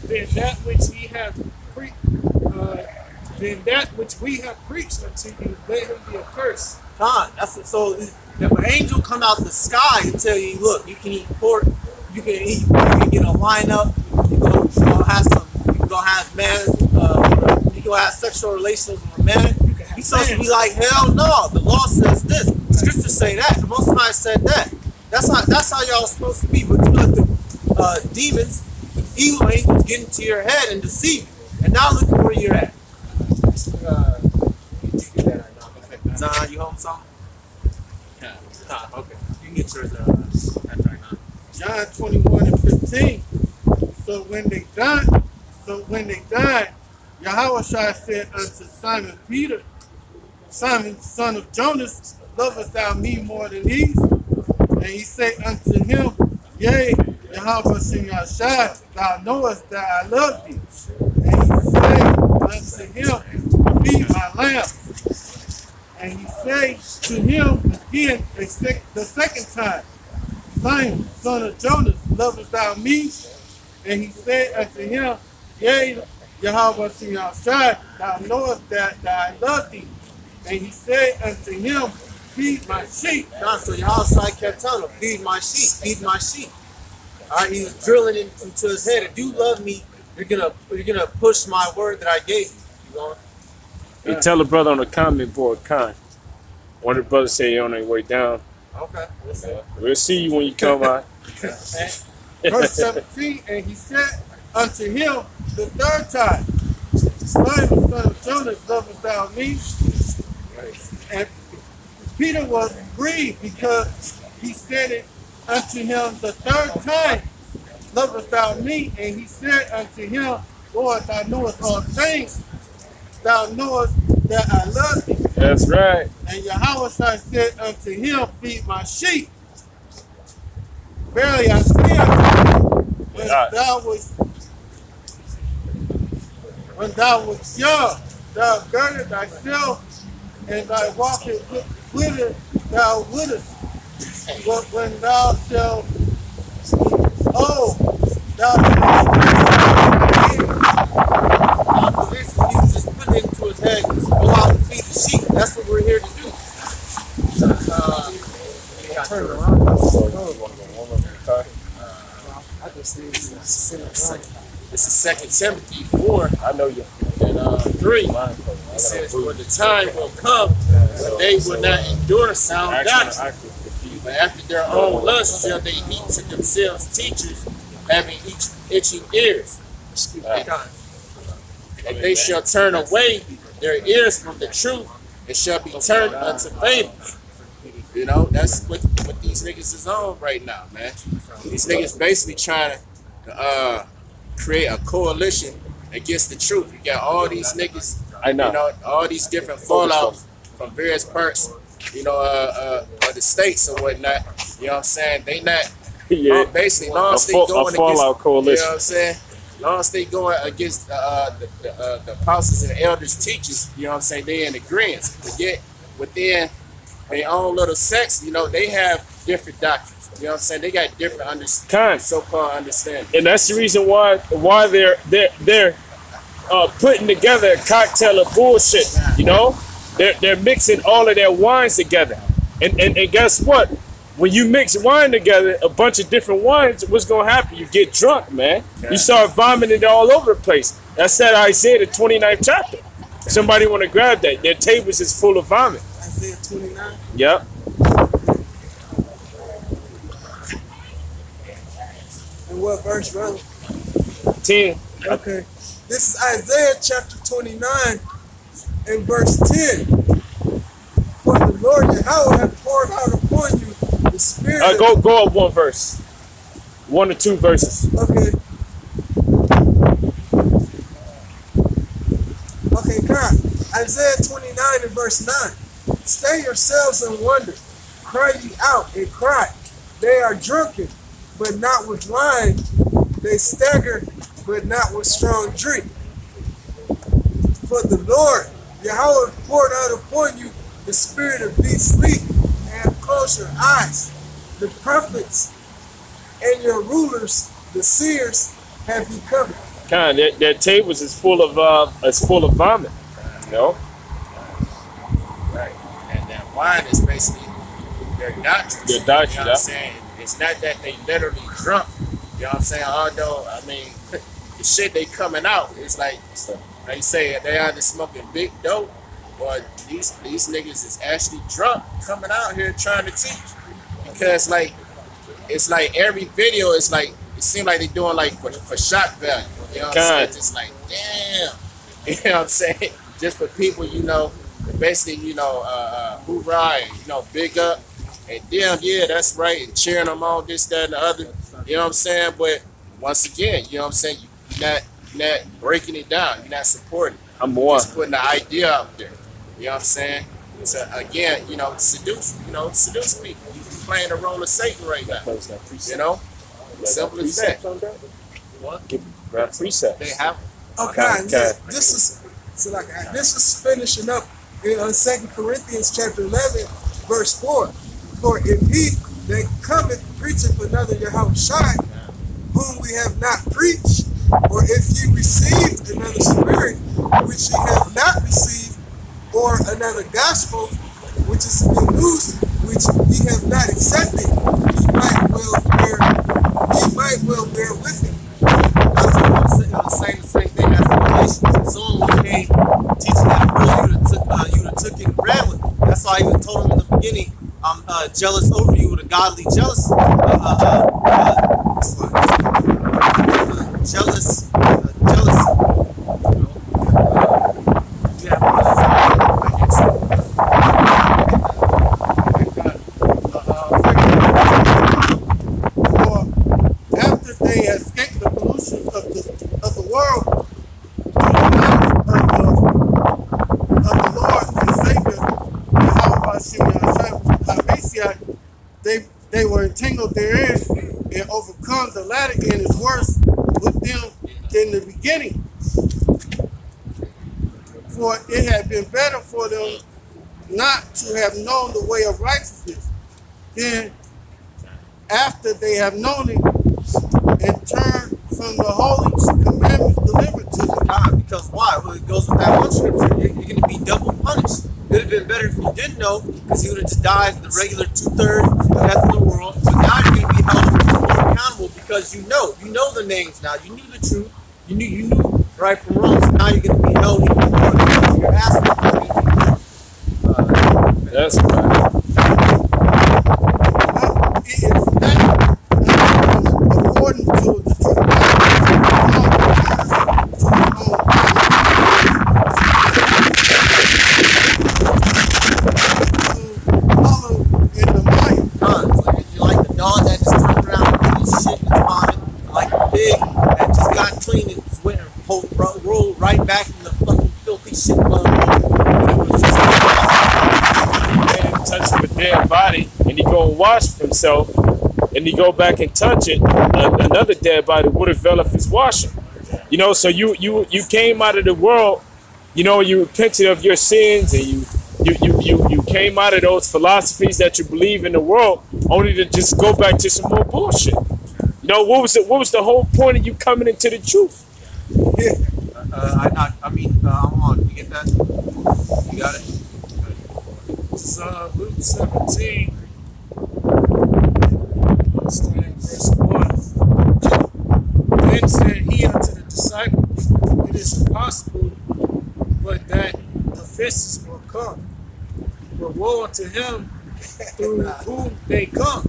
than that which he hath preached, then that which we have preached unto you, let him be accursed. God, so if an angel come out the sky and tell you, look, you can eat pork, you can get a lineup, you can have you can have sexual relations with a man. You supposed to be like, hell no, the law says this. The scriptures say that. The Most High said that. That's how y'all supposed to be. But you let the demons, the evil angels get into your head and deceive you. And now look at where you're at. Nah, you home something? Nah, okay. You can get yours after I know. John 21 and 15. So when they died, Yahweh said unto Simon Peter, Simon, son of Jonas, lovest thou me more than these? And he said unto him, Yea, Yahweh Shai, thou knowest that I love thee. And he said unto him, Feed my lambs. And he said to him again the second time, Simon, son of Jonas, lovest thou me? And he said unto him, Yea, Yahweh Shai, thou knowest that I love thee. And he said unto him, Feed my sheep. So Yahweh kept telling him, feed my sheep, feed my sheep. All right, he was drilling into his head. If you love me, you're gonna push my word that I gave you. You going? Hey, tell a brother on the comment board, Con. One of the brothers say you're on their way down. Okay. We'll see you when you come out. Verse 17, and he said unto him the third time, Simon, son of Jonas, lovest thou me? And Peter was grieved because he said it unto him the third time, lovest thou me? And he said unto him, Lord, thou knowest all things. Thou knowest that I love thee. That's right. And Yahweh said unto him, Feed my sheep. Verily I say unto thee, when thou wast young, thou girded thyself, and thy walking whither thou wouldest. But when thou shalt thou So basically, he was just putting it into his head, just go out and feed the sheep. That's what we're here to do. Turn around. I just need to sit around. This is 2 Timothy 4. I know you. And 3. It says, for the time will come when they will not endure sound doctrine, but after their own lust shall they heap to themselves teachers, having each itching ears. And they shall turn away their ears from the truth, and shall be turned unto fables. You know, that's what these niggas is on right now, man. These niggas basically trying to create a coalition against the truth. You got all these niggas, you know, all these different fallouts from various parts, you know, of the states or whatnot. You know what I'm saying? They not basically long as they going against coalition. You know what I'm saying? Long as they going against the apostles and the elders, teachers, you know what I'm saying? They in agreement. But yet within their own little sects, you know, they have different doctrines. You know what I'm saying? They got different so-called understanding. And that's the reason why they're putting together a cocktail of bullshit. You know, they're mixing all of their wines together. And guess what? When you mix wine together, a bunch of different wines, what's gonna happen? You get drunk, man. You start vomiting all over the place. That's that Isaiah, the 29th chapter. Somebody want to grab that? Their tables is full of vomit. Isaiah 29? Yep. And what verse, brother? 10. Okay. This is Isaiah chapter 29 and verse 10. For the Lord Yahweh hath poured out upon you the Spirit. Go up one verse. 1 or 2 verses. Okay. Okay, God. Isaiah 29 and verse 9. Stay yourselves and wonder. Cry ye out and cry. They are drunken, but not with wine. They stagger, but not with strong drink. For the Lord, Yahweh, poured out upon you the spirit of deep sleep, and have closed your eyes. The prophets and your rulers, the seers, have he covered. Their tables is full of vomit. You know? Right. And that wine is basically their doctrine. Their doctrine, you know what I'm saying? It's not that they literally drunk. You know what I'm saying? Although, I mean, the shit they coming out, it's like they say they either smoking big dope or these niggas is actually drunk coming out here trying to teach. Because like it's like every video is like it seems like they doing like for shock value. You know what I'm saying? Just like damn. You know what I'm saying? Just for people, you know, basically, you know, hoorah, and, you know, big up. And damn, yeah, that's right. And cheering them on, this, that, and the other. You know what I'm saying? But once again, you know what I'm saying? You're not breaking it down. You're not supporting. I'm more. Just putting the idea out there. You know what I'm saying? So again, you know, seduce people. You're playing the role of Satan right now. You know? Simple as that. What? Grab precepts. They have. Okay, this is finishing up in 2 Corinthians chapter 11, verse 4. For if he that cometh preacheth another Yahushua, whom we have not preached, or if ye received another spirit, which ye have not received, or another gospel, which is good news, which ye have not accepted, ye might well bear with it. The same thing as Galatians. Someone came teaching that you would have took and ran with it. That's why I even told him in the beginning, I'm jealous over you with a godly jealousy. Jealousy. After they escaped the pollution of the world, through the knowledge of the Lord and Savior, they were entangled therein and overcome. The latter end is worse with them than the beginning. For it had been better for them not to have known the way of righteousness than after they have known it and turned from the holy commandments delivered to them. Because why? Well, it goes with that one scripture. You're going to be double punished. It would have been better if you didn't know, because you would have just died the regular 2/3 death in the world. So now you're going to be held accountable because you know the names now. You knew the truth. You knew right from wrong. So now you're going to be held even more because you're asking. That's right. It is that according to the dog that just turned around and did his shit and is vomit, like a pig that just got clean and just went and rolled right back in the fucking filthy shit bowl. Man touched a dead body and he go and wash himself and he go back and touch it, another dead body would have fell off his washing. You know, so you came out of the world, you know, you repented of your sins and you came out of those philosophies that you believe in the world only to just go back to some more bullshit. You know, what was the whole point of you coming into the truth? Yeah. I'm on. You get that? You got it? This is Luke 17. Starting verse 1. Then said he unto the disciples, it is impossible, but that offenses will come. But woe unto him through whom they come.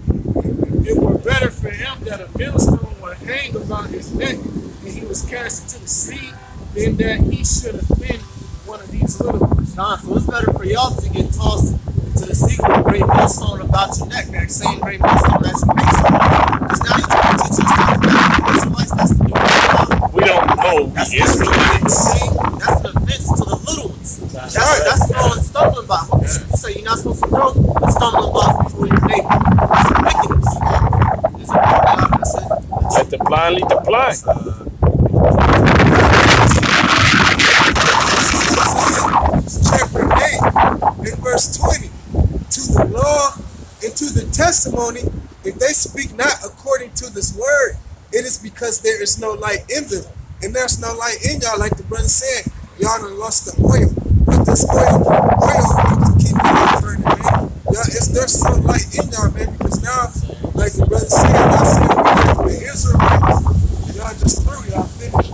It were better for him that a millstone were hanged about his neck and he was cast into the sea than that he should offend one of these little ones. So it's better for y'all to get tossed into the sea with a great millstone about your neck, that same great millstone that's your millstone. Because now you're trying to teach us That's an offense to the little ones. That's throwing stumbling blocks. What the scripture say? You're not supposed to throw a stumbling block before your neighbor. That's wickedness. It's a Let the blind lead the blind. Chapter 8 in verse 20. To the law and to the testimony, if they speak not according to this word, it is because there is no light in them. And there's no light in y'all, like the brother said. Y'all done lost the oil. But this oil keep the burning, man. There's some light in y'all, man, because now, like the brother said, y'all said the Israelites, y'all just through, y'all finished.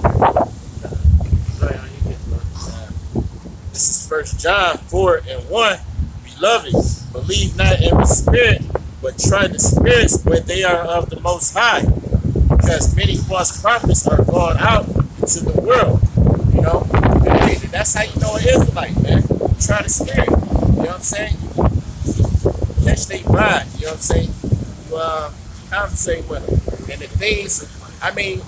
This is 1 John 4:1. Beloved, believe not every spirit, but try the spirits where they are of the Most High, because many false prophets are gone out into the world. You know, and that's how you know an Israelite, man. Try the spirit. You know what I'm saying? Catch they ride. You know what I'm saying? You conversate with them. And the things, I mean,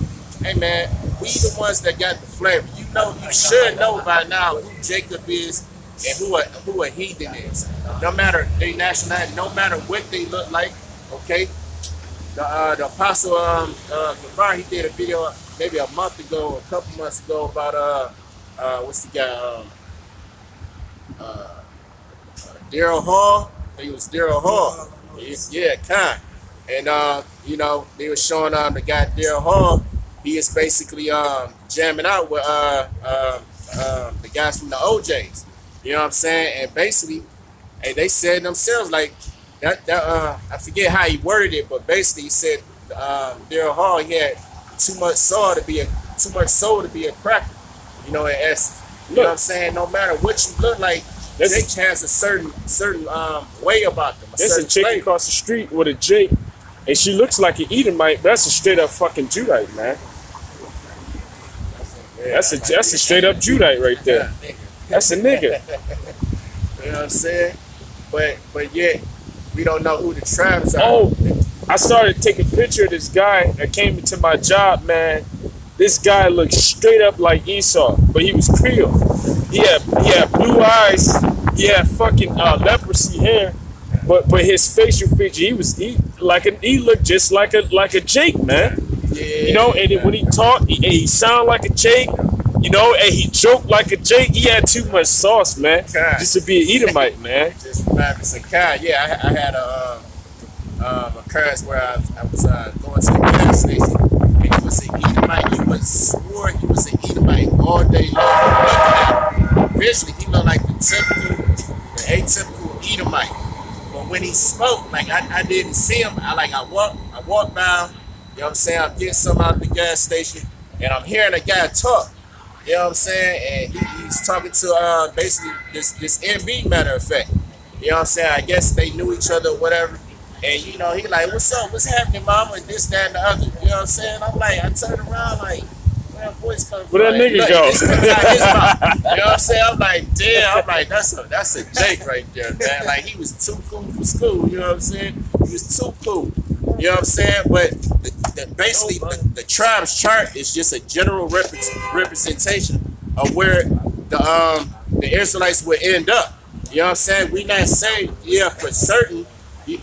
hey man, we the ones that got the flavor. You know, you should know by now who Jacob is and who a heathen is. No matter their nationality, no matter what they look like. Okay. The apostle Gabar, he did a video maybe a month ago, a couple months ago about what's the guy Daryl Hall. I think it was Daryl Hall. Yeah, Khan. And you know, they were showing the guy Daryl Hall. He is basically jamming out with the guys from the OJs. You know what I'm saying? And basically, and they said themselves like that. I forget how he worded it, but basically he said Daryl Hall, he had too much soul to be a cracker. You know, in essence. You know what I'm saying? No matter what you look like, Jake has a certain way about them. There's a chick across the street with a Jake, and she looks like an Edomite, but that's a straight up fucking Judite, man. That's a straight up Judite right there. That's a nigga. You know what I'm saying? But yet we don't know who the tribes are. Oh, I started to take a picture of this guy that came into my job, man. This guy looked straight up like Esau, but he was Creole. He had blue eyes. He had fucking leprosy hair, but his facial feature, he looked just like a Jake, man. Yeah, you know, and when he talked, he sounded like a Jake. You know, and he joked like a Jake. He had too much sauce, man, just to be an Edomite, man. Just some kind. Yeah, I had a occurrence where I was going to the gas station, and he was an Edomite. You would swore he was an Edomite all day long. Visually, he looked like the atypical Edomite. But when he spoke, like I didn't see him. I walked down. You know what I'm saying? I'm getting something out of the gas station, and I'm hearing a guy talk. You know what I'm saying? And he's talking to basically this MB, matter of fact. You know what I'm saying? I guess they knew each other or whatever. And you know, he like, what's up? What's happening, mama? And this, that, and the other. You know what I'm saying? I'm like, I turned around like, where that voice coming from? Where that nigga go? You know what I'm saying? I'm like, damn. I'm like, that's a Jake right there, man. Like he was too cool for school. You know what I'm saying? He was too cool. You know what I'm saying? But basically, the tribe's chart is just a general representation of where the Israelites would end up. You know what I'm saying? We not saying, yeah, for certain.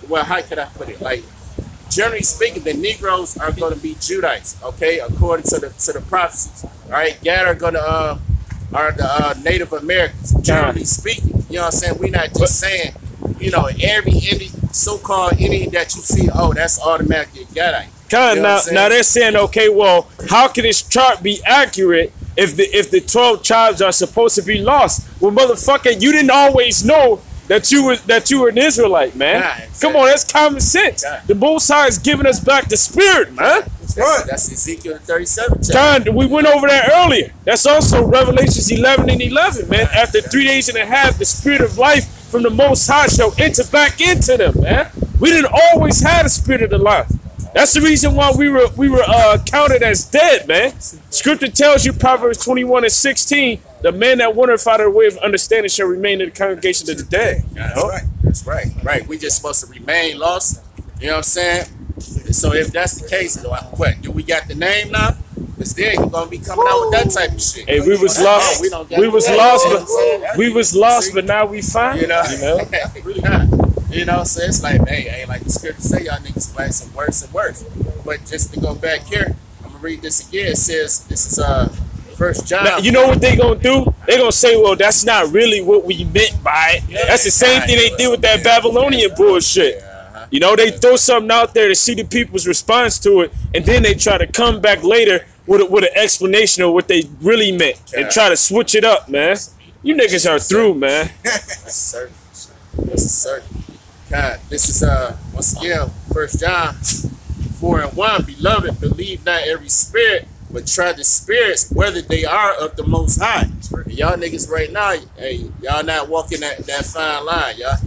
Well, how could I put it? Like, generally speaking, the Negroes are going to be Judites, okay, according to the prophecies. All right, Gad are going to are the Native Americans. Generally speaking, you know what I'm saying? We're not just saying, you know, every so-called Indian that you see, oh, that's automatically a Gadite. You know now they're saying, okay, well, how can this chart be accurate if the 12 tribes are supposed to be lost? Well, motherfucker, you didn't always know that you were an Israelite, man. Exactly. Come on, that's common sense. The Most High is giving us back the spirit, man. That's Ezekiel 37 chapter. We went over that earlier. That's also Revelations 11 and 11, man. After 3 days and a half, the spirit of life from the Most High shall enter back into them, man. We didn't always have the spirit of the life. That's the reason why we were counted as dead, man. Scripture tells you, Proverbs 21 and 16, the man that wandereth out of the way of understanding shall remain in the congregation of the dead. That's right. Right. We just supposed to remain lost. You know what I'm saying? So if that's the case, what? Do we got the name now? Cause then he gonna be coming out with that type of shit. Hey, we was lost. We was lost, but we was lost, but now we find. You know, You know. So it's like, hey, ain't like the script say, y'all niggas waxing worse and worse. But just to go back here, I'm gonna read this again. It says this is 1 John. Now, you know what they gonna do? They gonna say, well, that's not really what we meant by it. That's the same thing they did with that Babylonian bullshit. You know, they throw something out there to see the people's response to it, and then they try to come back later with an explanation of what they really meant and try to switch it up, man. You niggas are through, man. That's certain. That's certain. God, this is once again 1 John 4:1. Beloved, believe not every spirit, but try the spirits whether they are of the Most High. And y'all niggas right now, hey, y'all not walking that fine line, y'all.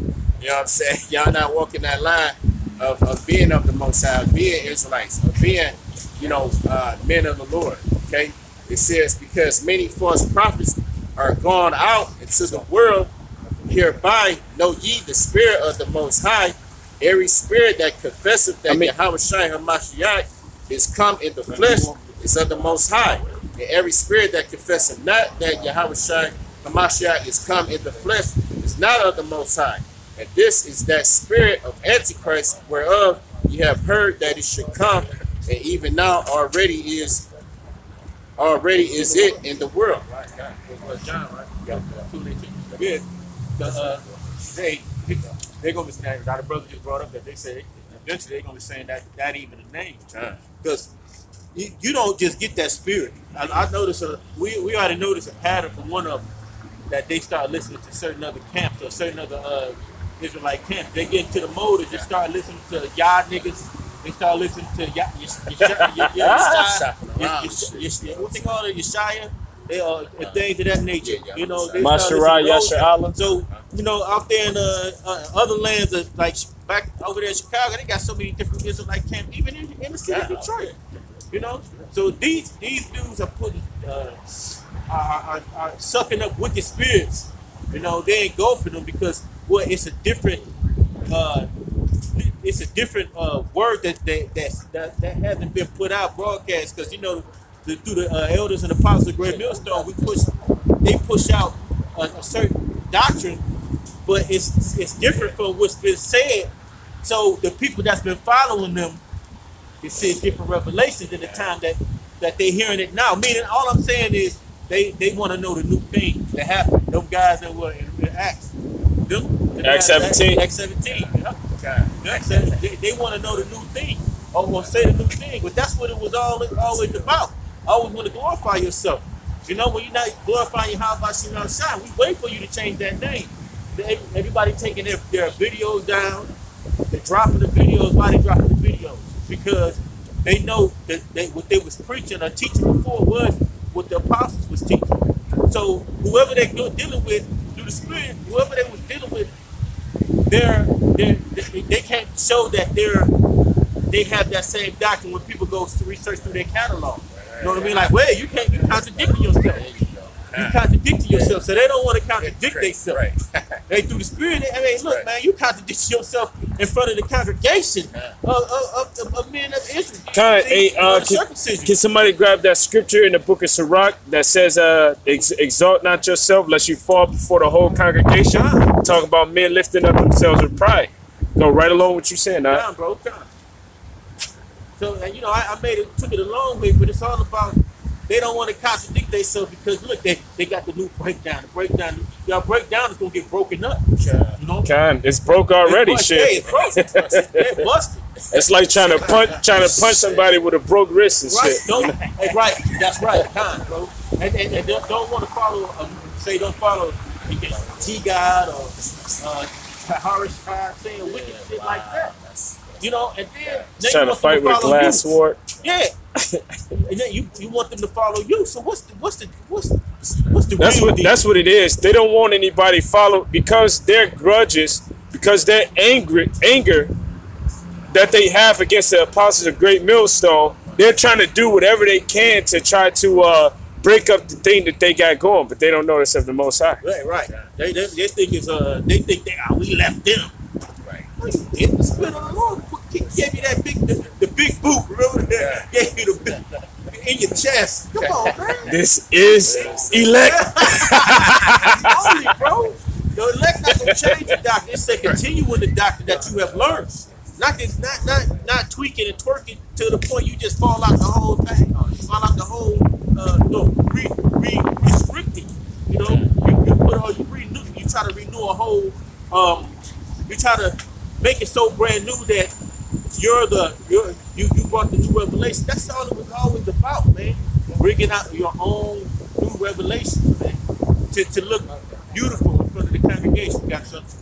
You know what I'm saying? Y'all not walking that line of being of the Most High, of being Israelites, of being, you know, men of the Lord. Okay? It says, because many false prophets are gone out into the world, hereby know ye the Spirit of the Most High. Every spirit that confesseth that Yahawashi HaMashiach is come in the flesh is of the Most High. And every spirit that confesseth not that Yahawashi HaMashiach is come in the flesh is not of the Most High. And this is that spirit of Antichrist, whereof ye have heard that it should come, and even now already is it in the world. John, right? Yeah. They're gonna be saying, now the brother just brought up that they say eventually they're gonna be saying that even a name. Because you don't just get that spirit. I noticed we already noticed a pattern from one of them that they start listening to certain other camps or certain other Israelite camps. They get into the mode and just start listening to y'all niggas. They start listening to what they call it, Yeshaya, and things of that nature. You know, they Mashiach, so you know, out there in other lands, like back over there in Chicago, they got so many different Israelite camps, even in the city of Detroit. You know, so these dudes are putting are sucking up wicked spirits. You know, they ain't go for them because it's a different word that hasn't been put out broadcast, because you know through the elders and apostles of Great Millstone they push out a certain doctrine, but it's different from what's been said. So the people that's been following them can see different revelations at the time that they hearing it now. Meaning, all I'm saying is they want to know the new thing that happened. Them guys that were in Acts. Acts 17. Acts 17. They want to know the new thing, or say the new thing. But that's what it was always about. Always want to glorify yourself. You know, when you're not glorifying your Yahawashi, we wait for you to change that name. Everybody taking their videos down. They're dropping the videos. Why they dropping the videos? Because they know that what they was preaching or teaching before was what the apostles was teaching. So whoever they dealing with through the Spirit, whoever they was dealing with, they can't show that they have that same doctrine when people go to research through their catalog. You know what I mean? Like, well, you contradicting yourself. You contradicting yourself, so they don't want to contradict themselves. They through the Spirit. I mean, look, man, you contradict yourself in front of the congregation of men of Israel. Can somebody grab that scripture in the book of Sirach that says, exalt not yourself lest you fall before the whole congregation? Talk about men lifting up themselves with pride. Go right along with you saying, Down, bro. So, and you know, I took it a long way, but it's all about they don't want to contradict themselves because look, they got the new breakdown. The breakdown, y'all breakdown is gonna get broken up. You know, it's broke already. Shit, it's broke. It's busted. It's like trying to punch somebody with a broke wrist and shit. Right, that's right, bro. And don't want to follow. Don't follow T-God or Taharish saying wicked shit like that. You know, and then trying to fight with glass sword. Yeah, and then you want them to follow you. So what's the real deal? That's what it is. They don't want anybody follow because their grudges, because their anger that they have against the apostles of Great Millstone. They're trying to do whatever they can to try to break up the thing that they got going, but they don't know this of the Most High. Right. They think we left them. Get the Spirit of the Lord gave you that big boot, remember? Gave you the big in your chest. Yes. Come on, man. This is elect. Only, bro. The elect not gonna change the doctrine. It say continue in the doctrine that you have learned. Not tweak it and twerk it to the point you just fall out the whole thing. Fall out the whole restricting. You know, you put all you try to renew a whole you try to make it so brand new that you brought the new revelation. That's all it was always about, man. Bringing out your own new revelation, man, to look beautiful in front of the congregation. You got something?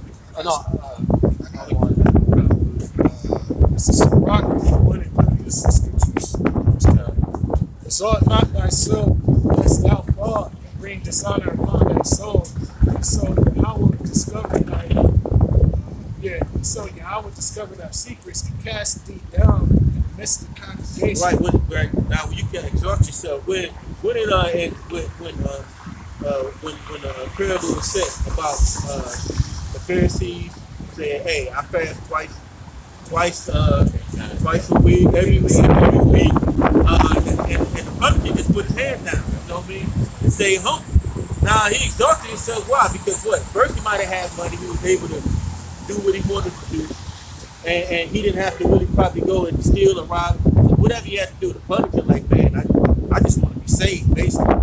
This is rock. One and thirty. This is scriptures. Exalt not thyself, lest thou fall and bring dishonor upon thy soul. And so Yahweh discovered Yahweh discovered our secrets and cast thee down in the midst of the congregation. Right. Now you can exalt yourself. When the parable was set about the Pharisees saying, "Hey, I fast twice a week, every week, and the publican just put his hand down, you know what I mean, and stay home." Now he exalted himself. Why? Because what? First he might have had money, he was able to do what he wanted to do, and he didn't have to really probably go and steal or rob, whatever he had to do. The publican, like, man, I just want to be saved, basically.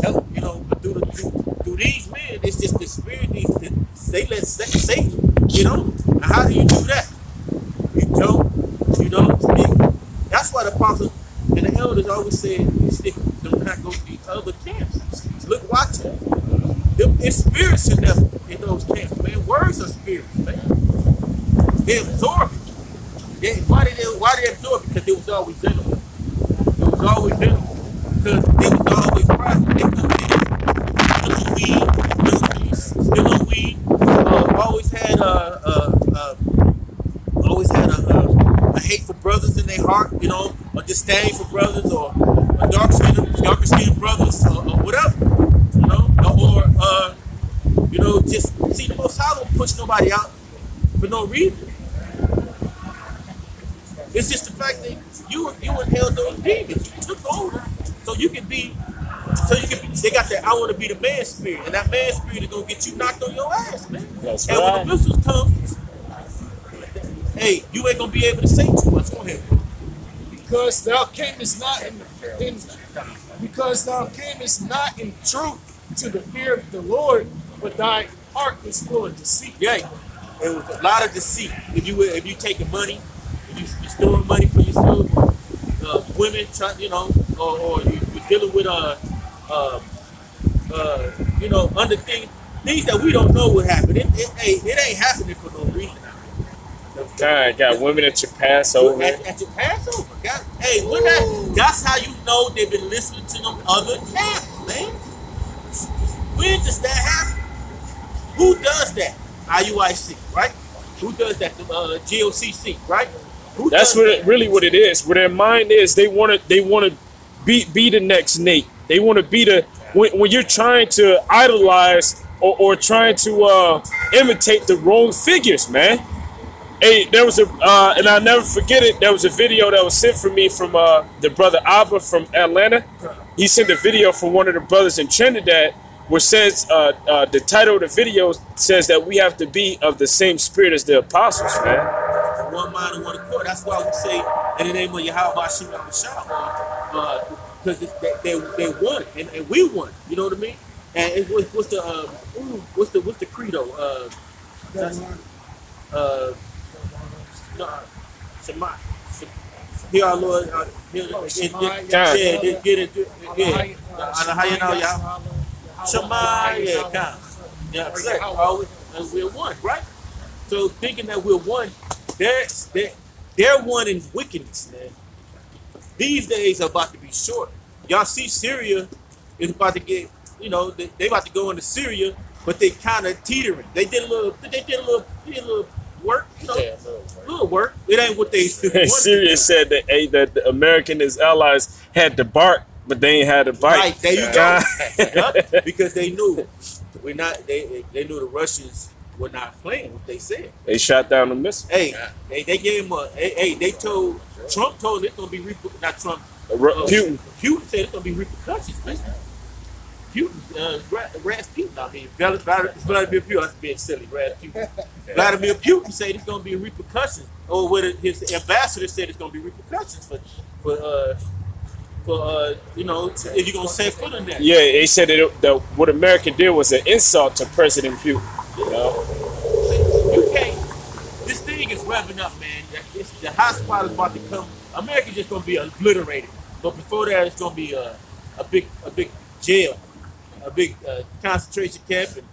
Help, you know, but through these men, it's just the spirit. They let Satan get on. Now, how do you do that? You don't speak. That's why the apostle and the elders always said, do not go to these other camps. Look, watch it. It's spirits in them, in those camps, man. Words are spirits, man. They absorb it. Why did they absorb it? Because it was always in them. It was always in them. Because it was always private. They come in, still on weed, always had a hate for brothers in their heart, you know, a disdain for brothers, or a darker skinned brothers, or whatever, you know, or you know, just see, the Most High don't push nobody out for no reason. It's just the fact that you inhaled those demons, you took over, so you can be. They got that I want to be the man spirit, and that man spirit is gonna get you knocked on your ass, man. That's and right. when the missiles come, hey, you ain't gonna be able to say too much. Go ahead. Because thou camest not because thou camest not in truth to the fear of the Lord, but thy heart is full of deceit. Yeah, it was a lot of deceit. If you taking money, if you storing money for yourself, women, you know, or you're dealing with you know, under things that we don't know what happened. It ain't happening for no reason. God, got women at your Passover. At your Passover. That's how you know they've been listening to them other camps, man. When does that happen? Who does that? IUIC, right? Who does that? GOCC, right? That's really what it is. Where their mind is, they want to be the next Nate. They want to be the when you're trying to idolize or trying to imitate the wrong figures, man. Hey, there was and I'll never forget it. There was a video that was sent for me from the brother Abba from Atlanta. He sent a video from one of the brothers in Trinidad, which says the title of the video says that we have to be of the same spirit as the apostles, man. One mind and one accord. That's why we say in the name of Yahweh Hashem Yahweh, because they won and we won. You know what I mean? And what's the credo? Here our Lord, we're one, right? So thinking that we're one, they're one in wickedness, man. These days are about to be short. Y'all see Syria is about to get, you know, they about to go into Syria, but they kind of teetering. They did a little work, you know, little work. It ain't what they Syria said that that the American and his allies had to bark, but they ain't had to bite. Right, there you go. Because they knew they knew the Russians were not playing what they said. They shot down the missile. Hey, they gave him they told Trump it's gonna be not Trump. Putin. Putin said it's gonna be repercussions, man. Putin, Rasputin, I mean, Vladimir Putin, that's being silly, Rasputin. Vladimir Putin said it's gonna be repercussions, or what his ambassador said it's gonna be repercussions for you know, if you're gonna set foot in there. Yeah, they said that what America did was an insult to President Putin. You know? You can't. This thing is revving up, man. The hot spot is about to come. America's just gonna be obliterated. But before that, it's gonna be a big jail, a big concentration camp, and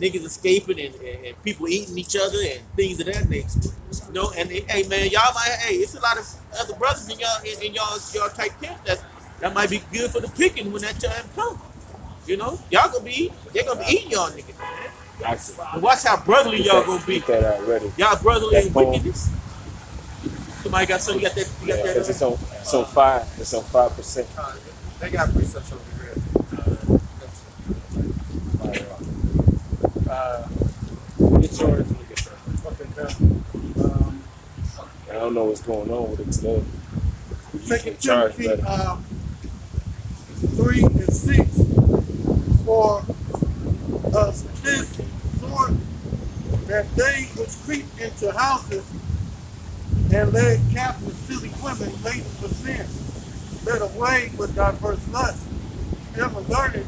niggas escaping and people eating each other and things of that nature. You know, and hey man, y'all might it's a lot of other brothers in y'all type camp that might be good for the picking when that time comes. You know, they're gonna be eating y'all niggas. And watch how brotherly y'all gonna be. Y'all brotherly and wickedness. Somebody got something. You got that. It's on 5. It's on 5%. They got research over here. It's yours. I don't know what's going on with it today. Second Timothy 3 and 6 for this sort, that they which creep into houses and led captive silly women laden with sin, led away with diverse lusts, never learning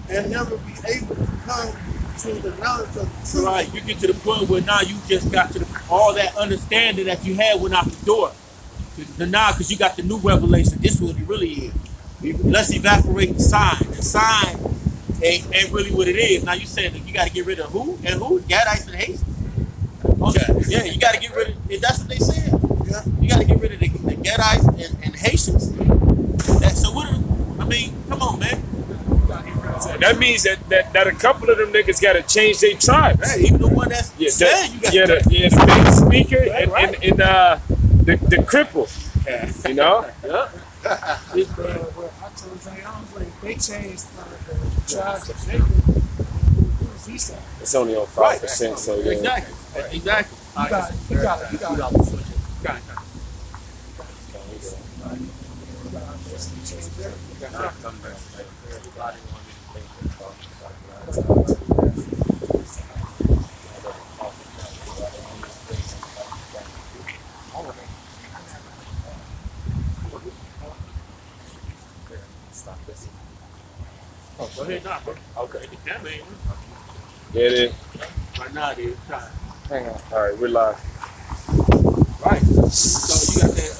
and never be able to come to the knowledge of the truth. Right, you get to the point where now you just got to all that understanding that you had went out the door. Now, because you got the new revelation, this is what it really is. Let's evaporate the sign. The sign ain't really what it is. Now you saying that you got to get rid of who and who? Gadites and Haitians. Okay. Yeah, you got to get rid of. That's what they said. Yeah, you got to get rid of the Gadites and Haitians. So what? I mean, come on, man. That means that a couple of them niggas got to change their tribes. Right, even the one that's saying you got the main speaker and the cripple. You know. Yeah. Well, I told Zion, they changed the tribes of Jacob. It's only on 5%, so yeah. Exactly. You got it. Oh, go ahead now, bro. Okay. Yeah, it is. Right now it is time. Hang on. All right, we're live. Right. So you got that